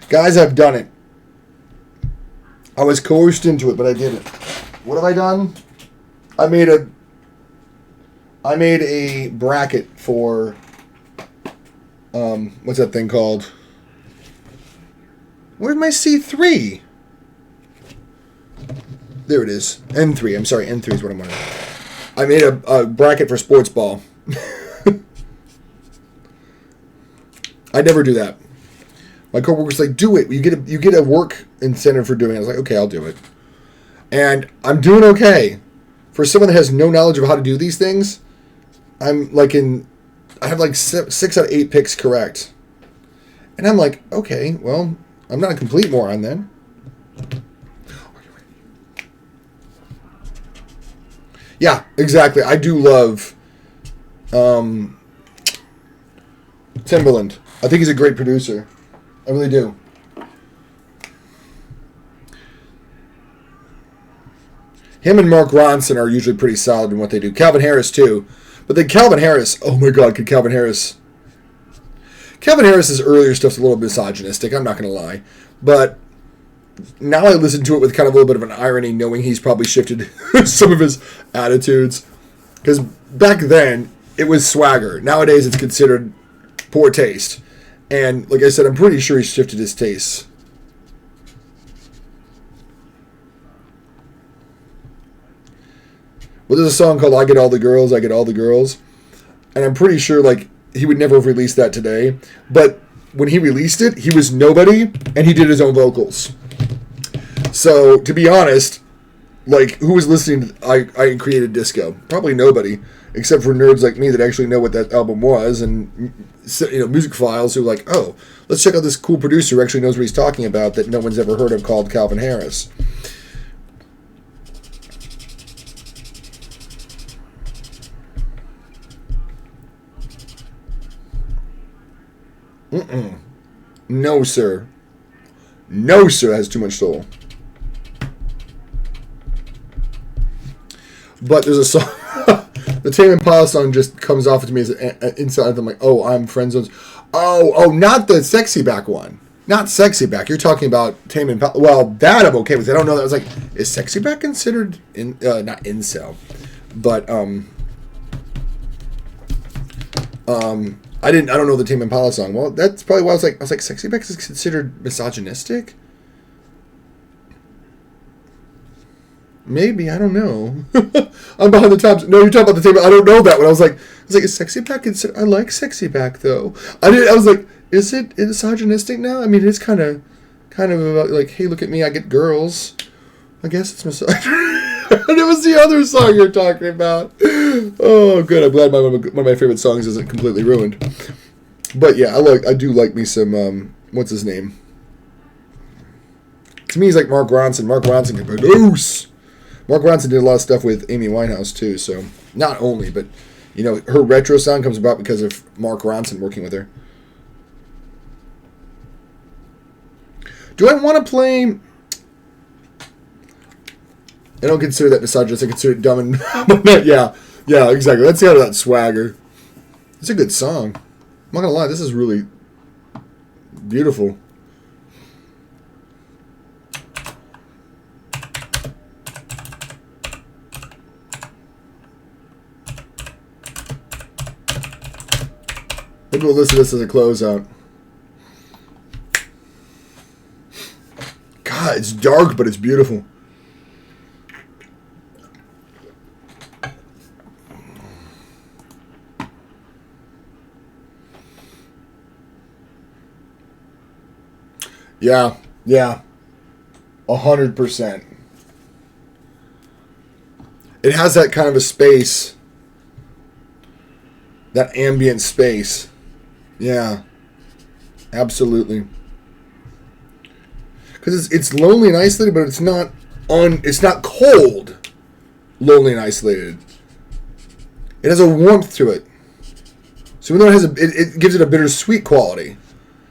Guys, I've done it. I was coerced into it, but I did it. What have I done? I made a bracket for what's that thing called? Where's my C3? There it is. N3. I'm sorry, N3 is what I'm wondering. I made a bracket for sports ball. I never do that. My coworker's like, do it. You get a work incentive for doing it. I was like, okay, I'll do it. And I'm doing okay. For someone that has no knowledge of how to do these things, I have like 6 out of 8 picks correct. And I'm like, okay, well, I'm not a complete moron then. Yeah, exactly. I do love Timbaland. I think he's a great producer. I really do. Him and Mark Ronson are usually pretty solid in what they do. Calvin Harris, too. But then Calvin Harris, oh my God, could Calvin Harris... Calvin Harris's earlier stuff's a little misogynistic, I'm not going to lie. But now I listen to it with kind of a little bit of an irony, knowing he's probably shifted some of his attitudes. Because back then, it was swagger. Nowadays, it's considered poor taste. And like I said, I'm pretty sure he's shifted his tastes. Well, there's a song called I Get All the Girls, I Get All the Girls. And I'm pretty sure, like, he would never have released that today. But when he released it, he was nobody, and he did his own vocals. So, to be honest, like, who was listening to I Created Disco? Probably nobody, except for nerds like me that actually know what that album was, and, you know, music files who are like, oh, let's check out this cool producer who actually knows what he's talking about that no one's ever heard of called Calvin Harris. No, sir. No, sir, has too much soul. But there's a song... The Tame Impala song just comes off to me as an inside anthem. Like, oh, I'm friend zones. Oh, not the Sexy Back one. Not Sexy Back. You're talking about Tame Impala. Well, that I'm okay with. I don't know that. I was like, is Sexy Back considered... not incel. But, I don't know the Tame Impala song. Well, that's probably why I was like, Sexy Back is considered misogynistic? Maybe, I don't know. I'm behind the times. No, you're talking about the Tame. I don't know that one. I was like, is Sexy Back considered? I like Sexy Back though. I was like, is it misogynistic now? I mean, it's kind of about like, hey, look at me, I get girls. I guess it's misogynistic. And it was the other song you're talking about. Oh, good. I'm glad one of my favorite songs isn't completely ruined. But yeah, I do like me some what's his name? To me, he's like Mark Ronson. Mark Ronson can produce. Mark Ronson did a lot of stuff with Amy Winehouse too. So not only, but you know, her retro sound comes about because of Mark Ronson working with her. Do I want to play? I don't consider that misogynist. I consider it dumb and... yeah, exactly. Let's get out of that swagger. It's a good song. I'm not going to lie. This is really beautiful. Maybe we'll listen to this as a closeout. God, it's dark, but it's beautiful. Yeah, 100%. It has that kind of a space, that ambient space. Yeah, absolutely. Because it's lonely and isolated, but it's not cold, lonely and isolated. It has a warmth to it. So even though it gives it a bittersweet quality.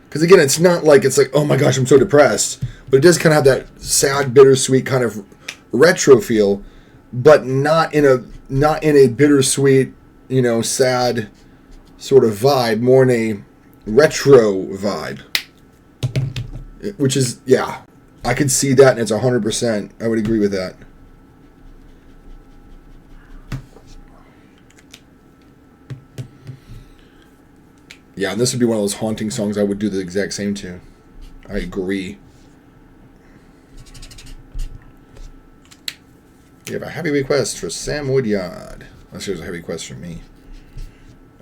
Because again, it's not like oh my gosh, I'm so depressed, but it does kind of have that sad, bittersweet kind of retro feel, but not in a bittersweet, sad sort of vibe, more in a retro vibe. Which is, yeah, I could see that, and it's 100%. I would agree with that. Yeah, and this would be one of those haunting songs I would do the exact same to. I agree. We have a heavy request for Sam Woodyard. Unless there's a heavy request from me.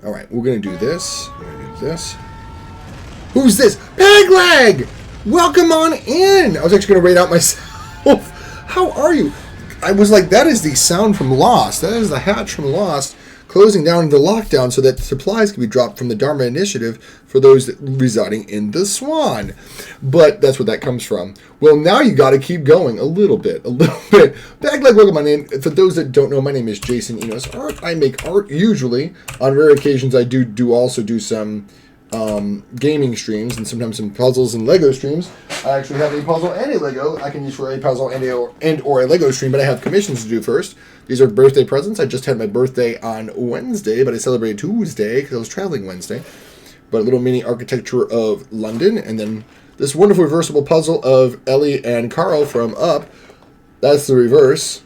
Alright, we're going to do this. We're going to do this. Who's this? Pegleg! Welcome on in! I was actually going to rate out myself. How are you? I was like, that is the sound from Lost. That is the hatch from Lost. Closing down the lockdown so that supplies can be dropped from the Dharma Initiative for those residing in the Swan. But that's what that comes from. Well, now you got to keep going a little bit. Pegleg, welcome on in. For those that don't know, my name is Jason Enos Art. I make art usually. On rare occasions, I also do some gaming streams and sometimes some puzzles and Lego streams. I actually have a puzzle and a Lego I can use for a puzzle and or a Lego stream, but I have commissions to do first. These are birthday presents. I just had my birthday on Wednesday, but I celebrated Tuesday because I was traveling Wednesday. But a little mini architecture of London, and then this wonderful reversible puzzle of Ellie and Carl from Up. That's the reverse,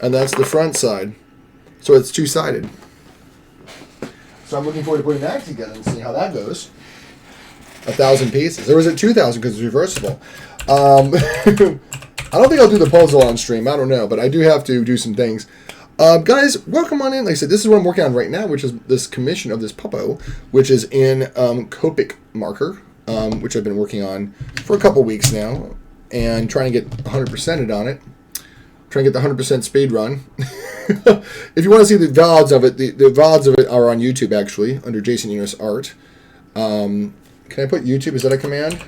and that's the front side. So it's two-sided. So I'm looking forward to putting that together and seeing how that goes. 1,000 pieces. Or was it 2,000 because it's reversible? I don't think I'll do the puzzle on stream. I don't know, but I do have to do some things. Guys, welcome on in. Like I said, this is what I'm working on right now, which is this commission of this puppo, which is in Copic marker, which I've been working on for a couple weeks now, and trying to get 100%ed on it. Trying to get the 100% speed run. If you want to see the VODs of it, the VODs of it are on YouTube, actually, under Jason Enos Art. Can I put YouTube? Is that a command?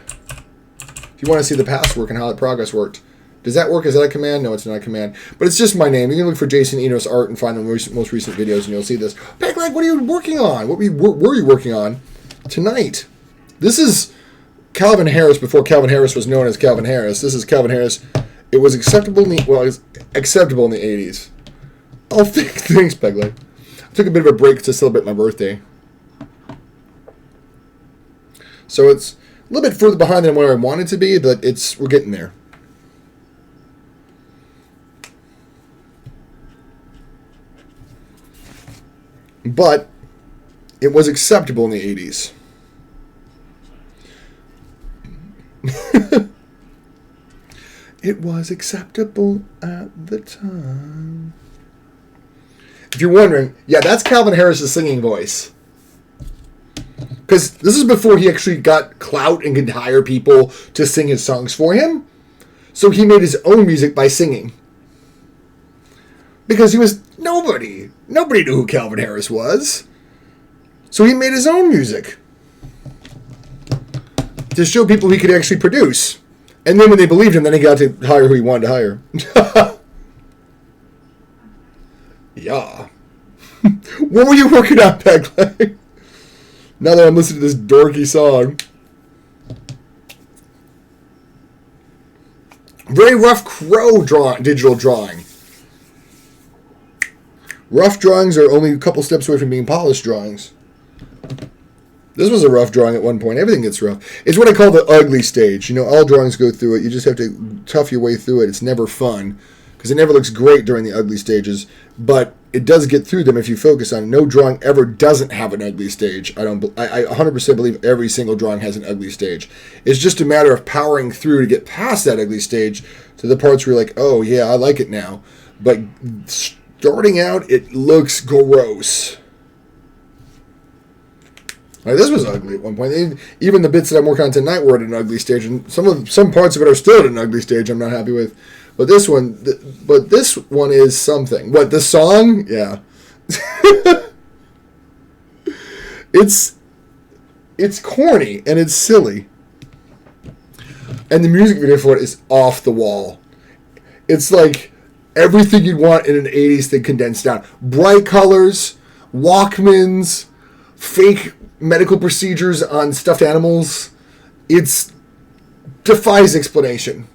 If you want to see the past work and how the progress worked. Does that work? Is that a command? No, it's not a command. But it's just my name. You can look for Jason Enos Art and find the most recent videos, and you'll see this. Pegleg, what are you working on? What were you working on tonight? This is Calvin Harris before Calvin Harris was known as Calvin Harris. This is Calvin Harris. It was acceptable in the 80s. Oh, thanks, Pegleg. I took a bit of a break to celebrate my birthday. So it's a little bit further behind than where I wanted to be, but we're getting there. But it was acceptable in the 80s. It was acceptable at the time. If you're wondering, yeah, that's Calvin Harris's singing voice. Because this is before he actually got clout and could hire people to sing his songs for him. So he made his own music by singing. Because he was nobody. Nobody knew who Calvin Harris was. So he made his own music. To show people he could actually produce. And then when they believed him, then he got to hire who he wanted to hire. Yeah. What were you working on, Pegleg? Now that I'm listening to this dorky song. Very rough crow digital drawing. Rough drawings are only a couple steps away from being polished drawings. This was a rough drawing at one point. Everything gets rough. It's what I call the ugly stage. You know, all drawings go through it. You just have to tough your way through it. It's never fun because it never looks great during the ugly stages, but it does get through them if you focus on it. No drawing ever doesn't have an ugly stage. I 100% believe every single drawing has an ugly stage. It's just a matter of powering through to get past that ugly stage to the parts where you're like, oh yeah, I like it now. But starting out, it looks gross. Like, this was ugly at one point. Even the bits that I'm working on tonight were at an ugly stage, and some parts of it are still at an ugly stage. I'm not happy with, but this one is something. What, the song? Yeah, it's corny and it's silly, and the music video for it is off the wall. It's like everything you'd want in an '80s thing condensed down: bright colors, Walkmans, fake medical procedures on stuffed animals. It defies explanation,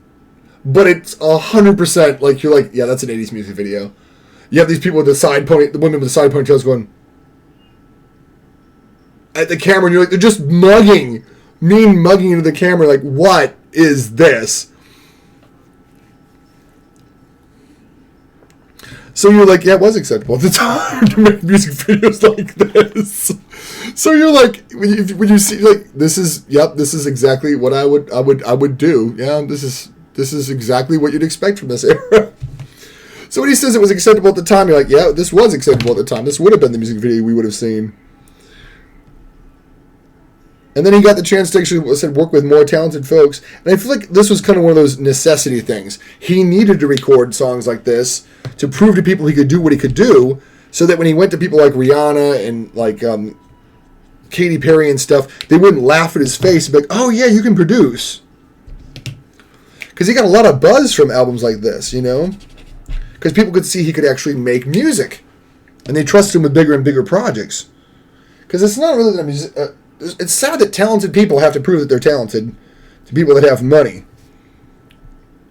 but it's 100% like you're like, yeah, that's an 80s music video. You have these people with the women with the side ponytails going at the camera, and you're like, they're just mugging into the camera. Like, what is this? So you're like, yeah, it was acceptable at the time to make music videos like this. So you're like, when you see, like, this is exactly what I would do. Yeah, this is exactly what you'd expect from this era. So when he says it was acceptable at the time, you're like, yeah, this was acceptable at the time. This would have been the music video we would have seen. And then he got the chance to actually work with more talented folks. And I feel like this was kind of one of those necessity things. He needed to record songs like this to prove to people he could do what he could do, so that when he went to people like Rihanna and like Katy Perry and stuff, they wouldn't laugh at his face and be like, oh yeah, you can produce. Because he got a lot of buzz from albums like this, you know? Because people could see he could actually make music. And they trusted him with bigger and bigger projects. Because it's not really that it's sad that talented people have to prove that they're talented to people that have money.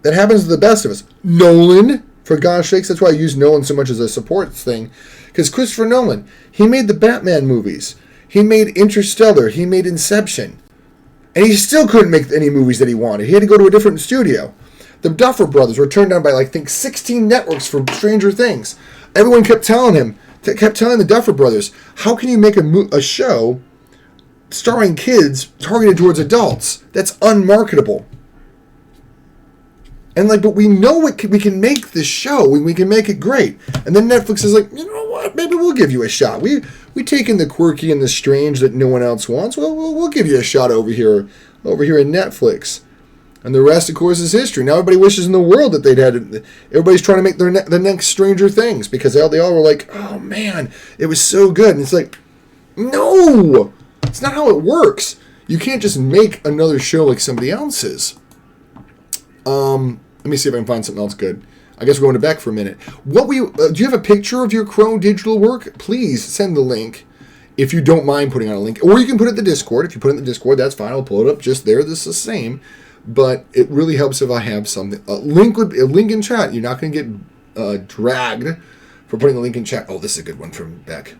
That happens to the best of us. Nolan, for gosh sakes, that's why I use Nolan so much as a support thing. Because Christopher Nolan, he made the Batman movies. He made Interstellar. He made Inception. And he still couldn't make any movies that he wanted. He had to go to a different studio. The Duffer Brothers were turned down by, I think, 16 networks for Stranger Things. Everyone kept telling the Duffer Brothers, how can you make a show starring kids targeted towards adults? That's unmarketable. And but we know we can make this show. We can make it great. And then Netflix is like, you know what? Maybe we'll give you a shot. We take in the quirky and the strange that no one else wants. Well, we'll give you a shot over here in Netflix. And the rest, of course, is history. Now everybody wishes in the world that they'd had. Everybody's trying to make the next Stranger Things because they all were like, oh man, it was so good. And it's like, no. It's not how it works. You can't just make another show like somebody else's. Let me see if I can find something else good. I guess we're going to Beck for a minute. Do you have a picture of your Crow digital work? Please send the link if you don't mind putting on a link. Or you can put it in the Discord. If you put it in the Discord, that's fine. I'll pull it up just there. This is the same. But it really helps if I have something. A link in chat. You're not going to get dragged for putting a link in chat. Oh, this is a good one from Beck.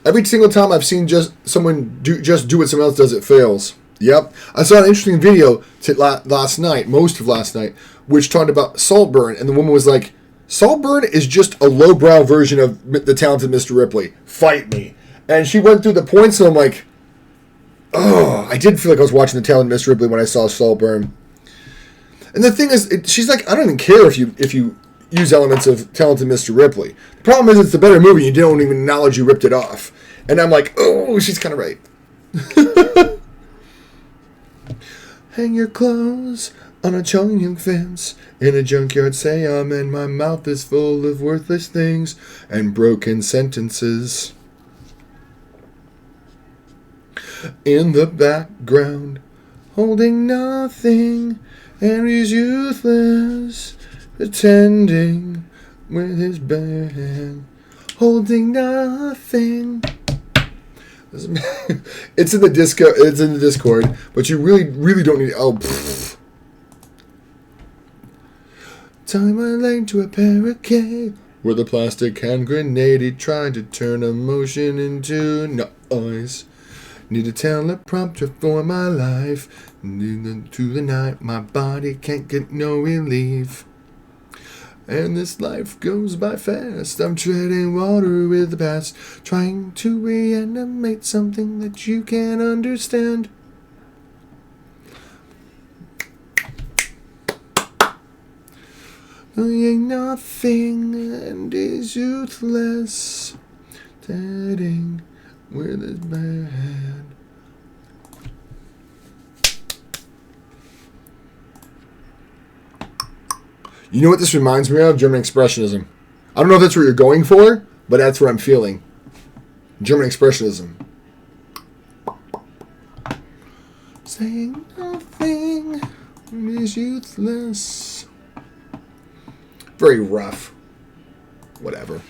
Every single time I've seen someone do what someone else does, it fails. Yep. I saw an interesting video last night, most of last night, which talked about Saltburn, and the woman was like, Saltburn is just a lowbrow version of the talented Mr. Ripley. Fight me. And she went through the points, and I'm like, oh, I did feel like I was watching the talented Mr. Ripley when I saw Saltburn. And the thing is, she's like, I don't even care if you use elements of talented Mr. Ripley. The problem is it's a better movie, and you don't even acknowledge you ripped it off. And I'm like, oh, she's kind of right. Hang your clothes on a Chong fence in a junkyard, say amen. My mouth is full of worthless things and broken sentences. In the background, holding nothing, Henry's useless, pretending with his bare hand, holding nothing. It's in the disco. It's in the Discord, but you really don't need. Oh, pfft. Tie my leg to a parakeet with a plastic hand grenade. He tried to turn emotion into noise. Need a teleprompter for my life. To the night, my body can't get no relief. And this life goes by fast. I'm treading water with the past, trying to reanimate something that you can't understand. Ain't nothing and is useless, standing with his bare hand. You know what this reminds me of? German Expressionism. I don't know if that's what you're going for, but that's what I'm feeling. German Expressionism. Saying nothing is useless. Very rough. Whatever.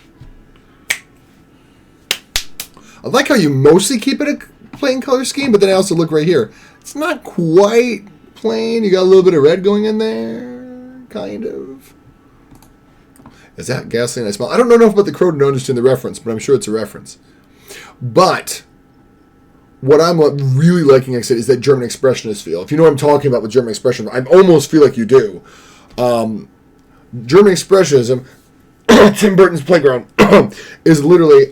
I like how you mostly keep it a plain color scheme, but then I also look right here. It's not quite plain. You got a little bit of red going in there. Kind of. Is that gasoline I smell? I don't know enough about the Crow to understand the reference, but I'm sure it's a reference. But what I'm really liking, like I said, is that German Expressionist feel. If you know what I'm talking about with German Expressionism, I almost feel like you do. German Expressionism, Tim Burton's Playground, is literally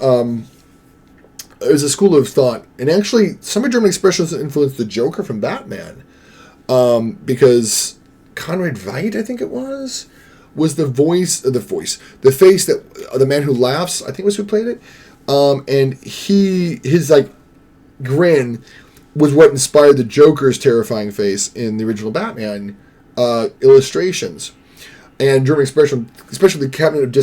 is a school of thought. And actually, some of German Expressionism influenced the Joker from Batman. Because Conrad Veidt, I think it was the face that the man who laughs, I think was who played it. And his like grin was what inspired the Joker's terrifying face in the original Batman illustrations. And German Expression, especially the Cabinet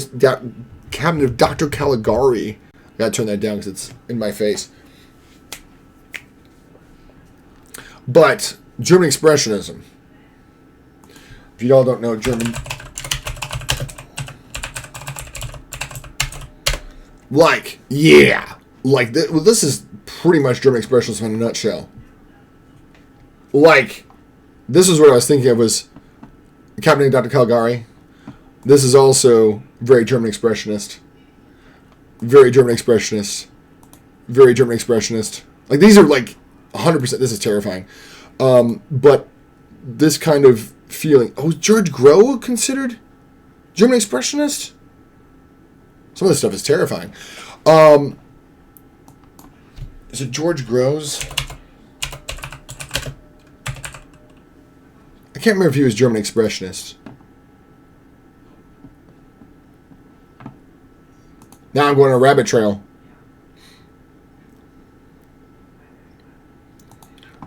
of Dr. Caligari. I gotta turn that down because it's in my face. But German Expressionism. If you all don't know German, this is pretty much German Expressionism in a nutshell. This is what I was thinking of was Cabinet of Dr. Caligari. This is also very German Expressionist. Very German Expressionist. Very German Expressionist. Like, these are like 100%. This is terrifying. But this kind of feeling. Oh, is George Grow considered German Expressionist? Some of this stuff is terrifying. Is it George Grows? I can't remember if he was German Expressionist. Now I'm going on a rabbit trail.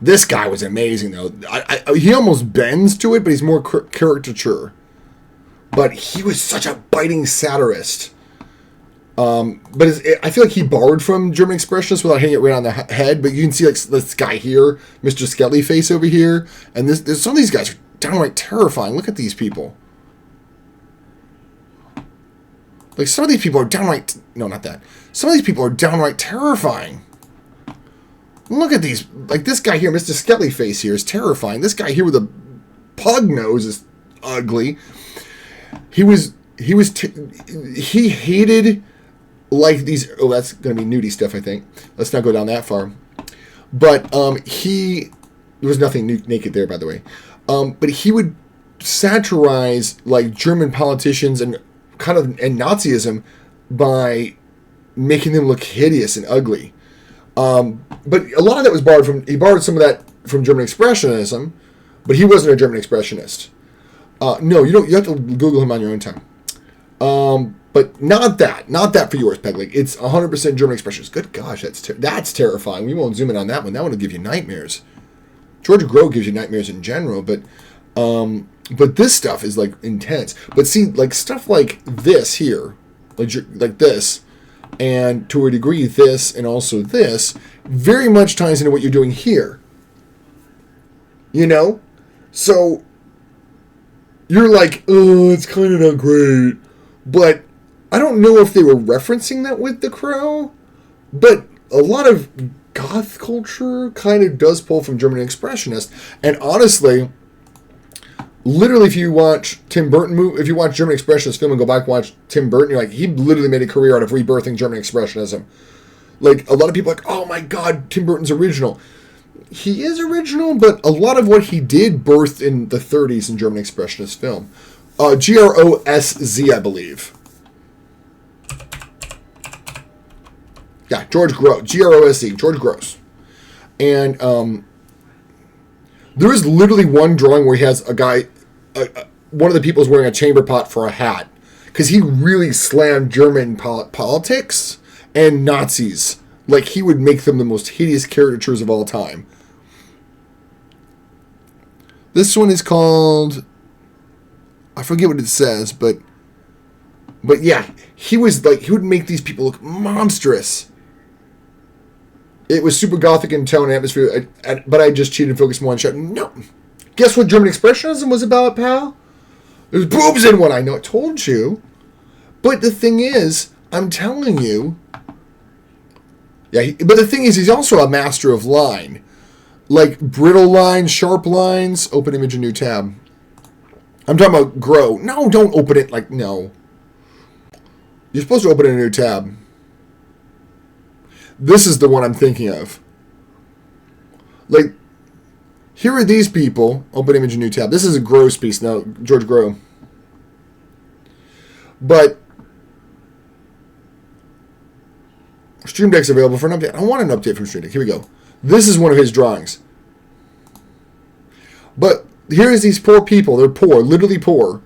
This guy was amazing, though. He almost bends to it, but he's more caricature. But he was such a biting satirist. But I feel like he borrowed from German Expressionists without hitting it right on the head. But you can see like this guy here, Mr. Skelly face over here, and some of these guys are downright terrifying. Look at these people. Like, some of these people are downright... No, not that. Some of these people are downright terrifying. Look at these. Like, this guy here, Mr. Skelly face here, is terrifying. This guy here with a pug nose is ugly. He hated, like, these... Oh, that's going to be nudie stuff, I think. Let's not go down that far. But, there was nothing naked there, by the way. But he would satirize, like, German politicians and kind of and Nazism by making them look hideous and ugly. But a lot of that was he borrowed some of that from German Expressionism, but he wasn't a German Expressionist. No, you have to Google him on your own time. But not that for yours, Pegleg. It's 100% German Expressionist. Good gosh, that's terrifying. We won't zoom in on that one. That one will give you nightmares. George Grow gives you nightmares in general, but this stuff is like intense. But see, like stuff like this here, like this, and to a degree this, and also this, very much ties into what you're doing here. You know? So, you're like, oh, it's kind of not great. But I don't know if they were referencing that with The Crow, but a lot of goth culture kind of does pull from German Expressionist. And honestly, literally, if you watch Tim Burton if you watch German Expressionist film and go back and watch Tim Burton, you're like, he literally made a career out of rebirthing German Expressionism. Like, a lot of people are like, oh my god, Tim Burton's original. He is original, but a lot of what he did birthed in the 30s in German Expressionist film. Grosz, I believe. Yeah, George Grosz. Grosz, George Grosz. And there is literally one drawing where he has a guy, one of the people is wearing a chamber pot for a hat. Because he really slammed German politics and Nazis. Like, he would make them the most hideous caricatures of all time. This one is called, I forget what it says, but yeah, he would make these people look monstrous. It was super gothic in tone and atmosphere, but I just cheated and focused more on shot. No. Guess what German Expressionism was about, pal? There's boobs in one. I know, I told you. But the thing is, I'm telling you, yeah, but the thing is, he's also a master of line. Like, brittle lines, sharp lines. Open image, a new tab. I'm talking about Grow. No, don't open it like, no. You're supposed to open a new tab. This is the one I'm thinking of. Like, here are these people. Open image, a new tab. This is a Gross piece now, George Grow. But Stream Deck's available for an update. I want an update from Stream Deck. Here we go. This is one of his drawings. But here's these poor people. They're poor, literally poor.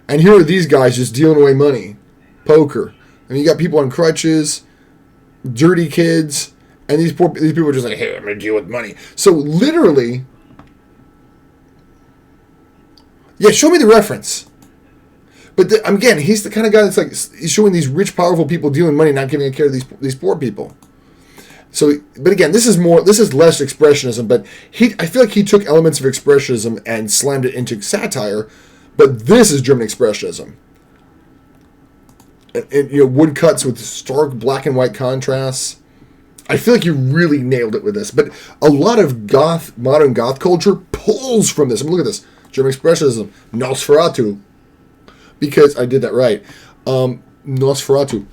And here are these guys just dealing away money. Poker. And you got people on crutches, dirty kids, and these people are just like, hey, I'm going to deal with money. So literally, yeah, show me the reference. But again, he's the kind of guy that's like, he's showing these rich, powerful people dealing money, not giving a care to these poor people. So, but again, this is less expressionism, but I feel like he took elements of expressionism and slammed it into satire, but this is German expressionism. And woodcuts with stark black and white contrasts. I feel like you really nailed it with this, but a lot of modern goth culture pulls from this. I mean, look at this. German expressionism, Nosferatu. Because I did that right. Nosferatu.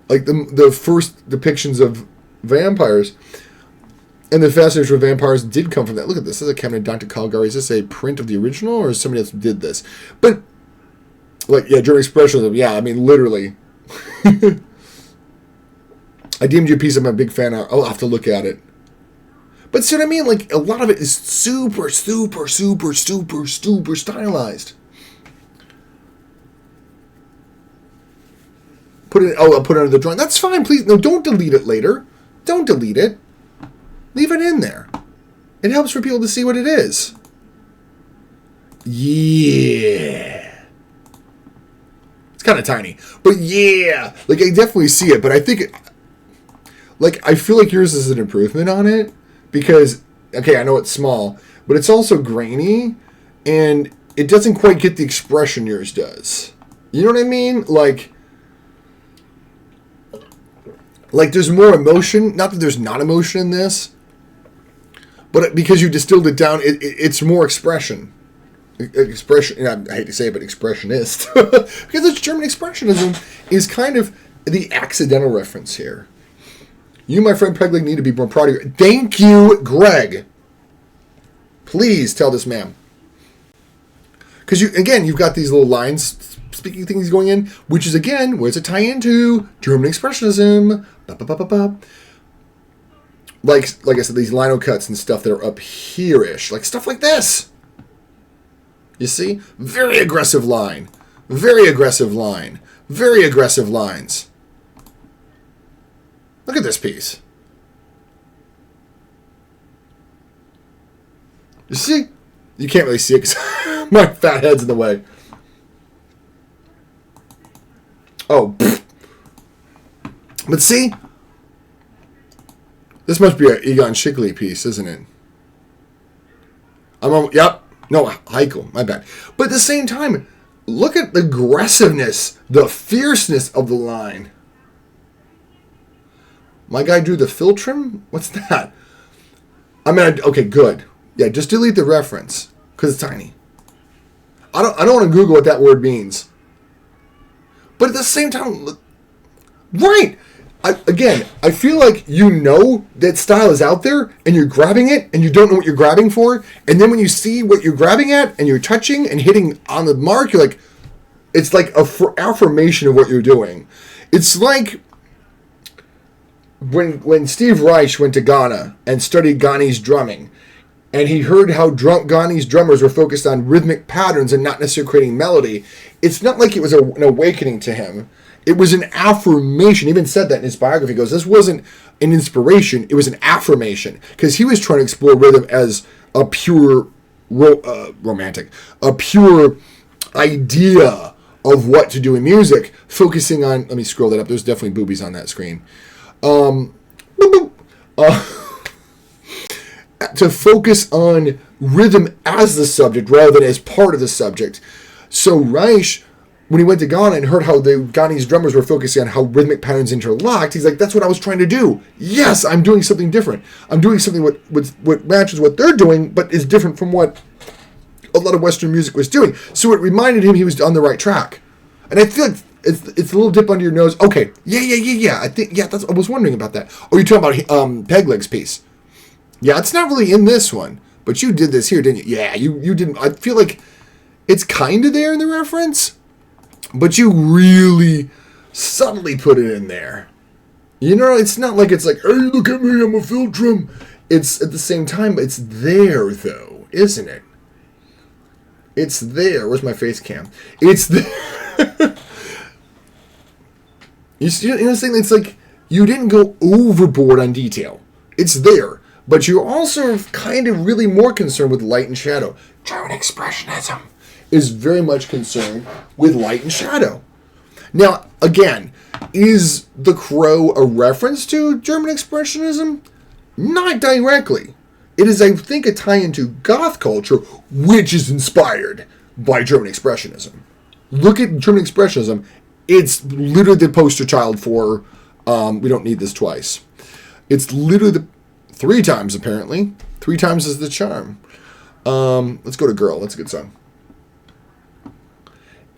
Like the first depictions of vampires and the fascination with vampires did come from that. Look at this. This is a cabinet of Dr. Caligari. Is this a print of the original or is somebody else did this? But, like, yeah, German expressionism. Yeah, I mean, literally. I DM'd you a piece I'm a big fan of. I'll have to look at it. But see what I mean? Like, a lot of it is super, super, super, super, super stylized. I'll put it under the drawing. That's fine, please. No, don't delete it later. Don't delete it. Leave it in there. It helps for people to see what it is. Yeah. It's kind of tiny. But yeah. Like, I definitely see it. But I think, I feel like yours is an improvement on it. Because, okay, I know it's small. But it's also grainy. And it doesn't quite get the expression yours does. You know what I mean? Like, there's more emotion. Not that there's not emotion in this. But because you distilled it down, it's more expression. Expression, I hate to say it, but expressionist. Because it's German expressionism is kind of the accidental reference here. You, my friend Pegleg, need to be more proud of you. Thank you, Greg. Please tell this man. Because, you've got these little lines speaking thing he's going in, which is, again, where's it tie into? German Expressionism. Ba-ba-ba-ba-ba. Like I said, these lino cuts and stuff that are up here-ish. Like stuff like this. You see? Very aggressive line. Very aggressive line. Very aggressive lines. Look at this piece. You see? You can't really see it because my fat head's in the way. Oh. Pfft. But see? This must be an Egon Schickele piece, isn't it? Yep. No, Heikel. My bad. But at the same time, look at the aggressiveness, the fierceness of the line. My guy drew the Filtrum? What's that? I mean, okay, good. Yeah, just delete the reference because it's tiny. I don't want to Google what that word means. But at the same time, right? I feel like you know that style is out there and you're grabbing it and you don't know what you're grabbing for. And then when you see what you're grabbing at and you're touching and hitting on the mark, you're like, it's like a affirmation of what you're doing. It's like when Steve Reich went to Ghana and studied Ghanese drumming, and he heard how Ghanese drummers were focused on rhythmic patterns and not necessarily creating melody. It's not like it was an awakening to him. It was an affirmation. He even said that in his biography. He goes, this wasn't an inspiration. It was an affirmation. Because he was trying to explore rhythm as a pure romantic, a pure idea of what to do in music, focusing on, let me scroll that up. There's definitely boobies on that screen. To focus on rhythm as the subject rather than as part of the subject. So Reich, when he went to Ghana and heard how the Ghanese drummers were focusing on how rhythmic patterns interlocked, he's like, that's what I was trying to do. Yes, I'm doing something different. I'm doing something what matches what they're doing, but is different from what a lot of Western music was doing. So it reminded him he was on the right track. And I feel like it's a little dip under your nose. Okay, yeah. I was wondering about that. Oh, you're talking about Pegleg's piece. Yeah, it's not really in this one, but you did this here, didn't you? Yeah, you didn't. I feel like it's kind of there in the reference, but you really subtly put it in there. You know, it's not like it's like, hey, look at me, I'm a Filtrum. It's at the same time, it's there, though, isn't it? It's there. Where's my face cam? It's there. You know what I'm saying? It's like you didn't go overboard on detail. It's there. But you're also kind of really more concerned with light and shadow. German Expressionism is very much concerned with light and shadow. Now, again, is The Crow a reference to German Expressionism? Not directly. It is, I think, a tie into goth culture, which is inspired by German Expressionism. Look at German Expressionism. It's literally the poster child for We Don't Need This Twice. It's literally the 3 times, apparently. 3 times is the charm. Let's go to Girl. That's a good song.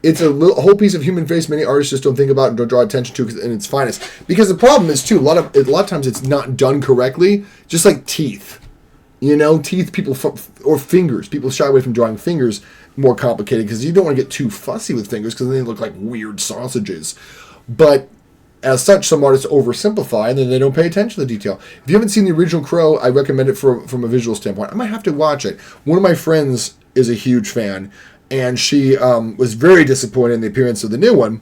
It's a whole piece of human face many artists just don't think about and don't draw attention to in its finest. Because the problem is, too, a lot of times it's not done correctly. Just like teeth. You know, teeth, people, or fingers. People shy away from drawing fingers. More complicated because you don't want to get too fussy with fingers because then they look like weird sausages. But as such, some artists oversimplify and then they don't pay attention to the detail. If you haven't seen the original Crow, I recommend it from a visual standpoint. I might have to watch it. One of my friends is a huge fan, and she was very disappointed in the appearance of the new one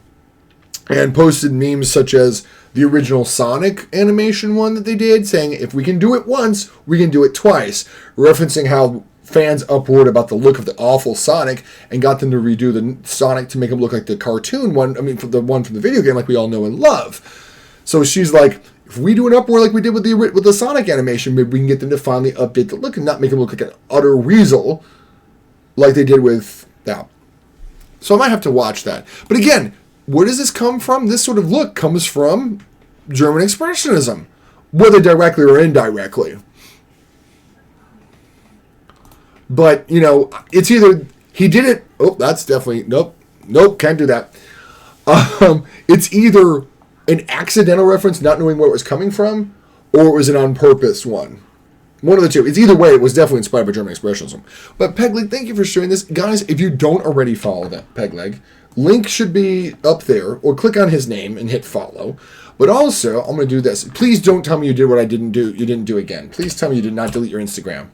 and posted memes such as the original Sonic animation one that they did, saying if we can do it once, we can do it twice, referencing how fans upward about the look of the awful Sonic and got them to redo the Sonic to make him look like the cartoon one. I mean, the one from the video game, like we all know and love. So she's like, if we do an upward like we did with the Sonic animation, maybe we can get them to finally update the look and not make him look like an utter weasel like they did with that. So I might have to watch that. But again, where does this come from? This sort of look comes from German Expressionism, whether directly or indirectly. But, you know, it's either he did it. Oh, that's definitely, nope, can't do that. It's either an accidental reference, not knowing where it was coming from, or it was an on purpose one. One of the two. It's either way, it was definitely inspired by German Expressionism. But Pegleg, thank you for sharing this. Guys, if you don't already follow that Pegleg, Link should be up there, or click on his name and hit follow. But also, I'm going to do this. Please don't tell me you did what I didn't do. You didn't do again. Please tell me you did not delete your Instagram.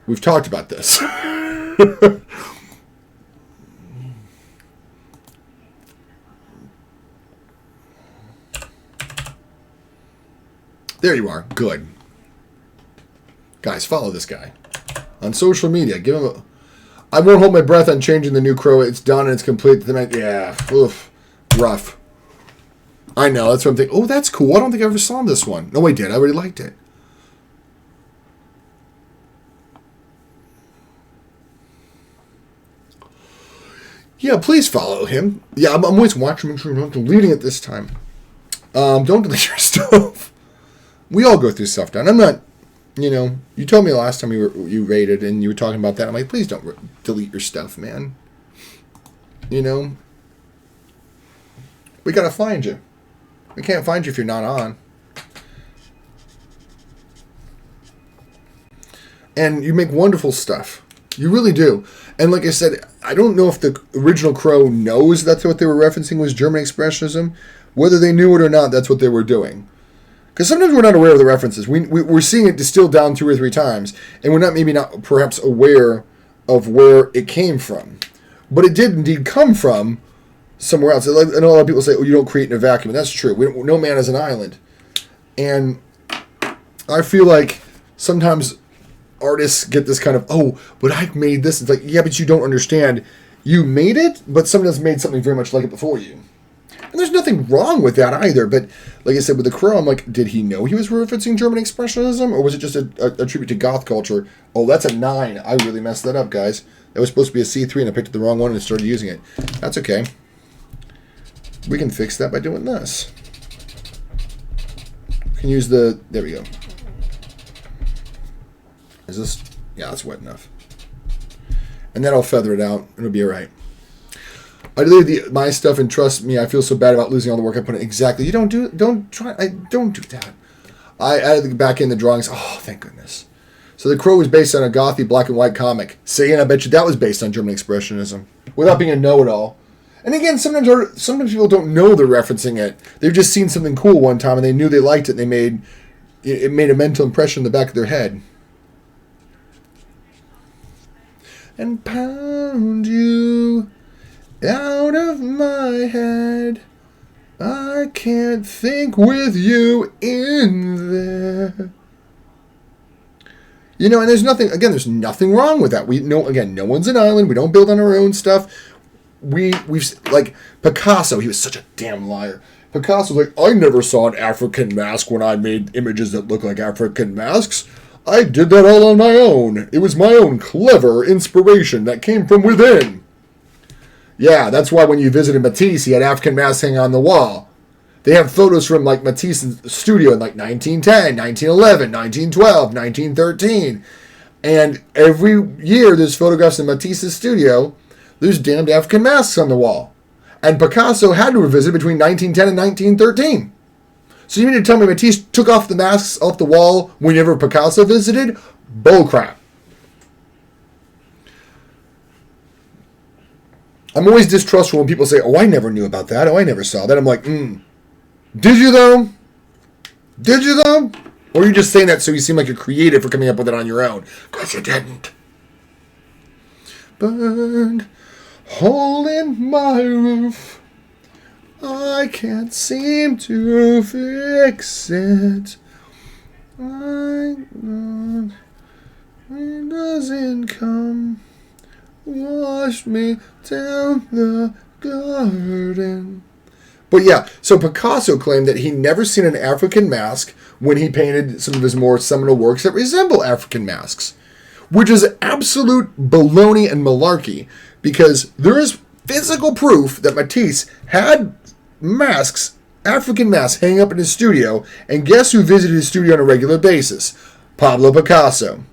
We've talked about this. There you are. Good. Guys, follow this guy. On social media. Give him a... I won't hold my breath on changing the new crow. It's done and it's complete. Yeah. Oof. Rough. I know. That's what I'm thinking. Oh, that's cool. I don't think I ever saw this one. No, I did. I already liked it. Yeah, please follow him. Yeah, I'm always watching. Make sure you're not deleting it this time. Don't delete your stuff. We all go through stuff, Dan. I'm not, you told me last time you rated and you were talking about that. I'm like, please don't delete your stuff, man. We got to find you. We can't find you if you're not on. And you make wonderful stuff. You really do. And like I said, I don't know if the original Crow knows that's what they were referencing was German Expressionism. Whether they knew it or not, that's what they were doing. Because sometimes we're not aware of the references. We're seeing it distilled down 2 or 3 times, and we're not perhaps aware of where it came from. But it did indeed come from somewhere else. I know a lot of people say, oh, you don't create in a vacuum. And that's true. No man is an island. And I feel like sometimes artists get this kind of, oh, but I made this. It's like, yeah, but you don't understand. You made it, but someone else made something very much like it before you. And there's nothing wrong with that either. But like I said, with the Crow, I'm like, did he know he was referencing German Expressionism? Or was it just a tribute to goth culture? Oh, that's a 9. I really messed that up, guys. That was supposed to be a C3, and I picked the wrong one and started using it. That's okay. We can fix that by doing this. We can use the... There we go. Is this... Yeah, that's wet enough. And that'll feather it out. It'll be all right. I deleted my stuff, and trust me, I feel so bad about losing all the work I put in. Exactly. You don't do that. I added back in the drawings. Oh, thank goodness. So The Crow was based on a gothy black and white comic. See, and I bet you that was based on German Expressionism. Without being a know-it-all. And again, sometimes people don't know they're referencing it. They've just seen something cool one time, and they knew they liked it, and it made a mental impression in the back of their head. And pound you out of my head. I can't think with you in there. And there's nothing wrong with that. No one's an island. We don't build on our own stuff. We've like Picasso, he was such a damn liar. Picasso was like, I never saw an African mask when I made images that look like African masks. I did that all on my own. It was my own clever inspiration that came from within. Yeah, that's why when you visited Matisse, he had African masks hanging on the wall. They have photos from like Matisse's studio in like 1910, 1911, 1912, 1913. And every year there's photographs in Matisse's studio. There's damned African masks on the wall. And Picasso had to have visited between 1910 and 1913. So you mean to tell me Matisse took off the masks off the wall whenever Picasso visited? Bullcrap. I'm always distrustful when people say, oh, I never knew about that. Oh, I never saw that. I'm like, Did you though? Did you though? Or are you just saying that so you seem like you're creative for coming up with it on your own? Because you didn't. Burned hole in my roof. I can't seem to fix it. It doesn't come. Wash me down the garden. But yeah, so Picasso claimed that he never seen an African mask when he painted some of his more seminal works that resemble African masks. Which is absolute baloney and malarkey, because there is physical proof that Matisse had masks, African masks, hanging up in his studio, and guess who visited his studio on a regular basis? Pablo Picasso.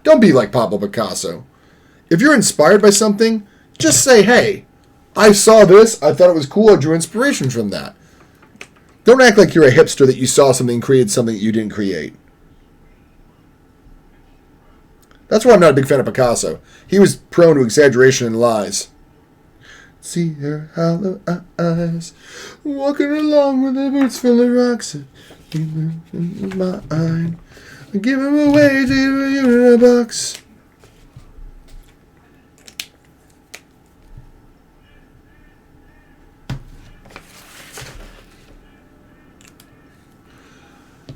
Don't be like Pablo Picasso. If you're inspired by something, just say, hey, I saw this, I thought it was cool, I drew inspiration from that. Don't act like you're a hipster that you saw something and created something that you didn't create. That's why I'm not a big fan of Picasso. He was prone to exaggeration and lies. see her hollow eyes, walking along with her boots full of rocks. In my eye, I give him away to you in a box.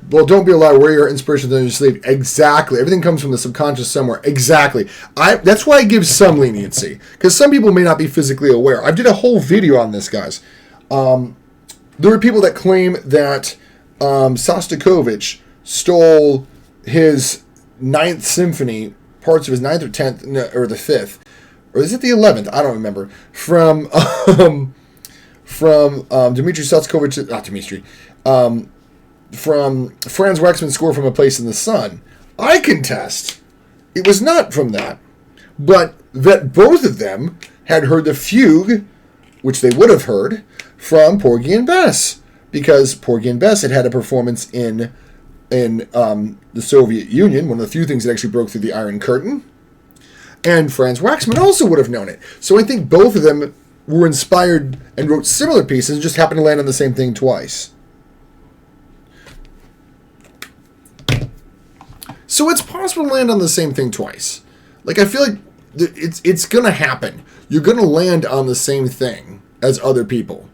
Well, don't be a liar. Where your inspiration in your sleep. Exactly. Everything comes from the subconscious somewhere. Exactly. That's why I give some leniency. Because some people may not be physically aware. I did a whole video on this, guys. There were people that claim that Shostakovich stole his Ninth Symphony, parts of his Ninth or 10th, no, or the 5th. Or is it the 11th? I don't remember. From Dmitri Shostakovich. Not Dmitri. From Franz Waxman's score from A Place in the Sun. I contest it was not from that, but that both of them had heard the fugue, which they would have heard, from Porgy and Bess, because Porgy and Bess had a performance in the Soviet Union, one of the few things that actually broke through the Iron Curtain, and Franz Waxman also would have known it. So I think both of them were inspired and wrote similar pieces, just happened to land on the same thing twice. So it's possible to land on the same thing twice. Like, I feel like it's going to happen. You're going to land on the same thing as other people.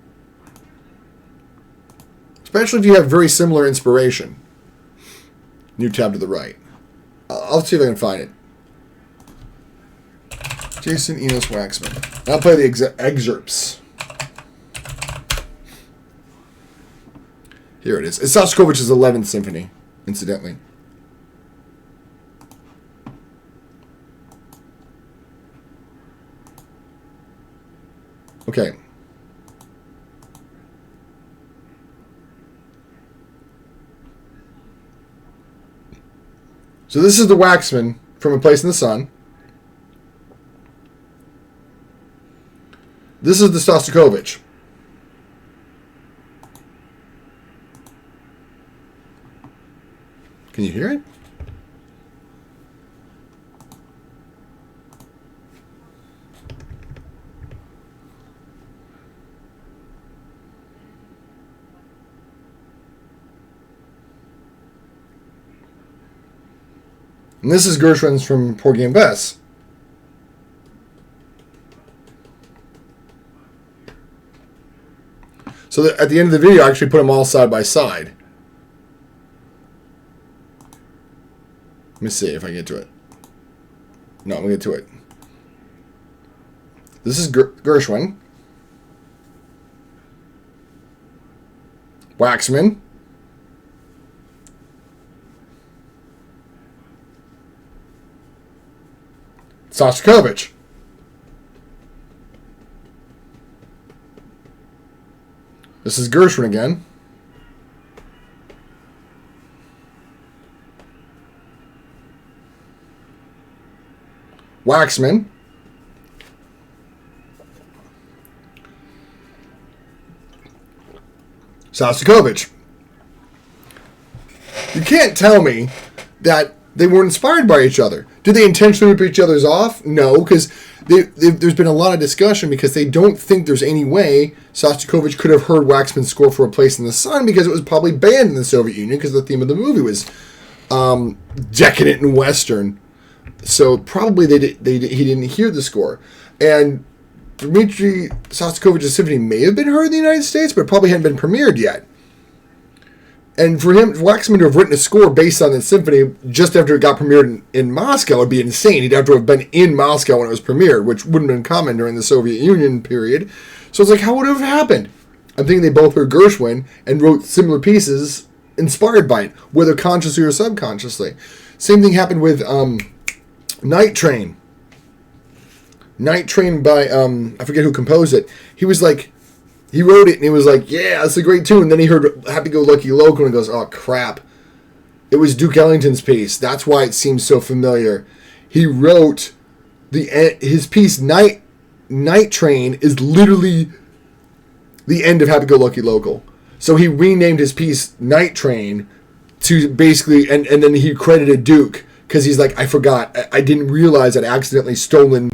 Especially if you have very similar inspiration. New tab to the right. I'll see if I can find it. Jason Enos Waxman. I'll play the excerpts. Here it is. It's Shostakovich's 11th Symphony, incidentally. Okay. So this is the Waxman from A Place in the Sun. This is the Shostakovich. Can you hear it? And this is Gershwin's from Porgy and Bess. So at the end of the video, I actually put them all side by side. Let me see if I can get to it. No, I'm going to get to it. This is Gershwin. Waxman. Shostakovich. This is Gershwin again. Waxman. Shostakovich. You can't tell me that they weren't inspired by each other. Did they intentionally rip each other's off? No, because there's been a lot of discussion because they don't think there's any way Shostakovich could have heard Waxman's score for A Place in the Sun because it was probably banned in the Soviet Union because the theme of the movie was decadent and Western. So probably he didn't hear the score. And Dmitri Shostakovich's symphony may have been heard in the United States, but it probably hadn't been premiered yet. And for Waxman to have written a score based on the symphony just after it got premiered in Moscow would be insane. He'd have to have been in Moscow when it was premiered, which wouldn't have been common during the Soviet Union period. So it's like, how would it have happened? I'm thinking they both heard Gershwin and wrote similar pieces inspired by it, whether consciously or subconsciously. Same thing happened with Night Train. Night Train by, I forget who composed it. He was like, he wrote it and he was like, yeah, that's a great tune. And then he heard Happy Go Lucky Loco and he goes, oh, crap. It was Duke Ellington's piece. That's why it seems so familiar. He wrote his piece, Night Train, is literally the end of Happy Go Lucky Local. So he renamed his piece Night Train to basically, and then he credited Duke because he's like, I forgot. I didn't realize I'd accidentally stolen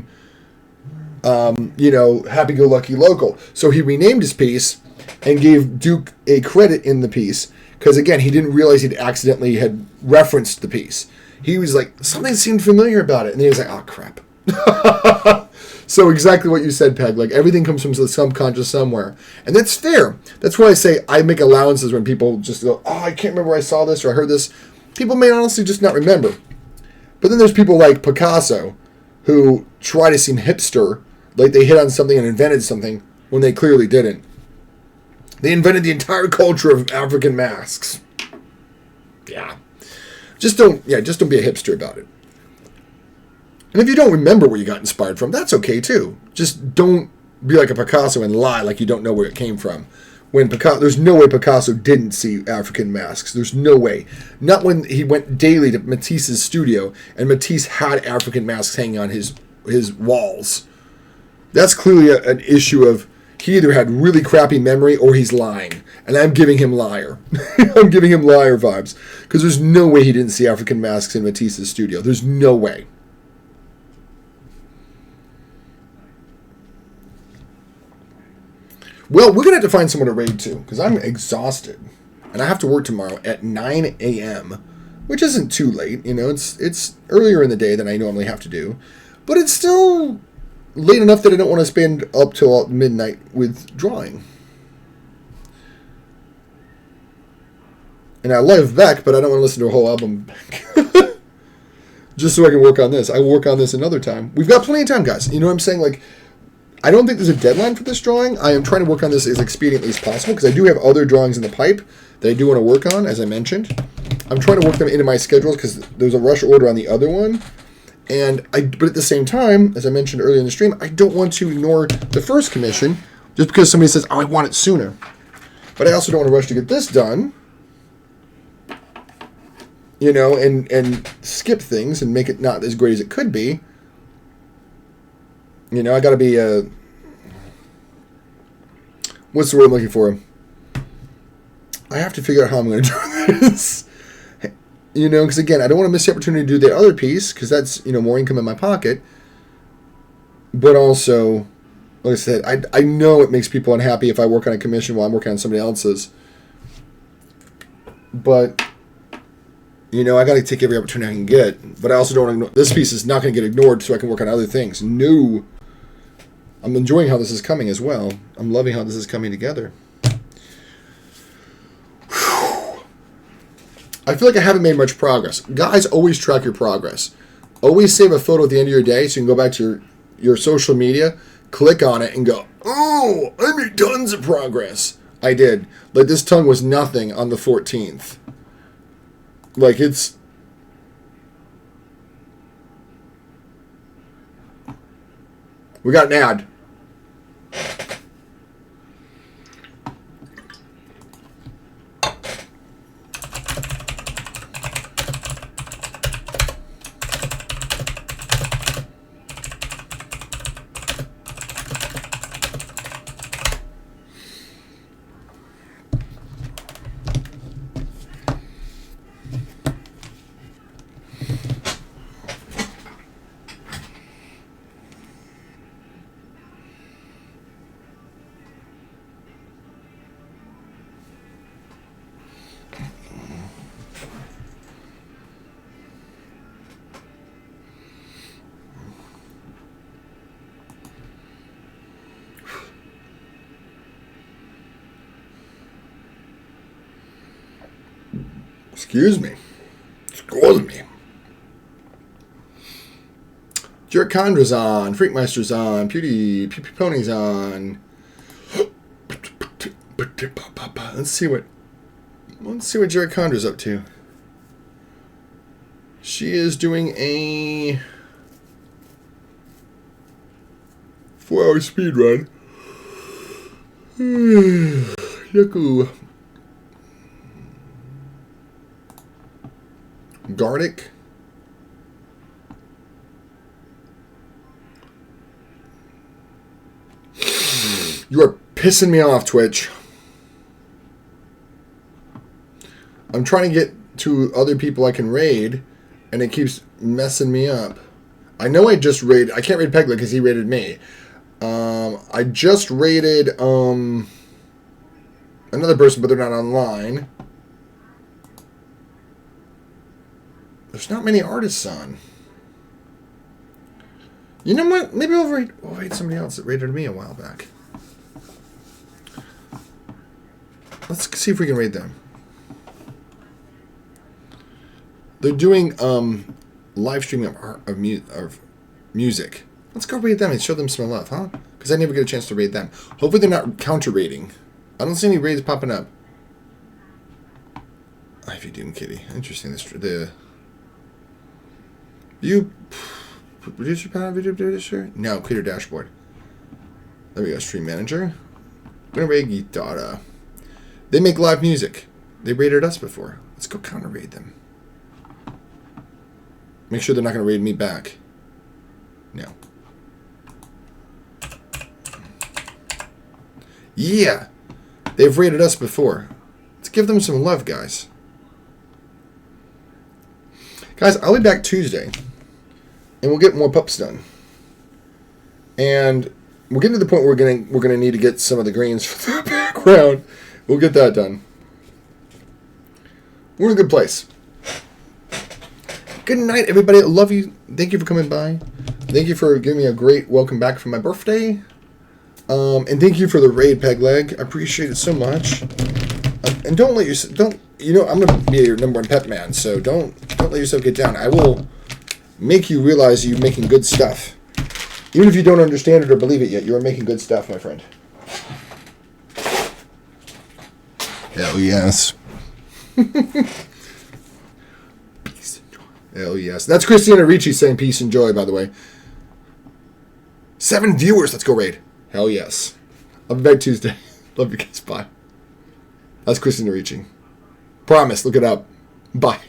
happy-go-lucky local. So he renamed his piece and gave Duke a credit in the piece because, again, he didn't realize he'd accidentally had referenced the piece. He was like, something seemed familiar about it. And then he was like, oh, crap. So exactly what you said, Peg. Like, everything comes from the subconscious somewhere. And that's fair. That's why I say I make allowances when people just go, oh, I can't remember where I saw this or I heard this. People may honestly just not remember. But then there's people like Picasso who try to seem hipster, like they hit on something and invented something when they clearly didn't. They invented the entire culture of African masks. Yeah. Just don't be a hipster about it. And if you don't remember where you got inspired from, that's okay too. Just don't be like a Picasso and lie like you don't know where it came from. There's no way Picasso didn't see African masks. There's no way. Not when he went daily to Matisse's studio and Matisse had African masks hanging on his walls. That's clearly an issue of he either had really crappy memory or he's lying. And I'm giving him liar. I'm giving him liar vibes. Because there's no way he didn't see African masks in Matisse's studio. There's no way. Well, we're going to have to find someone to raid to, because I'm exhausted. And I have to work tomorrow at 9 a.m., which isn't too late. It's earlier in the day than I normally have to do. But it's still late enough that I don't want to spend up till midnight with drawing. And I love Beck, but I don't want to listen to a whole album back. Just so I can work on this. I will work on this another time. We've got plenty of time, guys. You know what I'm saying? Like, I don't think there's a deadline for this drawing. I am trying to work on this as expediently as possible because I do have other drawings in the pipe that I do want to work on, as I mentioned. I'm trying to work them into my schedules because there's a rush order on the other one. But at the same time, as I mentioned earlier in the stream, I don't want to ignore the first commission just because somebody says, oh, I want it sooner. But I also don't want to rush to get this done, and skip things and make it not as great as it could be. I got to be what's the word I'm looking for? I have to figure out how I'm going to do this. Because again, I don't want to miss the opportunity to do the other piece, because that's, more income in my pocket. But also, like I said, I know it makes people unhappy if I work on a commission while I'm working on somebody else's. But, I got to take every opportunity I can get. But I also don't want to ignore, this piece is not going to get ignored so I can work on other things. No. I'm enjoying how this is coming as well. I'm loving how this is coming together. I feel like I haven't made much progress. Guys, always track your progress. Always save a photo at the end of your day so you can go back to your social media, click on it, and go, oh, I made tons of progress. I did. Like, this tongue was nothing on the 14th. Like, it's... We got an ad. Excuse me. Jerk Condra's on. Freakmeister's on. Pewdie Pony's on. Let's see what Jerk Condra's up to. She is doing a 4-hour speed run. Yuckoo. Gardic. You are pissing me off, Twitch. I'm trying to get to other people I can raid, and it keeps messing me up. I know I just raided... I can't raid Pegler because he raided me. I just rated another person, but they're not online. There's not many artists on. You know what? Maybe we'll rate somebody else that rated me a while back. Let's see if we can rate them. They're doing live streaming of music. Let's go rate them and show them some love, huh? Because I never get a chance to rate them. Hopefully they're not counter rating. I don't see any raids popping up. How you doing, Kitty? Interesting. You producer panel, video producer? No, creator dashboard. There we go. Stream manager. We're gonna rate Gitara. They make live music. They rated us before. Let's go counter raid them. Make sure they're not gonna raid me back. No. Yeah, they've rated us before. Let's give them some love, guys. Guys, I'll be back Tuesday, and we'll get more pups done. And we're getting to the point where we're gonna need to get some of the greens for the background. We'll get that done. We're in a good place. Good night, everybody. I love you. Thank you for coming by. Thank you for giving me a great welcome back for my birthday. And thank you for the raid, Peg Leg. I appreciate it so much. And don't let I'm gonna be your number one pet man, so don't let yourself get down. I will make you realize you're making good stuff. Even if you don't understand it or believe it yet, you are making good stuff, my friend. Hell yes. Peace and joy. Hell yes. That's Christina Ricci saying peace and joy, by the way. 7 viewers. Let's go raid. Hell yes. I'll be back Tuesday. Love you guys. Bye. That's Christina Ricci. Promise. Look it up. Bye.